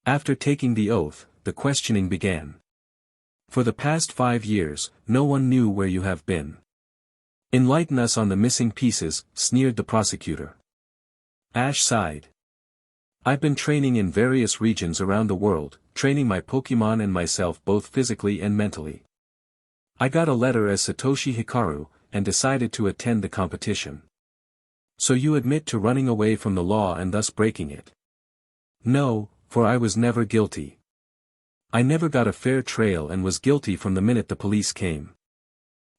After taking the oath, the questioning began. For the past 5 years, no one knew where you have been. Enlighten us on the missing pieces, sneered the prosecutor. Ash sighed. I've been training in various regions around the world, training my Pokemon and myself both physically and mentally. I got a letter as Satoshi Hikaru, and decided to attend the competition. So you admit to running away from the law and thus breaking it? No, for I was never guilty. I never got a fair trail and was guilty from the minute the police came.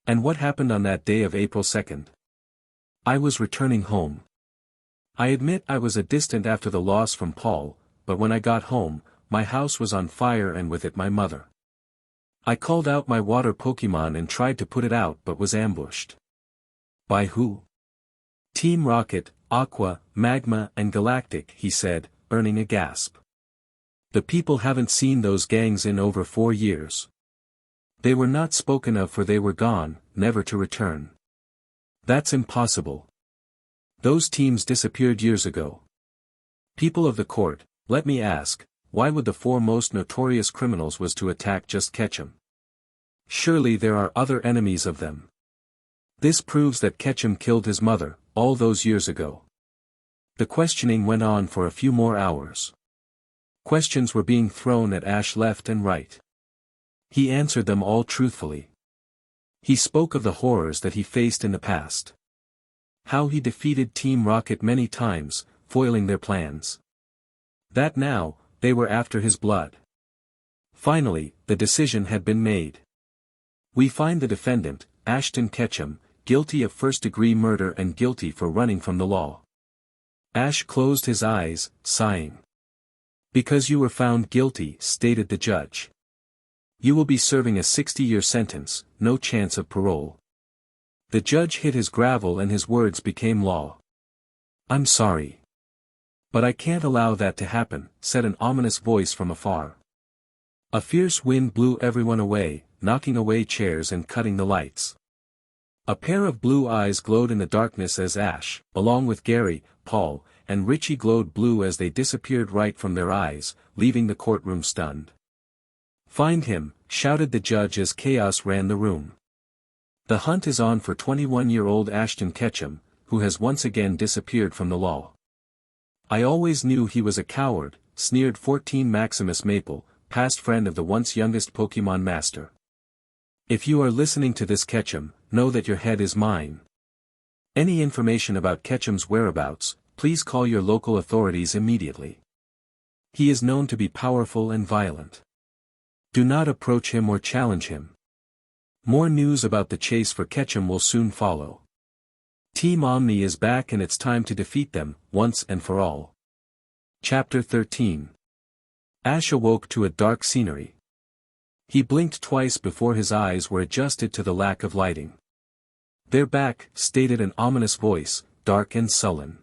And what happened on that day of April 2nd? I was returning home. I admit I was a distant after the loss from Paul, but when I got home, my house was on fire and with it my mother. I called out my water Pokemon and tried to put it out but was ambushed. By who? Team Rocket, Aqua, Magma and Galactic, he said, earning a gasp. The people haven't seen those gangs in over 4 years. They were not spoken of for they were gone, never to return. That's impossible. Those teams disappeared years ago. People of the court, let me ask, why would the 4 most notorious criminals was to attack just Ketchum? Surely there are other enemies of them. This proves that Ketchum killed his mother, all those years ago. The questioning went on for a few more hours. Questions were being thrown at Ash left and right. He answered them all truthfully. He spoke of the horrors that he faced in the past. How he defeated Team Rocket many times, foiling their plans. That now, they were after his blood. Finally, the decision had been made. We find the defendant, Ashton Ketchum, guilty of first-degree murder and guilty for running from the law. Ash closed his eyes, sighing. Because you were found guilty, stated the judge. You will be serving a 60-year sentence, no chance of parole. The judge hit his gravel and his words became law. I'm sorry. But I can't allow that to happen, said an ominous voice from afar. A fierce wind blew everyone away, knocking away chairs and cutting the lights. A pair of blue eyes glowed in the darkness as Ash, along with Gary, Paul, and Richie glowed blue as they disappeared right from their eyes, leaving the courtroom stunned. Find him, shouted the judge as chaos ran the room. The hunt is on for 21-year-old Ashton Ketchum, who has once again disappeared from the law. I always knew he was a coward, sneered 14 Maximus Maple, past friend of the once youngest Pokemon Master. If you are listening to this Ketchum, know that your head is mine. Any information about Ketchum's whereabouts, please call your local authorities immediately. He is known to be powerful and violent. Do not approach him or challenge him. More news about the chase for Ketchum will soon follow. Team Omni is back and it's time to defeat them, once and for all. Chapter 13. Ash awoke to a dark scenery. He blinked twice before his eyes were adjusted to the lack of lighting. They're back, stated an ominous voice, dark and sullen.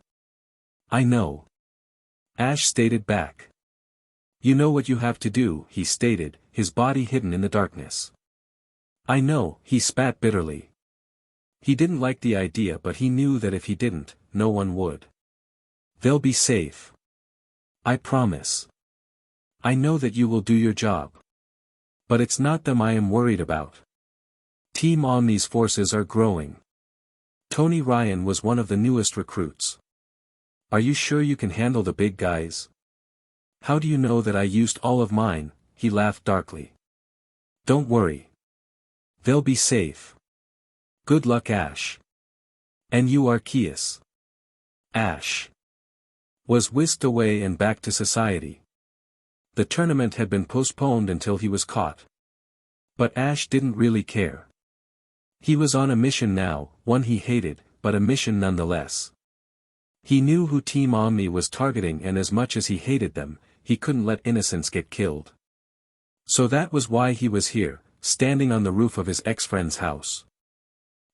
I know. Ash stated back. You know what you have to do, he stated, his body hidden in the darkness. I know, he spat bitterly. He didn't like the idea but he knew that if he didn't, no one would. They'll be safe. I promise. I know that you will do your job. But it's not them I am worried about. Team Omni's forces are growing. Tony Ryan was one of the newest recruits. Are you sure you can handle the big guys? How do you know that I used all of mine? He laughed darkly. Don't worry. They'll be safe. Good luck, Ash. And you, Arceus. Ash was whisked away and back to society. The tournament had been postponed until he was caught. But Ash didn't really care. He was on a mission now, one he hated, but a mission nonetheless. He knew who Team Omni was targeting and as much as he hated them, he couldn't let Innocence get killed. So that was why he was here, standing on the roof of his ex-friend's house.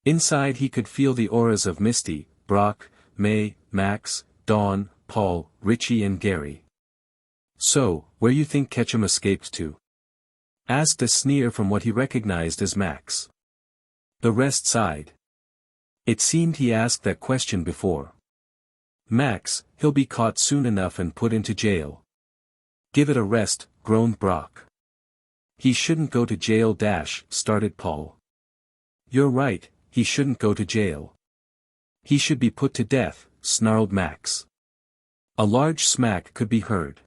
Inside he could feel the auras of Misty, Brock, May, Max, Dawn, Paul, Richie and Gary. So, where you think Ketchum escaped to? Asked a sneer from what he recognized as Max. The rest sighed. It seemed he asked that question before. Max, he'll be caught soon enough and put into jail. Give it a rest, groaned Brock. He shouldn't go to jail started Paul. You're right, he shouldn't go to jail. He should be put to death, snarled Max. A large smack could be heard.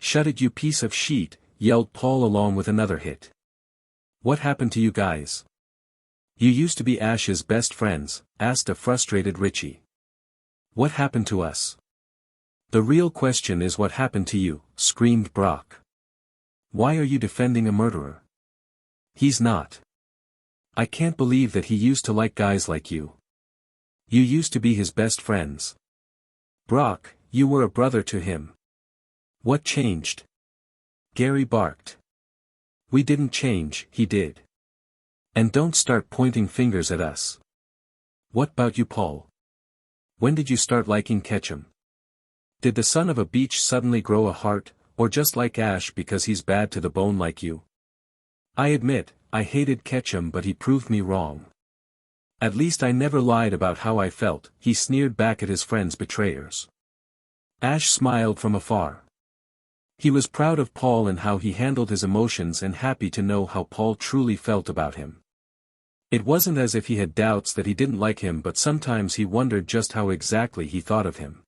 Shut it you piece of shit, yelled Paul along with another hit. What happened to you guys? You used to be Ash's best friends, asked a frustrated Richie. What happened to us? The real question is what happened to you, screamed Brock. Why are you defending a murderer? He's not. I can't believe that he used to like guys like you. You used to be his best friends. Brock, you were a brother to him. What changed? Gary barked. We didn't change, he did. And don't start pointing fingers at us. What about you, Paul? When did you start liking Ketchum? Did the son of a beach suddenly grow a heart, or just like Ash because he's bad to the bone like you? I admit, I hated Ketchum, but he proved me wrong. At least I never lied about how I felt, he sneered back at his friend's betrayers. Ash smiled from afar. He was proud of Paul and how he handled his emotions and happy to know how Paul truly felt about him. It wasn't as if he had doubts that he didn't like him, but sometimes he wondered just how exactly he thought of him.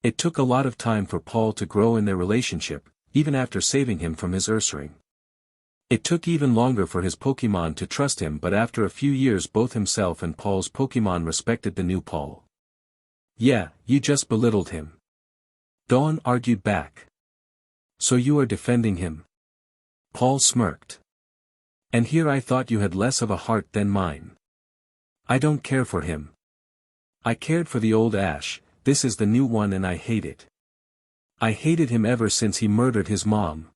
It took a lot of time for Paul to grow in their relationship, even after saving him from his Ursaring. It took even longer for his Pokémon to trust him, but after a few years both himself and Paul's Pokémon respected the new Paul. Yeah, you just belittled him. Dawn argued back. So you are defending him? Paul smirked. And here I thought you had less of a heart than mine. I don't care for him. I cared for the old Ash, this is the new one and I hate it. I hated him ever since he murdered his mom.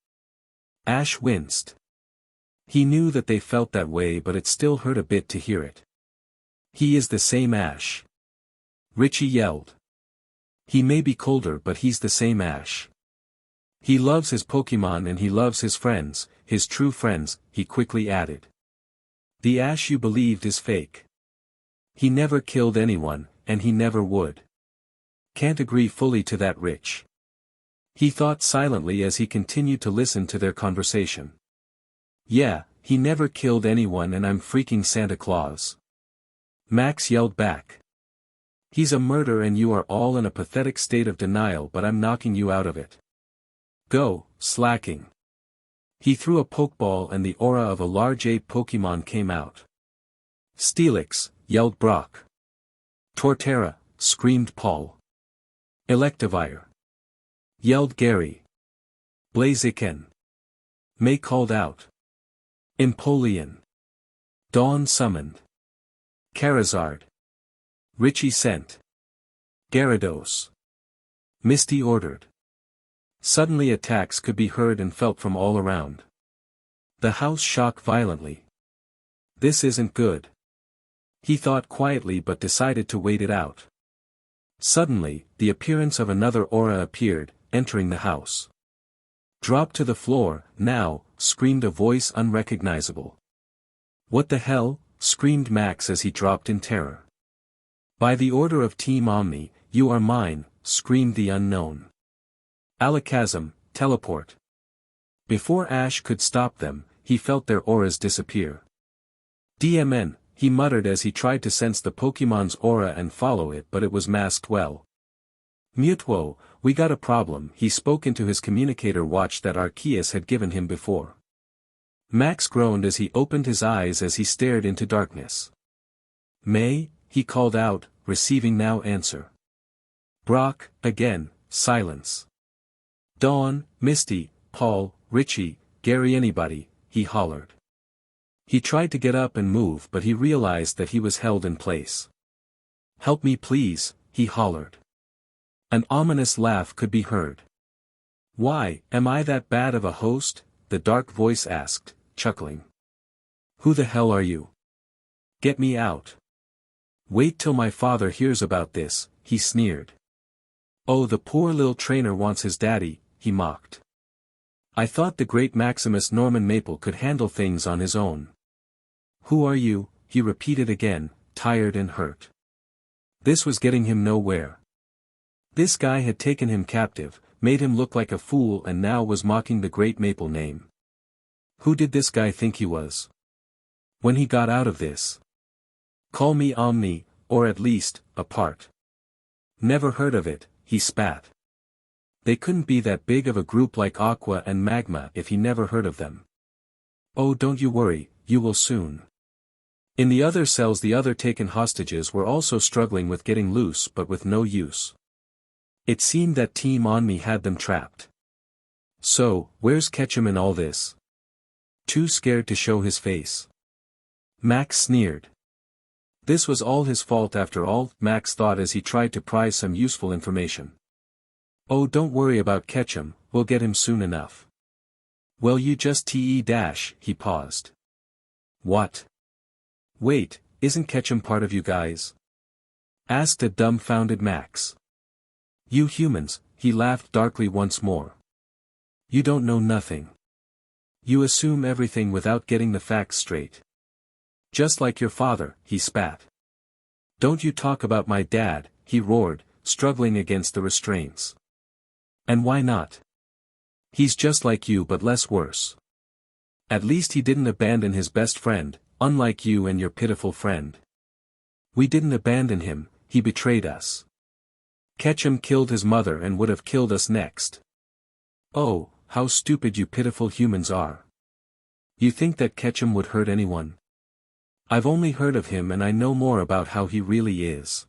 Ash winced. He knew that they felt that way, but it still hurt a bit to hear it. He is the same Ash. Richie yelled. He may be colder, but he's the same Ash. He loves his Pokémon and he loves his friends, his true friends, he quickly added. The Ash you believed is fake. He never killed anyone, and he never would. Can't agree fully to that, Rich. He thought silently as he continued to listen to their conversation. Yeah, he never killed anyone and I'm freaking Santa Claus. Max yelled back. He's a murderer and you are all in a pathetic state of denial, but I'm knocking you out of it. Go, slacking. He threw a Pokeball and the aura of a large ape Pokémon came out. Steelix, yelled Brock. Torterra, screamed Paul. Electivire, yelled Gary. Blaziken. May called out. Empoleon. Dawn summoned. Charizard. Richie sent. Gyarados. Misty ordered. Suddenly attacks could be heard and felt from all around. The house shook violently. This isn't good. He thought quietly but decided to wait it out. Suddenly, the appearance of another aura appeared, entering the house. Drop to the floor, now, screamed a voice unrecognizable. What the hell, screamed Max as he dropped in terror. By the order of Team Omni, you are mine, screamed the unknown. Alakazam, teleport. Before Ash could stop them, he felt their auras disappear. DMN, he muttered as he tried to sense the Pokémon's aura and follow it, but it was masked well. Mewtwo, we got a problem, he spoke into his communicator watch that Arceus had given him before. Max groaned as he opened his eyes as he stared into darkness. May, he called out, receiving no answer. Brock, again, silence. Dawn, Misty, Paul, Richie, Gary, anybody, he hollered. He tried to get up and move, but he realized that he was held in place. Help me please, he hollered. An ominous laugh could be heard. Why, am I that bad of a host? The dark voice asked, chuckling. Who the hell are you? Get me out. Wait till my father hears about this, he sneered. Oh, the poor little trainer wants his daddy, he mocked. I thought the great Maximus Norman Maple could handle things on his own. Who are you? He repeated again, tired and hurt. This was getting him nowhere. This guy had taken him captive, made him look like a fool, and now was mocking the great Maple name. Who did this guy think he was? When he got out of this? Call me Omni, or at least, a part. Never heard of it, he spat. They couldn't be that big of a group like Aqua and Magma if he never heard of them. Oh, don't you worry, you will soon. In the other cells the other taken hostages were also struggling with getting loose but with no use. It seemed that Team Omni had them trapped. So, where's Ketchum in all this? Too scared to show his face. Max sneered. This was all his fault after all, Max thought as he tried to pry some useful information. Oh, don't worry about Ketchum, we'll get him soon enough. Well, you just dash, he paused. What? Wait, isn't Ketchum part of you guys? Asked a dumbfounded Max. You humans, he laughed darkly once more. You don't know nothing. You assume everything without getting the facts straight. Just like your father, he spat. Don't you talk about my dad, he roared, struggling against the restraints. And why not? He's just like you but less worse. At least he didn't abandon his best friend, unlike you and your pitiful friend. We didn't abandon him, he betrayed us. Ketchum killed his mother and would have killed us next. Oh, how stupid you pitiful humans are. You think that Ketchum would hurt anyone? I've only heard of him and I know more about how he really is.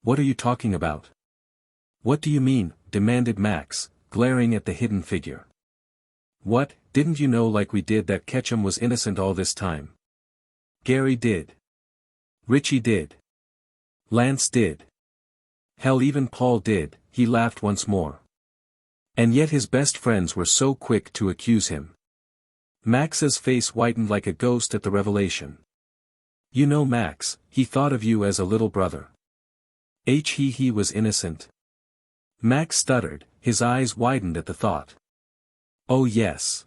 What are you talking about? What do you mean? Demanded Max, glaring at the hidden figure. What, didn't you know like we did that Ketchum was innocent all this time? Gary did. Richie did. Lance did. Hell, even Paul did, he laughed once more. And yet his best friends were so quick to accuse him. Max's face whitened like a ghost at the revelation. You know Max, he thought of you as a little brother. He was innocent. Max stuttered, his eyes widened at the thought. Oh yes.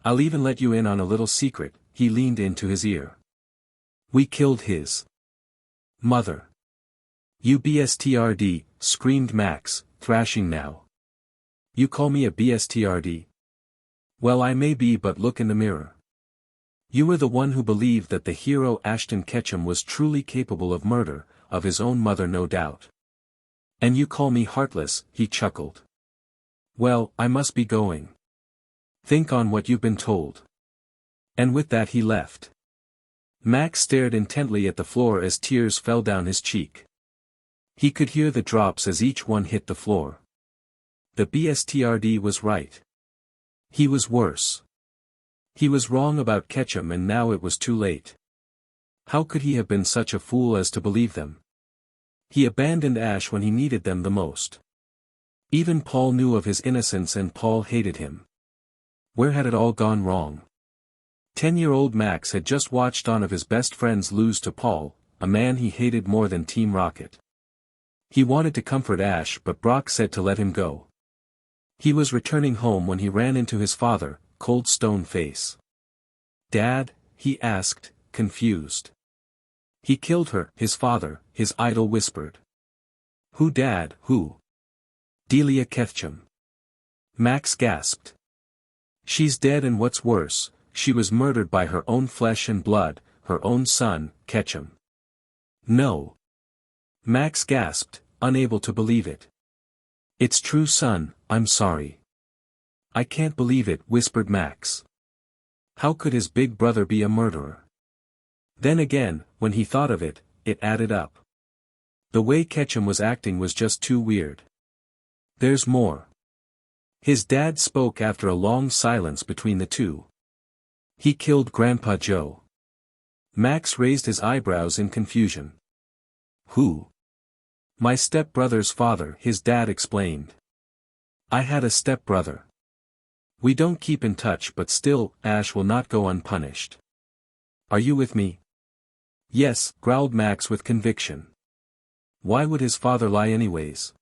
I'll even let you in on a little secret, he leaned into his ear. We killed his mother. You bstrd, screamed Max, thrashing now. You call me a bstrd? Well, I may be, but look in the mirror. You were the one who believed that the hero Ashton Ketchum was truly capable of murder, of his own mother no doubt. And you call me heartless, he chuckled. Well, I must be going. Think on what you've been told. And with that he left. Max stared intently at the floor as tears fell down his cheek. He could hear the drops as each one hit the floor. The bstrd was right. He was worse. He was wrong about Ketchum and now it was too late. How could he have been such a fool as to believe them? He abandoned Ash when he needed them the most. Even Paul knew of his innocence and Paul hated him. Where had it all gone wrong? 10-year-old Max had just watched on of his best friends lose to Paul, a man he hated more than Team Rocket. He wanted to comfort Ash but Brock said to let him go. He was returning home when he ran into his father, cold stone face. Dad? He asked, confused. He killed her, his father, his idol whispered. Who, Dad, who? Delia Ketchum. Max gasped. She's dead and what's worse, she was murdered by her own flesh and blood, her own son, Ketchum. No. Max gasped, unable to believe it. It's true, son, I'm sorry. I can't believe it, whispered Max. How could his big brother be a murderer? Then again, when he thought of it, it added up. The way Ketchum was acting was just too weird. There's more. His dad spoke after a long silence between the two. He killed Grandpa Joe. Max raised his eyebrows in confusion. Who? My stepbrother's father, his dad explained. I had a stepbrother. We don't keep in touch but still, Ash will not go unpunished. Are you with me? Yes, growled Max with conviction. Why would his father lie anyways?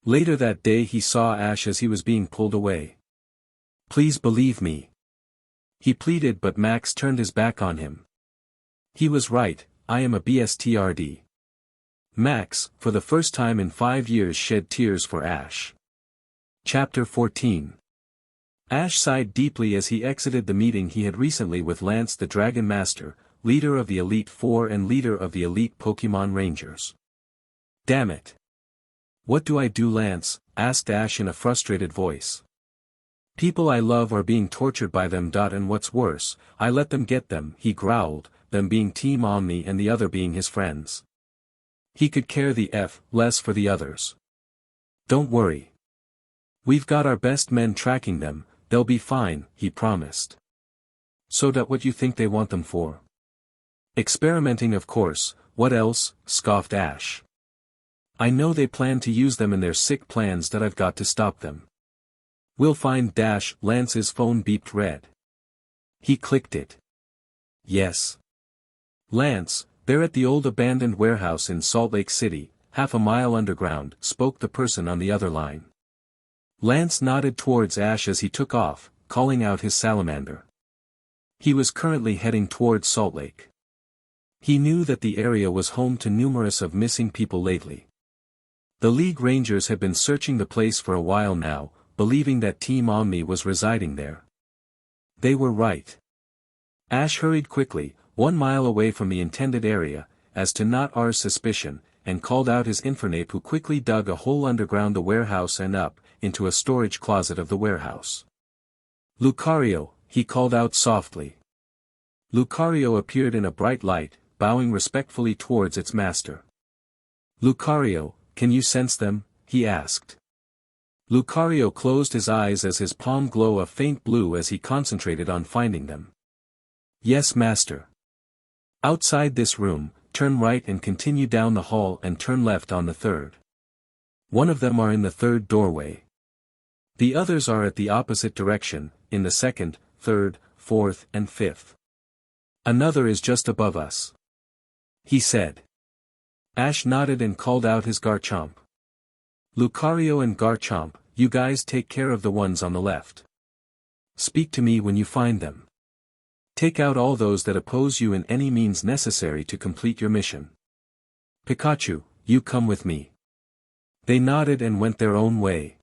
Later that day he saw Ash as he was being pulled away. Please believe me. He pleaded but Max turned his back on him. He was right, I am a bstrd. Max, for the first time in 5 years, shed tears for Ash. Chapter 14. Ash sighed deeply as he exited the meeting he had recently with Lance the Dragon Master, leader of the Elite Four and leader of the Elite Pokemon Rangers. Damn it. What do I do, Lance? Asked Ash in a frustrated voice. People I love are being tortured by them. And what's worse, I let them get them, he growled, them being Team Omni and the other being his friends. He could care the less for the others. Don't worry. We've got our best men tracking them, they'll be fine, he promised. So that what you think they want them for? Experimenting, of course, what else? Scoffed Ash. I know they plan to use them in their sick plans that I've got to stop them. We'll find Dash. Lance's phone beeped red. He clicked it. Yes. Lance, they're at the old abandoned warehouse in Salt Lake City, half a mile underground, spoke the person on the other line. Lance nodded towards Ash as he took off, calling out his salamander. He was currently heading towards Salt Lake. He knew that the area was home to numerous of missing people lately. The League Rangers had been searching the place for a while now, believing that Team Omni was residing there. They were right. Ash hurried quickly, 1 mile away from the intended area, as to not our suspicion, and called out his Infernape, who quickly dug a hole underground the warehouse and up, into a storage closet of the warehouse. Lucario, he called out softly. Lucario appeared in a bright light, bowing respectfully towards its master. Lucario, can you sense them? He asked. Lucario closed his eyes as his palm glowed a faint blue as he concentrated on finding them. Yes, master. Outside this room, turn right and continue down the hall and turn left on the third. One of them are in the third doorway. The others are at the opposite direction, in the second, third, fourth and fifth. Another is just above us. He said. Ash nodded and called out his Garchomp. Lucario and Garchomp, you guys take care of the ones on the left. Speak to me when you find them. Take out all those that oppose you in any means necessary to complete your mission. Pikachu, you come with me. They nodded and went their own way.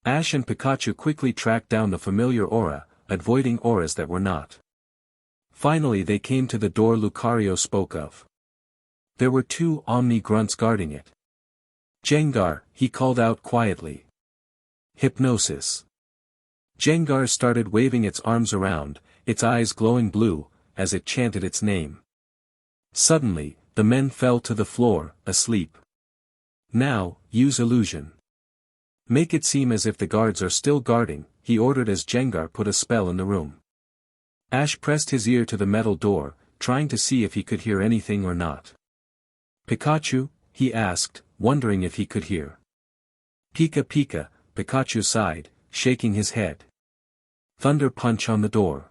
Ash and Pikachu quickly tracked down the familiar aura, avoiding auras that were not. Finally they came to the door Lucario spoke of. There were 2 Omni grunts guarding it. Jengar, he called out quietly. Hypnosis. Jengar started waving its arms around, its eyes glowing blue, as it chanted its name. Suddenly, the men fell to the floor, asleep. Now, use illusion. Make it seem as if the guards are still guarding, he ordered as Jengar put a spell in the room. Ash pressed his ear to the metal door, trying to see if he could hear anything or not. Pikachu, he asked, wondering if he could hear. Pika Pika, Pikachu sighed, shaking his head. Thunder punch on the door.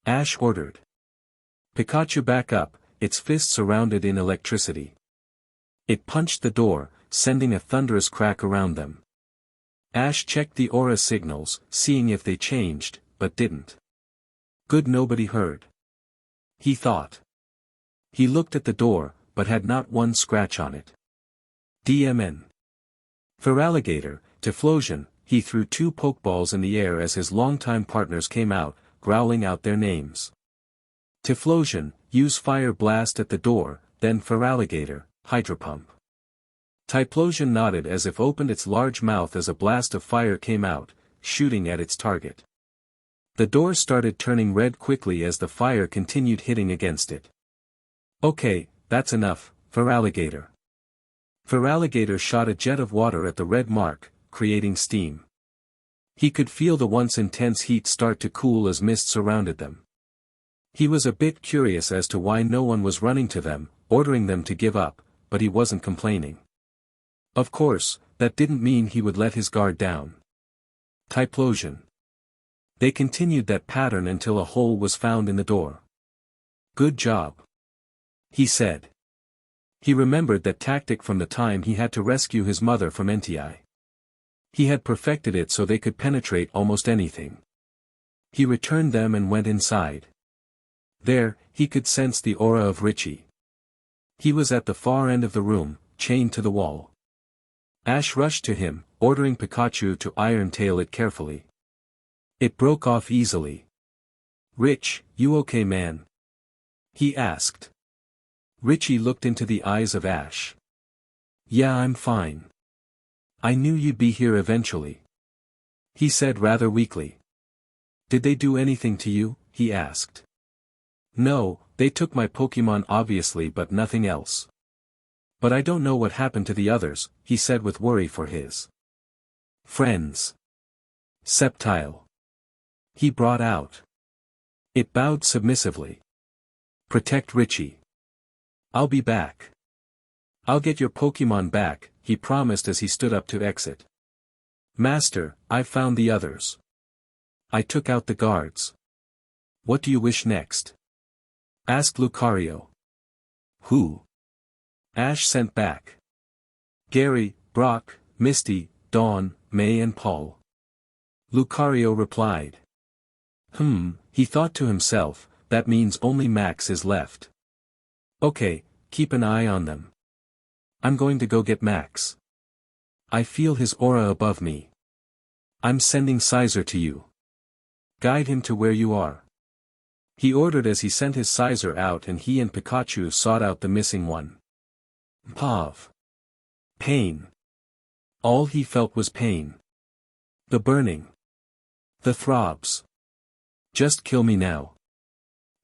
Ash ordered. Pikachu back up, its fists surrounded in electricity. It punched the door, sending a thunderous crack around them. Ash checked the aura signals, seeing if they changed, but didn't. Good, nobody heard. He thought. He looked at the door, but had not one scratch on it. DMN. Feraligatr, Typhlosion, he threw 2 Pokeballs in the air as his longtime partners came out, growling out their names. Typhlosion, use Fire Blast at the door, then Feraligatr, Hydro Pump. Typhlosion nodded as if opened its large mouth as a blast of fire came out, shooting at its target. The door started turning red quickly as the fire continued hitting against it. Okay, that's enough, Feraligatr. Feraligatr shot a jet of water at the red mark, creating steam. He could feel the once intense heat start to cool as mist surrounded them. He was a bit curious as to why no one was running to them, ordering them to give up, but he wasn't complaining. Of course, that didn't mean he would let his guard down. Typhlosion. They continued that pattern until a hole was found in the door. Good job. He said. He remembered that tactic from the time he had to rescue his mother from NTI. He had perfected it so they could penetrate almost anything. He returned them and went inside. There, he could sense the aura of Richie. He was at the far end of the room, chained to the wall. Ash rushed to him, ordering Pikachu to iron tail it carefully. It broke off easily. Rich, you okay, man? He asked. Richie looked into the eyes of Ash. Yeah, I'm fine. I knew you'd be here eventually. He said rather weakly. Did they do anything to you? He asked. No, they took my Pokemon obviously, but nothing else. But I don't know what happened to the others, he said with worry for his friends. Sceptile. He brought out. It bowed submissively. Protect Richie. I'll be back. I'll get your Pokemon back, he promised as he stood up to exit. Master, I've found the others. I took out the guards. What do you wish next? Asked Lucario. Who? Ash sent back. Gary, Brock, Misty, Dawn, May and Paul. Lucario replied. He thought to himself, that means only Max is left. Okay, keep an eye on them. I'm going to go get Max. I feel his aura above me. I'm sending Sizer to you. Guide him to where you are. He ordered as he sent his Sizer out, and he and Pikachu sought out the missing one. Pav. Pain. All he felt was pain. The burning. The throbs. Just kill me now.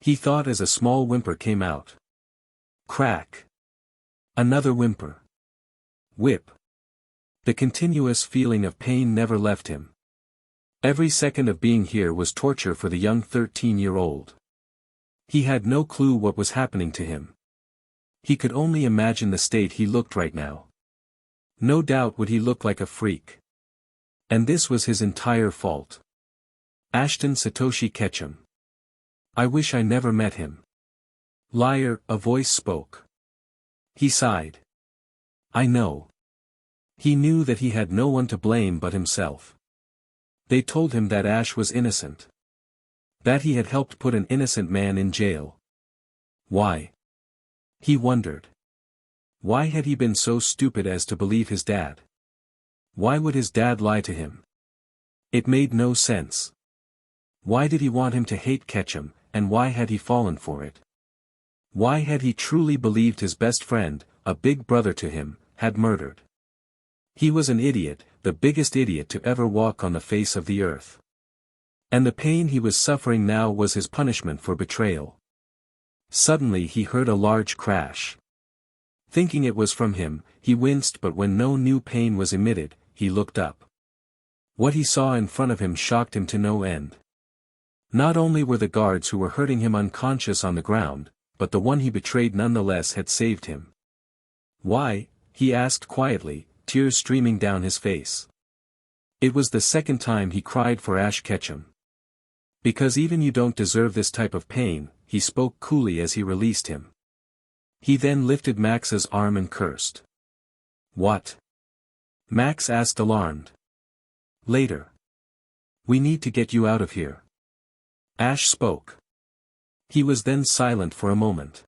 He thought as a small whimper came out. Crack. Another whimper. Whip. The continuous feeling of pain never left him. Every second of being here was torture for the young 13-year-old. He had no clue what was happening to him. He could only imagine the state he looked right now. No doubt would he look like a freak. And this was his entire fault. Ashton Satoshi Ketchum. I wish I never met him. Liar, a voice spoke. He sighed. I know. He knew that he had no one to blame but himself. They told him that Ash was innocent. That he had helped put an innocent man in jail. Why? He wondered. Why had he been so stupid as to believe his dad? Why would his dad lie to him? It made no sense. Why did he want him to hate Ketchum, and why had he fallen for it? Why had he truly believed his best friend, a big brother to him, had murdered? He was an idiot, the biggest idiot to ever walk on the face of the earth. And the pain he was suffering now was his punishment for betrayal. Suddenly he heard a large crash. Thinking it was from him, he winced, but when no new pain was emitted, he looked up. What he saw in front of him shocked him to no end. Not only were the guards who were hurting him unconscious on the ground, but the one he betrayed nonetheless had saved him. Why? He asked quietly, tears streaming down his face. It was the second time he cried for Ash Ketchum. Because even you don't deserve this type of pain, he spoke coolly as he released him. He then lifted Max's arm and cursed. What? Max asked alarmed. Later. We need to get you out of here. Ash spoke. He was then silent for a moment.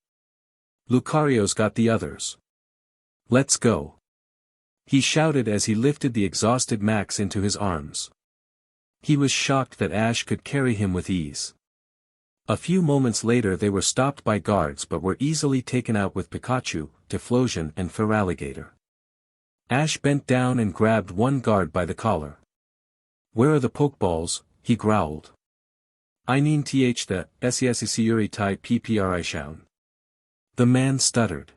Lucario's got the others. Let's go. He shouted as he lifted the exhausted Max into his arms. He was shocked that Ash could carry him with ease. A few moments later they were stopped by guards but were easily taken out with Pikachu, Typhlosion and Feraligatr. Ash bent down and grabbed one guard by the collar. Where are the Pokeballs? He growled. I need the SESCURI tai PPRI shown. The man stuttered.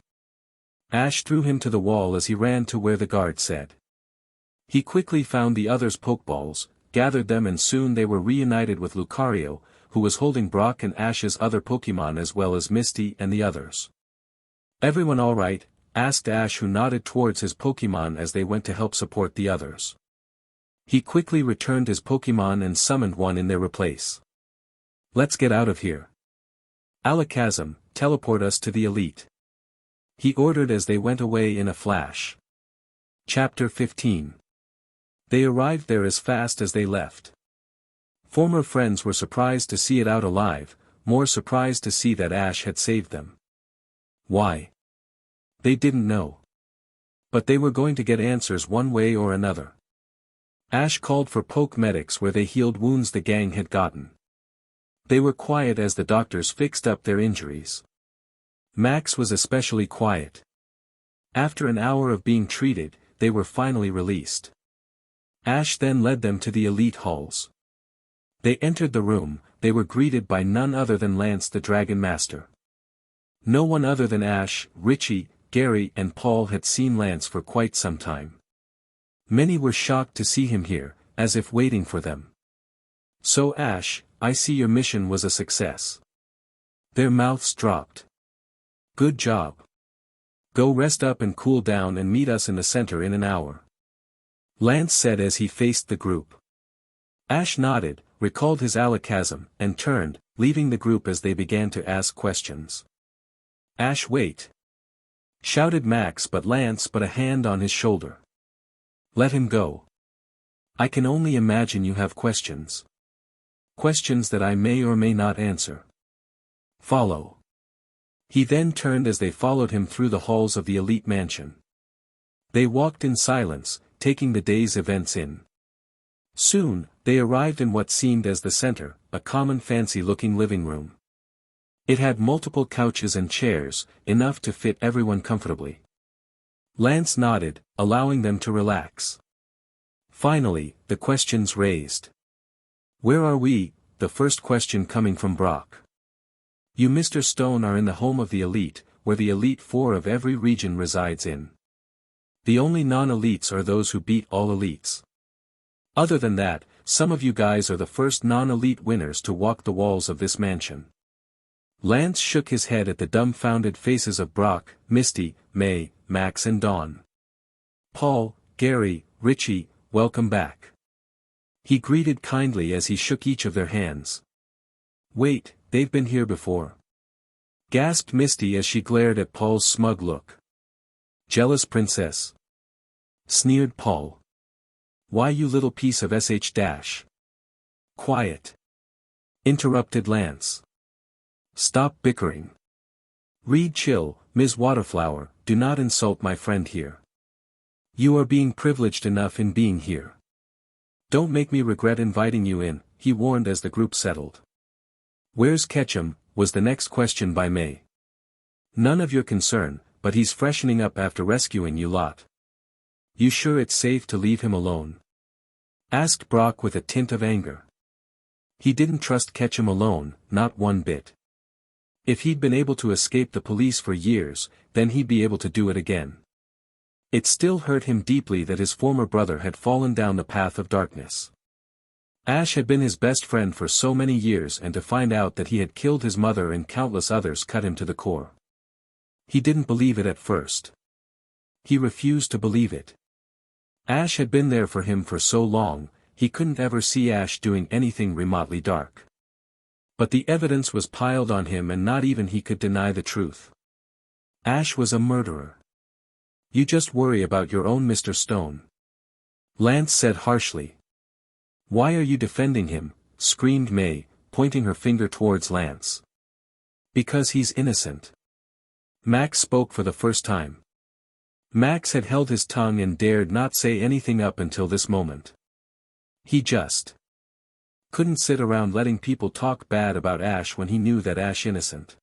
Ash threw him to the wall as he ran to where the guard said. He quickly found the others' Pokeballs, gathered them, and soon they were reunited with Lucario, who was holding Brock and Ash's other Pokemon as well as Misty and the others. Everyone all right? Asked Ash, who nodded towards his Pokemon as they went to help support the others. He quickly returned his Pokemon and summoned one in their place. Let's get out of here. Alakazam, teleport us to the elite. He ordered as they went away in a flash. Chapter 15. They arrived there as fast as they left. Former friends were surprised to see it out alive, more surprised to see that Ash had saved them. Why? They didn't know. But they were going to get answers one way or another. Ash called for poke medics where they healed wounds the gang had gotten. They were quiet as the doctors fixed up their injuries. Max was especially quiet. After an hour of being treated, they were finally released. Ash then led them to the elite halls. They entered the room. They were greeted by none other than Lance the Dragon Master. No one other than Ash, Richie, Gary and Paul had seen Lance for quite some time. Many were shocked to see him here, as if waiting for them. So Ash, I see your mission was a success. Their mouths dropped. Good job. Go rest up and cool down and meet us in the center in an hour. Lance said as he faced the group. Ash nodded, recalled his alakazam, and turned, leaving the group as they began to ask questions. Ash, wait! Shouted Max, but Lance put a hand on his shoulder. Let him go. I can only imagine you have questions. Questions that I may or may not answer. Follow. He then turned as they followed him through the halls of the elite mansion. They walked in silence, taking the day's events in. Soon, they arrived in what seemed as the center, a common fancy-looking living room. It had multiple couches and chairs, enough to fit everyone comfortably. Lance nodded, allowing them to relax. Finally, the questions raised. Where are we? The first question coming from Brock. You Mr. Stone are in the home of the elite, where the elite four of every region resides in. The only non-elites are those who beat all elites. Other than that, some of you guys are the first non-elite winners to walk the walls of this mansion. Lance shook his head at the dumbfounded faces of Brock, Misty, May, Max and Dawn. Paul, Gary, Richie, welcome back. He greeted kindly as he shook each of their hands. Wait, they've been here before. Gasped Misty as she glared at Paul's smug look. Jealous princess. Sneered Paul. Why you little piece of sh. Quiet. Interrupted Lance. Stop bickering. Reed chill, Ms. Waterflower, do not insult my friend here. You are being privileged enough in being here. Don't make me regret inviting you in, he warned as the group settled. Where's Ketchum? Was the next question by May. None of your concern, but he's freshening up after rescuing you lot. You sure it's safe to leave him alone? Asked Brock with a tint of anger. He didn't trust Ketchum alone, not one bit. If he'd been able to escape the police for years, then he'd be able to do it again. It still hurt him deeply that his former brother had fallen down the path of darkness. Ash had been his best friend for so many years, and to find out that he had killed his mother and countless others cut him to the core. He didn't believe it at first. He refused to believe it. Ash had been there for him for so long, he couldn't ever see Ash doing anything remotely dark. But the evidence was piled on him and not even he could deny the truth. Ash was a murderer. You just worry about your own Mr. Stone. Lance said harshly. Why are you defending him? Screamed May, pointing her finger towards Lance. Because he's innocent. Max spoke for the first time. Max had held his tongue and dared not say anything up until this moment. He just couldn't sit around letting people talk bad about Ash when he knew that Ash innocent.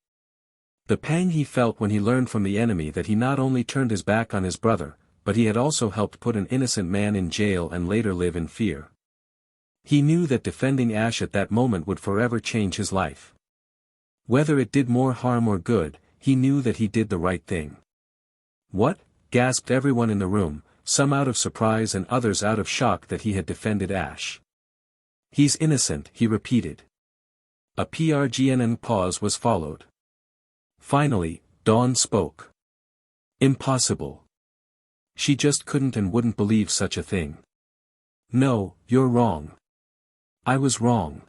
The pang he felt when he learned from the enemy that he not only turned his back on his brother, but he had also helped put an innocent man in jail and later live in fear. He knew that defending Ash at that moment would forever change his life. Whether it did more harm or good, he knew that he did the right thing. What? Gasped everyone in the room, some out of surprise and others out of shock that he had defended Ash. He's innocent, he repeated. A PRGNN pause was followed. Finally, Dawn spoke. Impossible. She just couldn't and wouldn't believe such a thing. No, you're wrong. I was wrong.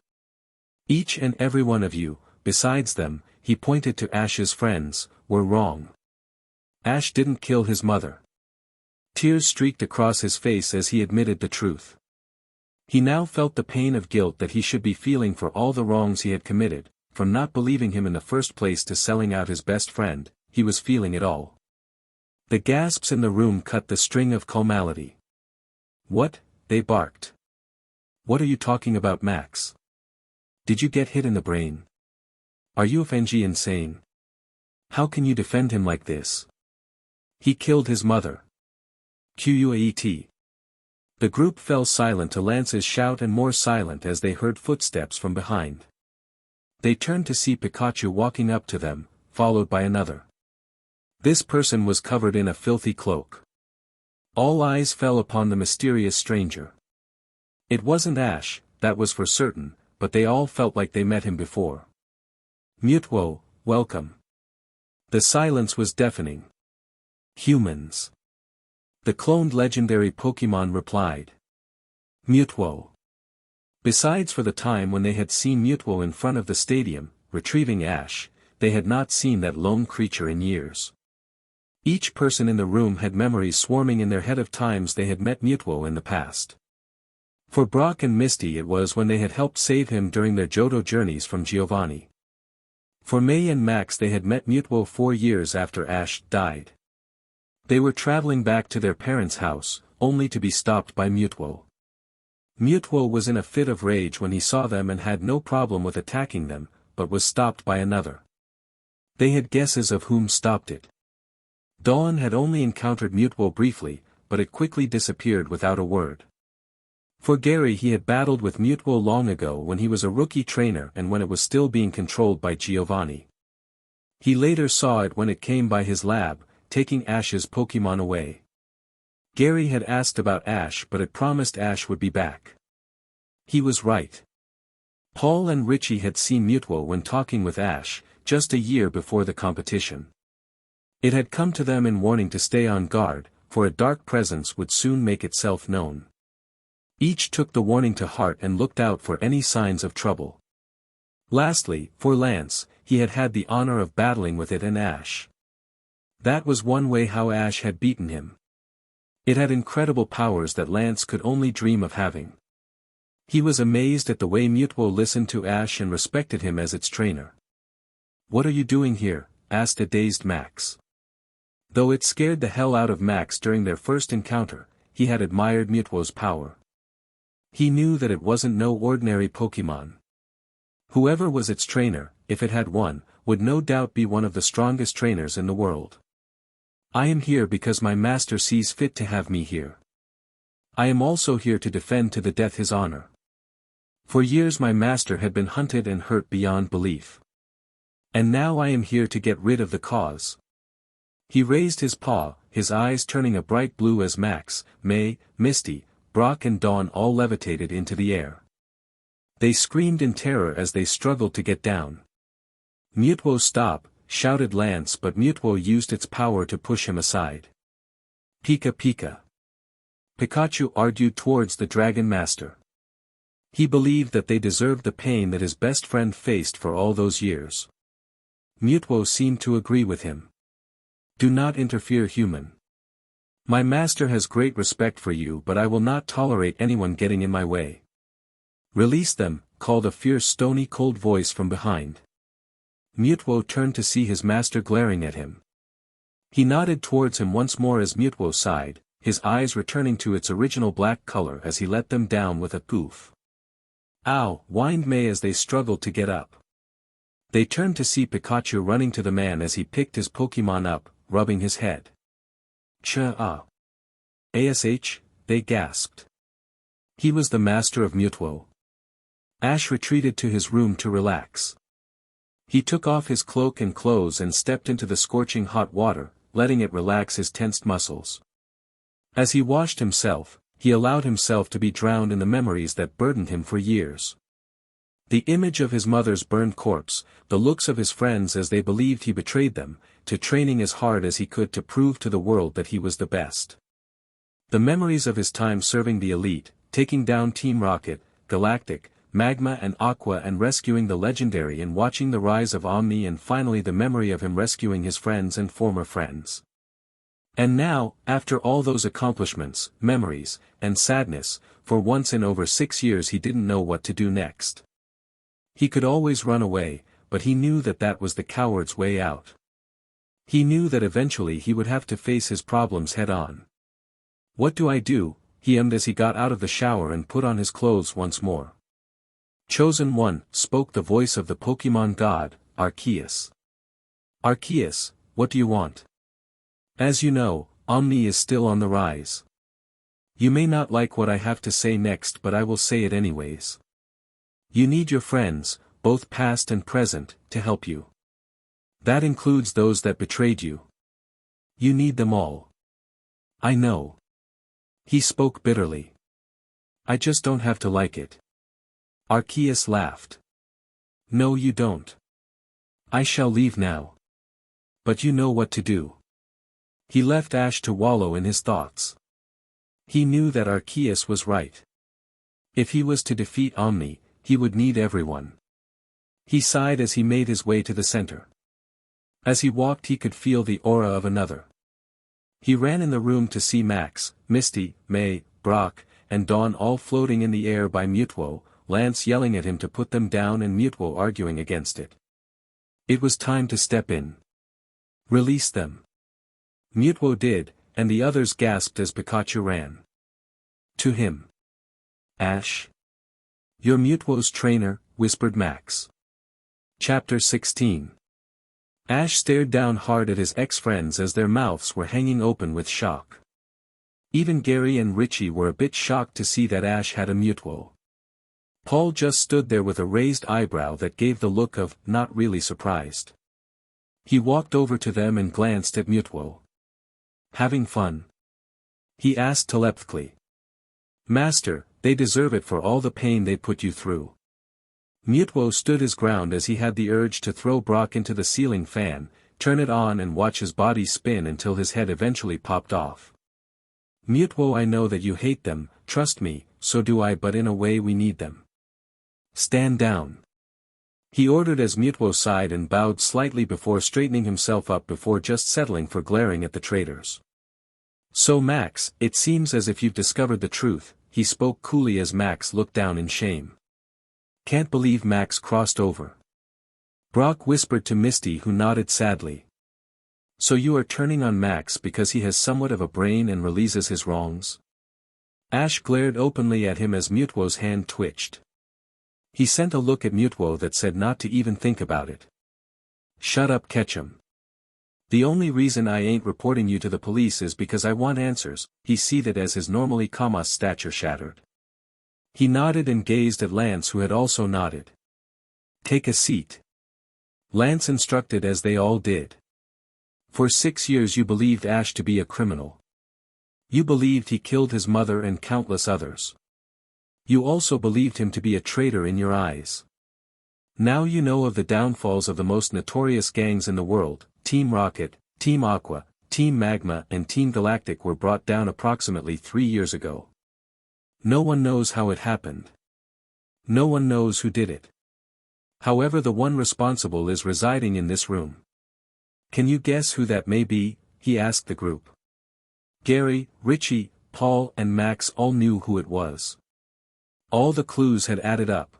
Each and every one of you, besides them, he pointed to Ash's friends, were wrong. Ash didn't kill his mother. Tears streaked across his face as he admitted the truth. He now felt the pain of guilt that he should be feeling for all the wrongs he had committed, from not believing him in the first place to selling out his best friend, he was feeling it all. The gasps in the room cut the string of calmality. What? They barked. What are you talking about, Max? Did you get hit in the brain? Are you FNG insane? How can you defend him like this? He killed his mother. QUAT. The group fell silent to Lance's shout and more silent as they heard footsteps from behind. They turned to see Pikachu walking up to them, followed by another. This person was covered in a filthy cloak. All eyes fell upon the mysterious stranger. It wasn't Ash, that was for certain, but they all felt like they met him before. Mewtwo, welcome. The silence was deafening. Humans. The cloned legendary Pokemon replied. Mewtwo. Besides, for the time when they had seen Mewtwo in front of the stadium, retrieving Ash, they had not seen that lone creature in years. Each person in the room had memories swarming in their head of times they had met Mewtwo in the past. For Brock and Misty it was when they had helped save him during their Johto journeys from Giovanni. For May and Max they had met Mewtwo 4 years after Ash died. They were traveling back to their parents' house, only to be stopped by Mewtwo. Mewtwo was in a fit of rage when he saw them and had no problem with attacking them, but was stopped by another. They had guesses of whom stopped it. Dawn had only encountered Mewtwo briefly, but it quickly disappeared without a word. For Gary, he had battled with Mewtwo long ago when he was a rookie trainer and when it was still being controlled by Giovanni. He later saw it when it came by his lab, taking Ash's Pokemon away. Gary had asked about Ash, but it promised Ash would be back. He was right. Paul and Richie had seen Mewtwo when talking with Ash, just a year before the competition. It had come to them in warning to stay on guard, for a dark presence would soon make itself known. Each took the warning to heart and looked out for any signs of trouble. Lastly, for Lance, he had had the honor of battling with it and Ash. That was one way how Ash had beaten him. It had incredible powers that Lance could only dream of having. He was amazed at the way Mewtwo listened to Ash and respected him as its trainer. "What are you doing here?" asked a dazed Max. Though it scared the hell out of Max during their first encounter, he had admired Mewtwo's power. He knew that it wasn't no ordinary Pokemon. Whoever was its trainer, if it had one, would no doubt be one of the strongest trainers in the world. "I am here because my master sees fit to have me here. I am also here to defend to the death his honor. For years my master had been hunted and hurt beyond belief. And now I am here to get rid of the cause." He raised his paw, his eyes turning a bright blue as Max, May, Misty, Brock and Dawn all levitated into the air. They screamed in terror as they struggled to get down. "Mewtwo, stop," shouted Lance, but Mewtwo used its power to push him aside. "Pika Pika." Pikachu argued towards the Dragon Master. He believed that they deserved the pain that his best friend faced for all those years. Mewtwo seemed to agree with him. "Do not interfere, human. My master has great respect for you, but I will not tolerate anyone getting in my way." "Release them," called a fierce stony cold voice from behind. Mewtwo turned to see his master glaring at him. He nodded towards him once more as Mewtwo sighed, his eyes returning to its original black color as he let them down with a poof. "Ow!" whined May as they struggled to get up. They turned to see Pikachu running to the man as he picked his Pokemon up, rubbing his head. "Ash," they gasped. He was the master of Mewtwo. Ash retreated to his room to relax. He took off his cloak and clothes and stepped into the scorching hot water, letting it relax his tensed muscles. As he washed himself, he allowed himself to be drowned in the memories that burdened him for years. The image of his mother's burned corpse, the looks of his friends as they believed he betrayed them, to training as hard as he could to prove to the world that he was the best. The memories of his time serving the elite, taking down Team Rocket, Galactic, Magma and Aqua and rescuing the legendary and watching the rise of Omni, and finally the memory of him rescuing his friends and former friends. And now, after all those accomplishments, memories, and sadness, for once in over 6 years he didn't know what to do next. He could always run away, but he knew that that was the coward's way out. He knew that eventually he would have to face his problems head on. "What do I do?" he hummed as he got out of the shower and put on his clothes once more. "Chosen One," spoke the voice of the Pokemon god, Arceus. "Arceus, what do you want?" "As you know, Omni is still on the rise. You may not like what I have to say next, but I will say it anyways. You need your friends, both past and present, to help you. That includes those that betrayed you. You need them all. I know." He spoke bitterly. "I just don't have to like it." Arceus laughed. "No, you don't. I shall leave now. But you know what to do." He left Ash to wallow in his thoughts. He knew that Arceus was right. If he was to defeat Omni, he would need everyone. He sighed as he made his way to the center. As he walked he could feel the aura of another. He ran in the room to see Max, Misty, May, Brock, and Dawn all floating in the air by Mewtwo, Lance yelling at him to put them down and Mewtwo arguing against it. It was time to step in. Release them. Mewtwo did, and the others gasped as Pikachu ran. To him. Ash? You're Mewtwo's trainer, whispered Max. Chapter 16. Ash stared down hard at his ex-friends as their mouths were hanging open with shock. Even Gary and Richie were a bit shocked to see that Ash had a Mewtwo. Paul just stood there with a raised eyebrow that gave the look of, not really surprised. He walked over to them and glanced at Mewtwo. Having fun? He asked telepathically. Master, they deserve it for all the pain they put you through. Mewtwo stood his ground as he had the urge to throw Brock into the ceiling fan, turn it on and watch his body spin until his head eventually popped off. Mewtwo, I know that you hate them, trust me, so do I, but in a way we need them. Stand down. He ordered as Mewtwo sighed and bowed slightly before straightening himself up before just settling for glaring at the traitors. So Max, it seems as if you've discovered the truth, he spoke coolly as Max looked down in shame. Can't believe Max crossed over. Brock whispered to Misty, who nodded sadly. So you are turning on Max because he has somewhat of a brain and realizes his wrongs? Ash glared openly at him as Mewtwo's hand twitched. He sent a look at Mewtwo that said not to even think about it. Shut up, Ketchum. The only reason I ain't reporting you to the police is because I want answers. He seated as his normally calm stature shattered. He nodded and gazed at Lance, who had also nodded. Take a seat. Lance instructed as they all did. For 6 years you believed Ash to be a criminal. You believed he killed his mother and countless others. You also believed him to be a traitor in your eyes. Now you know of the downfalls of the most notorious gangs in the world. Team Rocket, Team Aqua, Team Magma and Team Galactic were brought down approximately 3 years ago. No one knows how it happened. No one knows who did it. However, the one responsible is residing in this room. Can you guess who that may be? He asked the group. Gary, Richie, Paul and Max all knew who it was. All the clues had added up.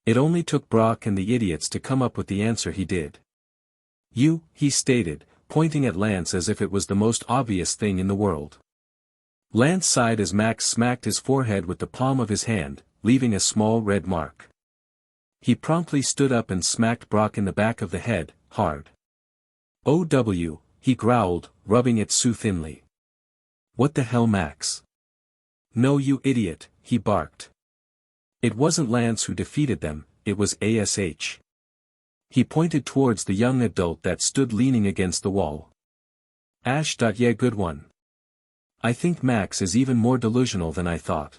It only took Brock and the idiots to come up with the answer he did. You, he stated, pointing at Lance as if it was the most obvious thing in the world. Lance sighed as Max smacked his forehead with the palm of his hand, leaving a small red mark. He promptly stood up and smacked Brock in the back of the head, hard. OW, he growled, rubbing it soothingly. What the hell, Max? No, you idiot, he barked. It wasn't Lance who defeated them, it was ASH. He pointed towards the young adult that stood leaning against the wall. Ash. Yeah, good one. I think Max is even more delusional than I thought.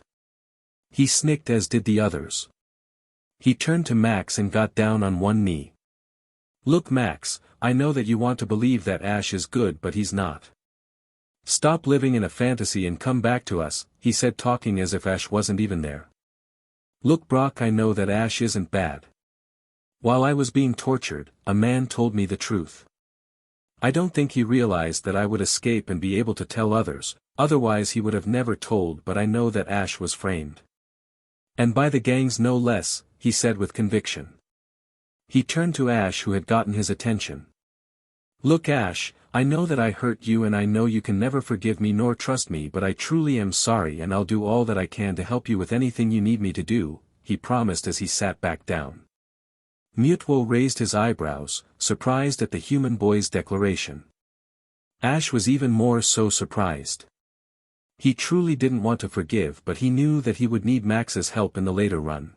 He snicked, as did the others. He turned to Max and got down on one knee. Look, Max, I know that you want to believe that Ash is good, but he's not. Stop living in a fantasy and come back to us, he said, talking as if Ash wasn't even there. Look, Brock, I know that Ash isn't bad. While I was being tortured, a man told me the truth. I don't think he realized that I would escape and be able to tell others, otherwise he would have never told, but I know that Ash was framed. And by the gangs no less, he said with conviction. He turned to Ash, who had gotten his attention. Look, Ash, I know that I hurt you and I know you can never forgive me nor trust me, but I truly am sorry and I'll do all that I can to help you with anything you need me to do, he promised as he sat back down. Mewtwo raised his eyebrows, surprised at the human boy's declaration. Ash was even more so surprised. He truly didn't want to forgive, but he knew that he would need Max's help in the later run.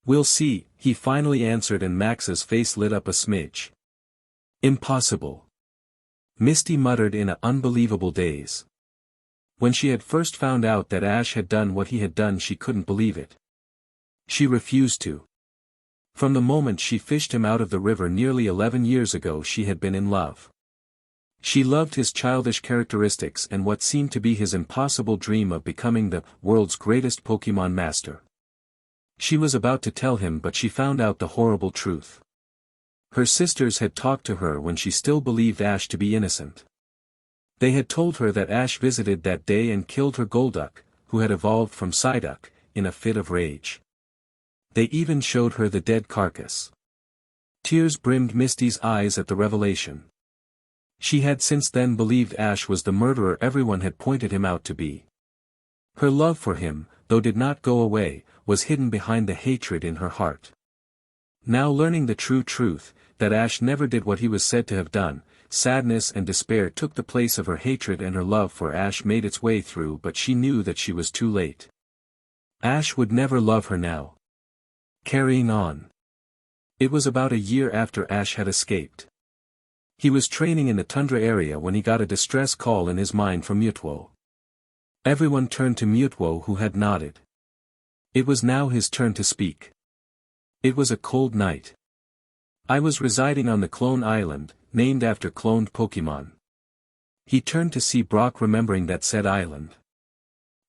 We'll see, he finally answered, and Max's face lit up a smidge. Impossible. Misty muttered in an unbelievable daze. When she had first found out that Ash had done what he had done, she couldn't believe it. She refused to. From the moment she fished him out of the river nearly 11 years ago, she had been in love. She loved his childish characteristics and what seemed to be his impossible dream of becoming the world's greatest Pokemon master. She was about to tell him, but she found out the horrible truth. Her sisters had talked to her when she still believed Ash to be innocent. They had told her that Ash visited that day and killed her Golduck, who had evolved from Psyduck, in a fit of rage. They even showed her the dead carcass. Tears brimmed Misty's eyes at the revelation. She had since then believed Ash was the murderer everyone had pointed him out to be. Her love for him, though did not go away, was hidden behind the hatred in her heart. Now learning the true truth, that Ash never did what he was said to have done, sadness and despair took the place of her hatred, and her love for Ash made its way through, but she knew that she was too late. Ash would never love her now. Carrying on. It was about a year after Ash had escaped. He was training in the tundra area when he got a distress call in his mind from Mewtwo. Everyone turned to Mewtwo, who had nodded. It was now his turn to speak. It was a cold night. I was residing on the Clone Island, named after cloned Pokemon. He turned to see Brock, remembering that said island.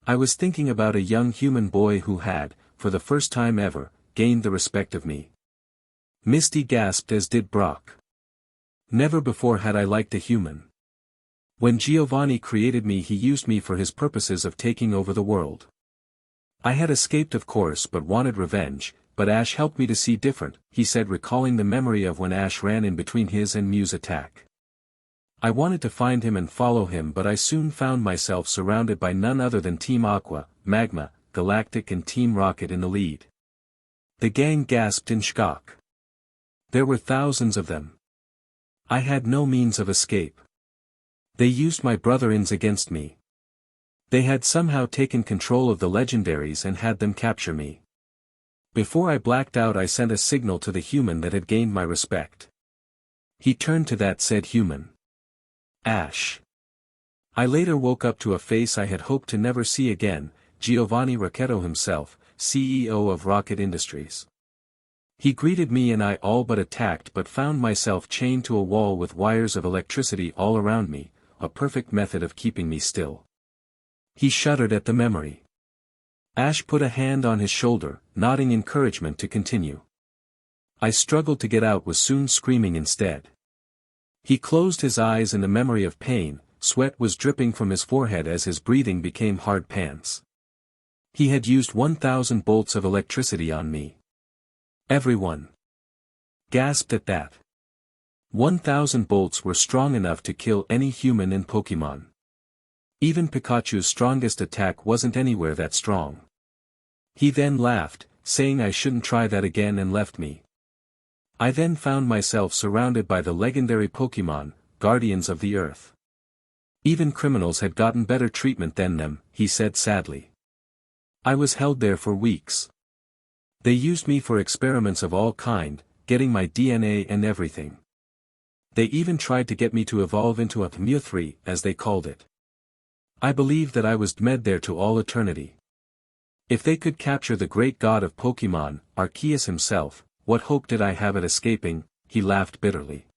I was thinking about a young human boy who had, for the first time ever, gained the respect of me. Misty gasped, as did Brock. Never before had I liked a human. When Giovanni created me, he used me for his purposes of taking over the world. I had escaped, of course, but wanted revenge, but Ash helped me to see different, he said, recalling the memory of when Ash ran in between his and Mew's attack. I wanted to find him and follow him, but I soon found myself surrounded by none other than Team Aqua, Magma, Galactic and Team Rocket in the lead. The gang gasped in shock. There were thousands of them. I had no means of escape. They used my brother-ins against me. They had somehow taken control of the legendaries and had them capture me. Before I blacked out, I sent a signal to the human that had gained my respect. He turned to that said human. Ash. I later woke up to a face I had hoped to never see again, Giovanni Rocchetto himself, CEO of Rocket Industries. He greeted me and I all but attacked, but found myself chained to a wall with wires of electricity all around me, a perfect method of keeping me still. He shuddered at the memory. Ash put a hand on his shoulder, nodding encouragement to continue. I struggled to get out, was soon screaming instead. He closed his eyes in the memory of pain, sweat was dripping from his forehead as his breathing became hard pants. He had used 1,000 bolts of electricity on me. Everyone gasped at that. 1,000 bolts were strong enough to kill any human in Pokemon. Even Pikachu's strongest attack wasn't anywhere that strong. He then laughed, saying I shouldn't try that again, and left me. I then found myself surrounded by the legendary Pokemon, Guardians of the Earth. Even criminals had gotten better treatment than them, he said sadly. I was held there for weeks. They used me for experiments of all kind, getting my DNA and everything. They even tried to get me to evolve into a Mewtwo, as they called it. I believed that I was doomed there to all eternity. If they could capture the great god of Pokemon, Arceus himself, what hope did I have at escaping? He laughed bitterly.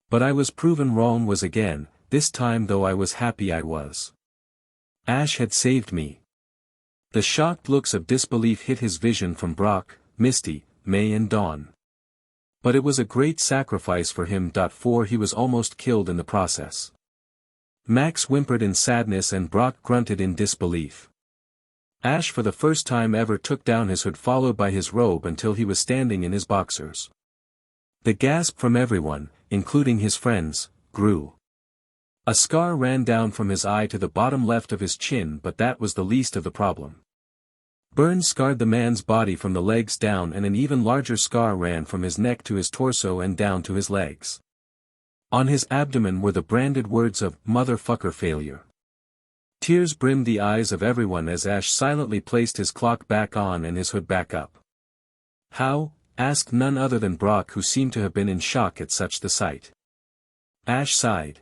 But I was proven wrong was again, this time though I was happy I was. Ash had saved me. The shocked looks of disbelief hit his vision from Brock, Misty, May and Dawn. But it was a great sacrifice for him. For he was almost killed in the process. Max whimpered in sadness and Brock grunted in disbelief. Ash for the first time ever took down his hood, followed by his robe, until he was standing in his boxers. The gasp from everyone, including his friends, grew. A scar ran down from his eye to the bottom left of his chin, but that was the least of the problem. Burns scarred the man's body from the legs down, and an even larger scar ran from his neck to his torso and down to his legs. On his abdomen were the branded words of "Motherfucker Failure." Tears brimmed the eyes of everyone as Ash silently placed his clock back on and his hood back up. "How?" asked none other than Brock, who seemed to have been in shock at such the sight. Ash sighed.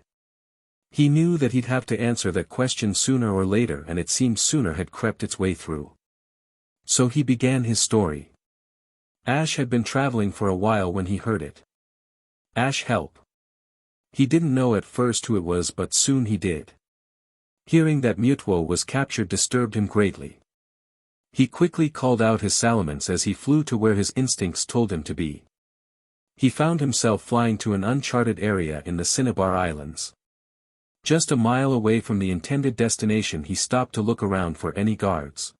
He knew that he'd have to answer that question sooner or later, and it seemed sooner had crept its way through. So he began his story. Ash had been traveling for a while when he heard it. "Ash, help. He didn't know at first who it was, but soon he did. Hearing that Mewtwo was captured disturbed him greatly. He quickly called out his salamence as he flew to where his instincts told him to be. He found himself flying to an uncharted area in the Cinnabar Islands. Just a mile away from the intended destination, he stopped to look around for any guards.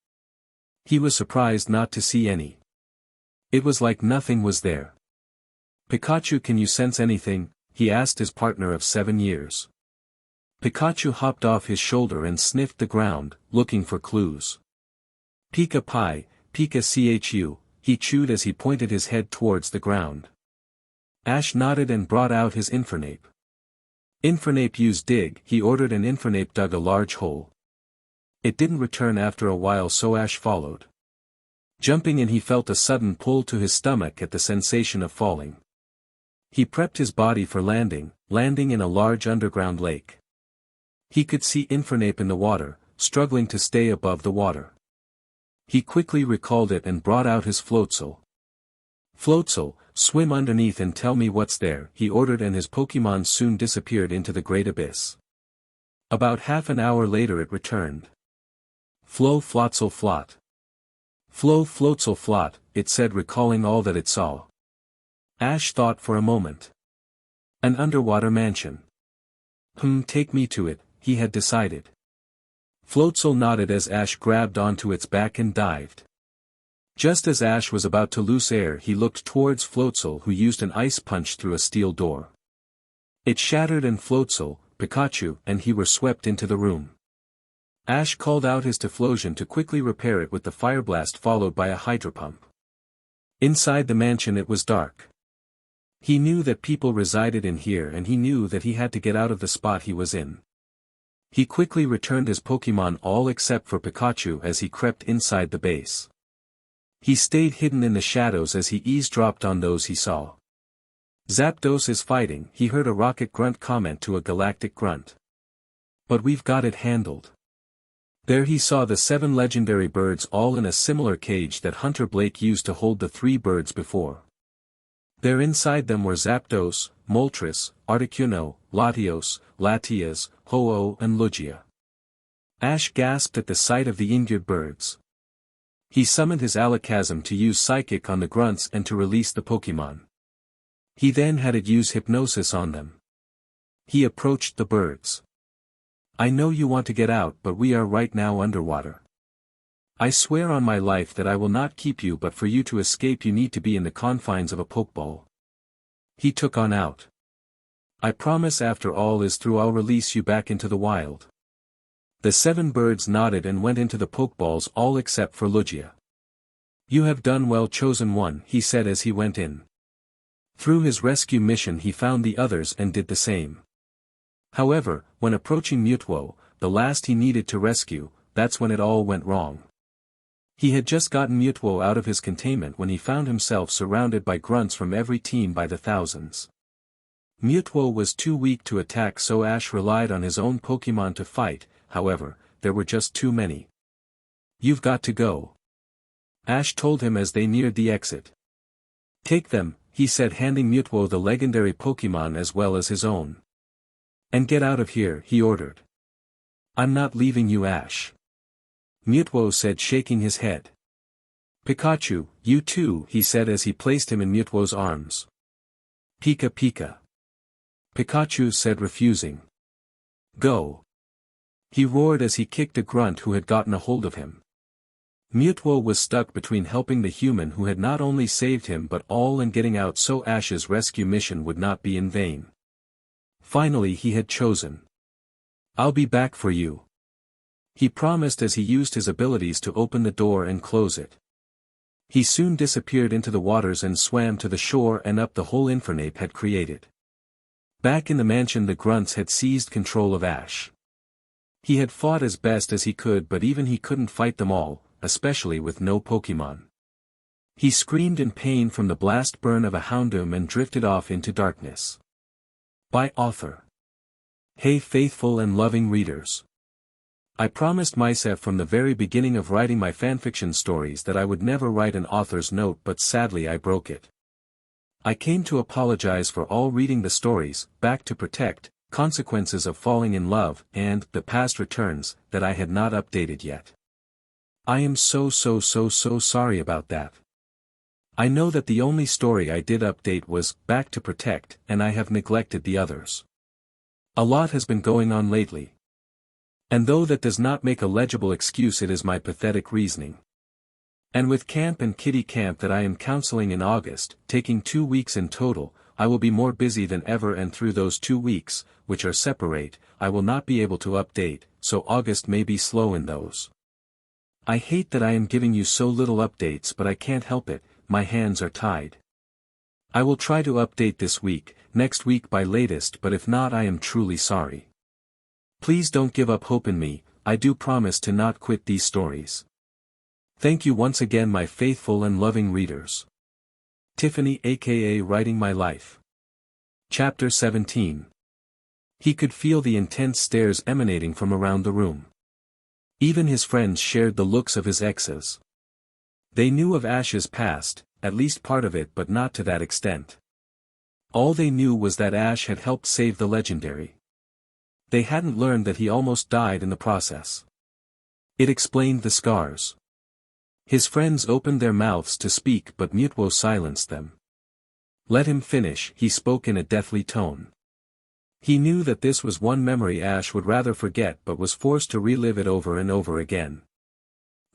He was surprised not to see any. It was like nothing was there. "Pikachu, can you sense anything?" he asked his partner of 7 years. Pikachu hopped off his shoulder and sniffed the ground, looking for clues. "Pika Pi, Pika Chu," he chewed as he pointed his head towards the ground. Ash nodded and brought out his Infernape. "Infernape, use dig," he ordered, and Infernape dug a large hole. It didn't return after a while, so Ash followed. Jumping in, he felt a sudden pull to his stomach at the sensation of falling. He prepped his body for landing in a large underground lake. He could see Infernape in the water, struggling to stay above the water. He quickly recalled it and brought out his Floatzel. "Floatzel, swim underneath and tell me what's there," he ordered, and his Pokémon soon disappeared into the great abyss. About half an hour later it returned. "Flow Floatzel Flot. Flow Floatzel Flot," it said, recalling all that it saw. Ash thought for a moment. An underwater mansion. Take me to it, he had decided. Floatzel nodded as Ash grabbed onto its back and dived. Just as Ash was about to loose air, he looked towards Floatzel, who used an ice punch through a steel door. It shattered, and Floatzel, Pikachu, and he were swept into the room. Ash called out his Typhlosion to quickly repair it with the Fire Blast, followed by a Hydro Pump. Inside the mansion it was dark. He knew that people resided in here, and he knew that he had to get out of the spot he was in. He quickly returned his Pokémon, all except for Pikachu, as he crept inside the base. He stayed hidden in the shadows as he eavesdropped on those he saw. "Zapdos is fighting," he heard a Rocket Grunt comment to a Galactic Grunt. "But we've got it handled." There he saw the 7 legendary birds, all in a similar cage that Hunter Blake used to hold the 3 birds before. There inside them were Zapdos, Moltres, Articuno, Latios, Latias, Ho-Oh and Lugia. Ash gasped at the sight of the injured birds. He summoned his Alakazam to use Psychic on the grunts and to release the Pokémon. He then had it use Hypnosis on them. He approached the birds. "I know you want to get out, but we are right now underwater. I swear on my life that I will not keep you, but for you to escape you need to be in the confines of a Pokeball." He took on out. "I promise after all is through I'll release you back into the wild." The 7 birds nodded and went into the Pokeballs, all except for Lugia. "You have done well, chosen one," he said as he went in. Through his rescue mission he found the others and did the same. However, when approaching Mewtwo, the last he needed to rescue, that's when it all went wrong. He had just gotten Mewtwo out of his containment when he found himself surrounded by grunts from every team by the thousands. Mewtwo was too weak to attack, so Ash relied on his own Pokémon to fight. However, there were just too many. "You've got to go," Ash told him as they neared the exit. "Take them," he said, handing Mewtwo the legendary Pokémon as well as his own. "And get out of here," he ordered. "I'm not leaving you, Ash," Mewtwo said, shaking his head. "Pikachu, you too," he said as he placed him in Mewtwo's arms. "Pika Pika," Pikachu said, refusing. "Go," he roared as he kicked a grunt who had gotten a hold of him. Mewtwo was stuck between helping the human who had not only saved him but all and getting out so Ash's rescue mission would not be in vain. Finally he had chosen. "I'll be back for you," he promised as he used his abilities to open the door and close it. He soon disappeared into the waters and swam to the shore and up the hole Infernape had created. Back in the mansion, the grunts had seized control of Ash. He had fought as best as he could, but even he couldn't fight them all, especially with no Pokémon. He screamed in pain from the blast burn of a Houndoom and drifted off into darkness. By author. Hey faithful and loving readers. I promised myself from the very beginning of writing my fanfiction stories that I would never write an author's note, but sadly I broke it. I came to apologize for all reading the stories, Back to Protect, Consequences of Falling in Love, and The Past Returns, that I had not updated yet. I am so sorry about that. I know that the only story I did update was Back to Protect, and I have neglected the others. A lot has been going on lately. And though that does not make a legible excuse, it is my pathetic reasoning. And with camp and kitty camp that I am counseling in August, taking 2 weeks in total, I will be more busy than ever, and through those 2 weeks, which are separate, I will not be able to update, so August may be slow in those. I hate that I am giving you so little updates, but I can't help it, my hands are tied. I will try to update this week, next week by latest, but if not, I am truly sorry. Please don't give up hope in me, I do promise to not quit these stories. Thank you once again, my faithful and loving readers. Tiffany, aka Writing My Life. Chapter 17. He could feel the intense stares emanating from around the room. Even his friends shared the looks of his exes. They knew of Ash's past, at least part of it, but not to that extent. All they knew was that Ash had helped save the legendary. They hadn't learned that he almost died in the process. It explained the scars. His friends opened their mouths to speak, but Mewtwo silenced them. Let him finish, he spoke in a deathly tone. He knew that this was one memory Ash would rather forget, but was forced to relive it over and over again.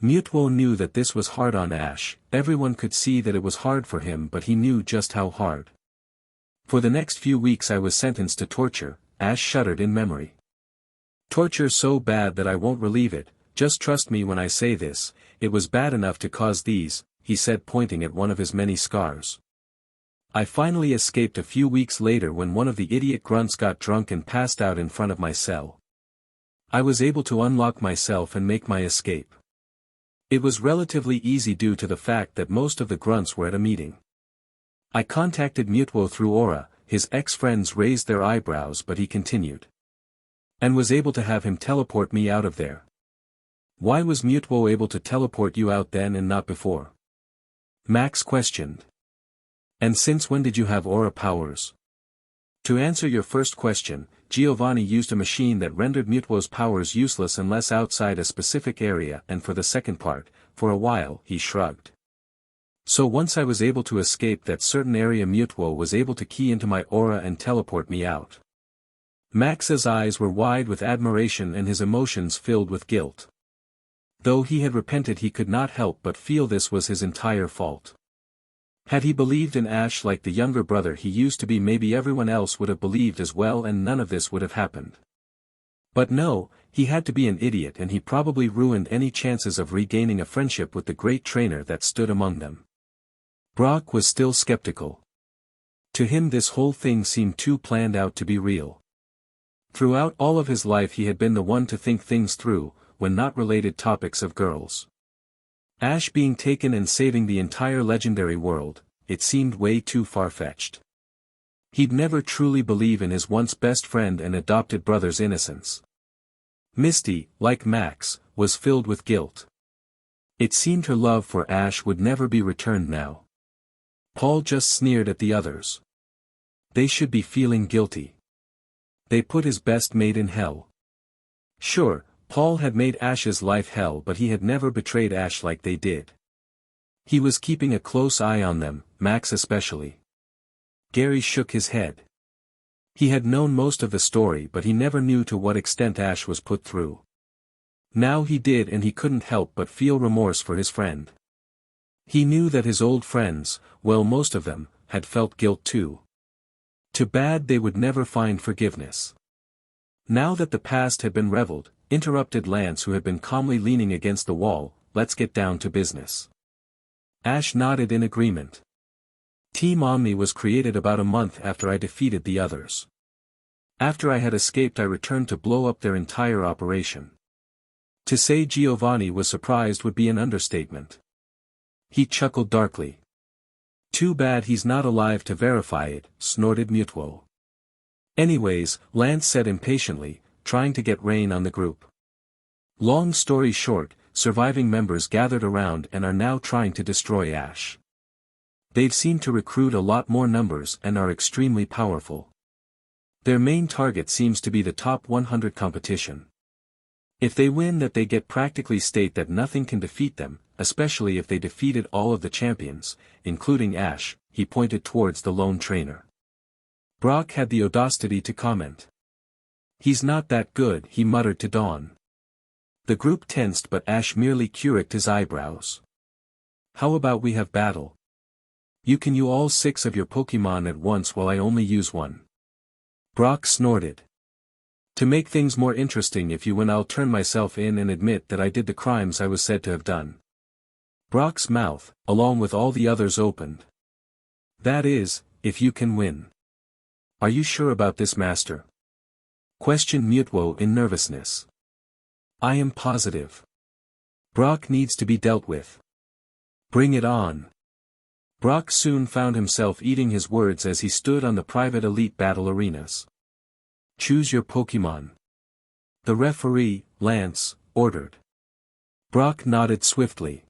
Mewtwo knew that this was hard on Ash, everyone could see that it was hard for him, but he knew just how hard. For the next few weeks I was sentenced to torture, Ash shuddered in memory. Torture so bad that I won't relieve it, just trust me when I say this, it was bad enough to cause these, he said, pointing at one of his many scars. I finally escaped a few weeks later when one of the idiot grunts got drunk and passed out in front of my cell. I was able to unlock myself and make my escape. It was relatively easy due to the fact that most of the grunts were at a meeting. I contacted Mewtwo through Aura, his ex-friends raised their eyebrows, but he continued. And was able to have him teleport me out of there. Why was Mewtwo able to teleport you out then and not before? Max questioned. And since when did you have aura powers? To answer your first question, Giovanni used a machine that rendered Mewtwo's powers useless unless outside a specific area, and for the second part, for a while, he shrugged. So once I was able to escape that certain area, Mewtwo was able to key into my aura and teleport me out. Max's eyes were wide with admiration and his emotions filled with guilt. Though he had repented, he could not help but feel this was his entire fault. Had he believed in Ash like the younger brother he used to be, maybe everyone else would have believed as well and none of this would have happened. But no, he had to be an idiot, and he probably ruined any chances of regaining a friendship with the great trainer that stood among them. Brock was still skeptical. To him this whole thing seemed too planned out to be real. Throughout all of his life he had been the one to think things through, when not related topics of girls. Ash being taken and saving the entire legendary world, it seemed way too far-fetched. He'd never truly believe in his once best friend and adopted brother's innocence. Misty, like Max, was filled with guilt. It seemed her love for Ash would never be returned now. Paul just sneered at the others. They should be feeling guilty. They put his best mate in hell. Sure, Paul had made Ash's life hell, but he had never betrayed Ash like they did. He was keeping a close eye on them, Max especially. Gary shook his head. He had known most of the story, but he never knew to what extent Ash was put through. Now he did, and he couldn't help but feel remorse for his friend. He knew that his old friends, well, most of them, had felt guilt too. Too bad they would never find forgiveness. Now that the past had been reveled, interrupted Lance, who had been calmly leaning against the wall, let's get down to business. Ash nodded in agreement. Team Omni was created about a month after I defeated the others. After I had escaped, I returned to blow up their entire operation. To say Giovanni was surprised would be an understatement. He chuckled darkly. Too bad he's not alive to verify it, snorted Mewtwo. Anyways, Lance said impatiently, trying to get rein on the group. Long story short, surviving members gathered around and are now trying to destroy Ash. They've seemed to recruit a lot more numbers and are extremely powerful. Their main target seems to be the top 100 competition. If they win that, they get practically state that nothing can defeat them, especially if they defeated all of the champions, including Ash. He pointed towards the lone trainer. Brock had the audacity to comment. He's not that good, he muttered to Dawn. The group tensed, but Ash merely quirked his eyebrows. How about we have battle? You can use all 6 of your Pokemon at once while I only use one. Brock snorted. To make things more interesting, if you win I'll turn myself in and admit that I did the crimes I was said to have done. Brock's mouth, along with all the others, opened. That is, if you can win. Are you sure about this, Master? Questioned Mewtwo in nervousness. I am positive. Brock needs to be dealt with. Bring it on. Brock soon found himself eating his words as he stood on the private elite battle arenas. Choose your Pokemon. The referee, Lance, ordered. Brock nodded swiftly.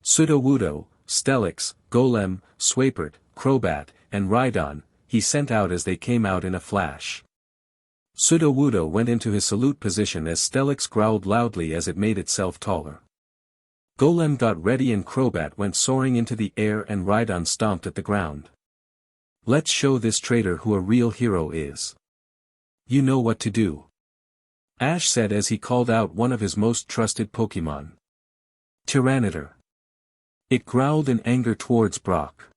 Sudowoodo, Steelix, Golem, Swampert, Crobat, and Rhydon, he sent out as they came out in a flash. Sudowoodo went into his salute position as Steelix growled loudly as it made itself taller. Golem got ready and Crobat went soaring into the air and Rhydon stomped at the ground. Let's show this traitor who a real hero is. You know what to do. Ash said as he called out one of his most trusted Pokemon. Tyranitar. It growled in anger towards Brock.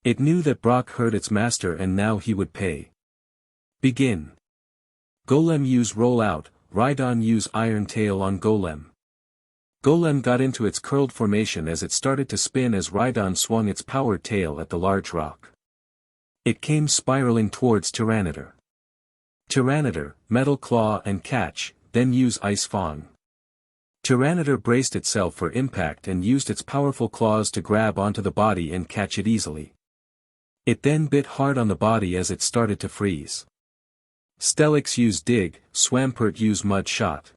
It knew that Brock hurt its master and now he would pay. Begin. Golem use Roll Out, Rhydon use Iron Tail on Golem. Golem got into its curled formation as it started to spin as Rhydon swung its powered tail at the large rock. It came spiraling towards Tyranitar. Tyranitar, Metal Claw and Catch, then use Ice Fang. Tyranitar braced itself for impact and used its powerful claws to grab onto the body and catch it easily. It then bit hard on the body as it started to freeze. Steelix used Dig, Swampert used Mud Shot.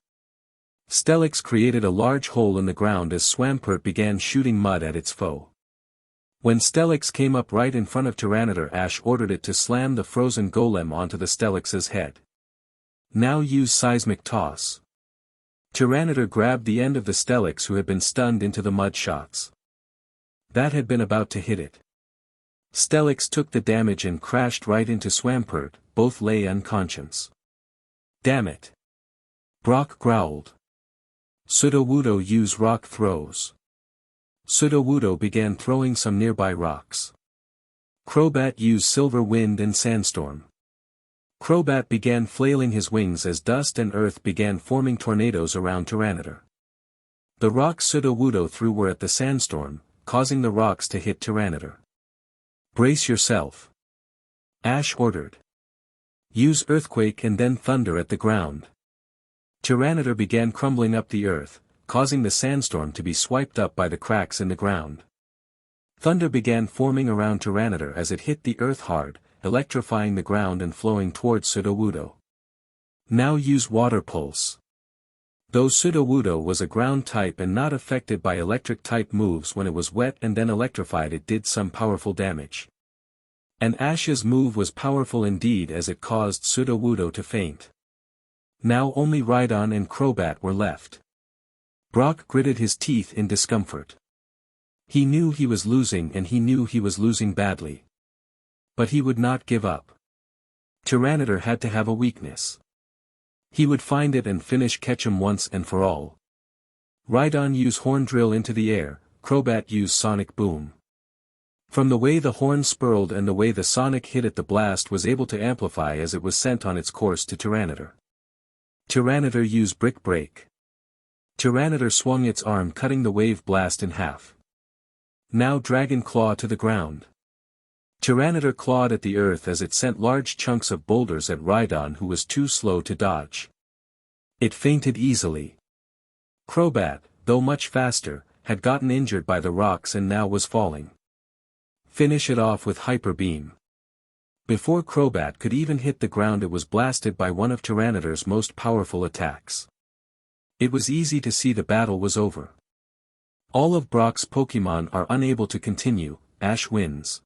Steelix created a large hole in the ground as Swampert began shooting mud at its foe. When Steelix came up right in front of Tyranitar, Ash ordered it to slam the frozen Golem onto the Steelix's head. Now use Seismic Toss. Tyranitar grabbed the end of the Steelix who had been stunned into the mud shots. That had been about to hit it. Steelix took the damage and crashed right into Swampert, both lay unconscious. Damn it. Brock growled. Sudowoodo used Rock Throws. Sudowoodo began throwing some nearby rocks. Crobat used Silver Wind and Sandstorm. Crobat began flailing his wings as dust and earth began forming tornadoes around Tyranitar. The rocks Sudowoodo threw were at the Sandstorm, causing the rocks to hit Tyranitar. Brace yourself. Ash ordered. Use Earthquake and then Thunder at the ground. Tyranitar began crumbling up the earth, causing the Sandstorm to be swiped up by the cracks in the ground. Thunder began forming around Tyranitar as it hit the earth hard, electrifying the ground and flowing towards Sudowoodo. Now use Water Pulse. Though Sudowoodo was a ground type and not affected by electric type moves, when it was wet and then electrified it did some powerful damage. And Ash's move was powerful indeed as it caused Sudowoodo to faint. Now only Rhydon and Crobat were left. Brock gritted his teeth in discomfort. He knew he was losing and he knew he was losing badly. But he would not give up. Tyranitar had to have a weakness. He would find it and finish Ketchum once and for all. Rhydon used Horn Drill into the air, Crobat used Sonic Boom. From the way the horn spiraled and the way the sonic hit it, the blast was able to amplify as it was sent on its course to Tyranitar. Tyranitar used Brick Break. Tyranitar swung its arm, cutting the wave blast in half. Now Dragon Claw to the ground. Tyranitar clawed at the earth as it sent large chunks of boulders at Rhydon, who was too slow to dodge. It fainted easily. Crobat, though much faster, had gotten injured by the rocks and now was falling. Finish it off with Hyper Beam. Before Crobat could even hit the ground, it was blasted by one of Tyranitar's most powerful attacks. It was easy to see the battle was over. All of Brock's Pokemon are unable to continue, Ash wins.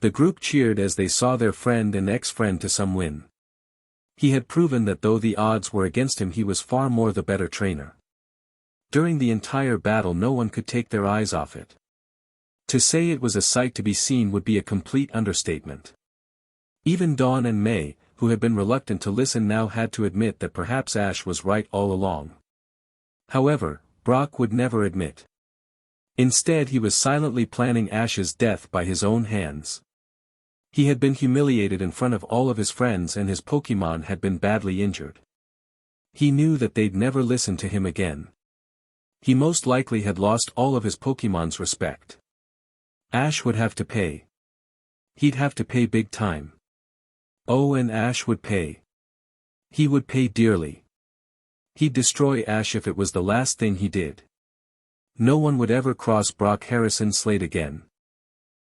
The group cheered as they saw their friend and ex-friend to some win. He had proven that though the odds were against him, he was far more the better trainer. During the entire battle no one could take their eyes off it. To say it was a sight to be seen would be a complete understatement. Even Dawn and May, who had been reluctant to listen, now had to admit that perhaps Ash was right all along. However, Brock would never admit. Instead he was silently planning Ash's death by his own hands. He had been humiliated in front of all of his friends and his Pokémon had been badly injured. He knew that they'd never listen to him again. He most likely had lost all of his Pokémon's respect. Ash would have to pay. He'd have to pay big time. Oh, and Ash would pay. He would pay dearly. He'd destroy Ash if it was the last thing he did. No one would ever cross Brock Harrison's slate again.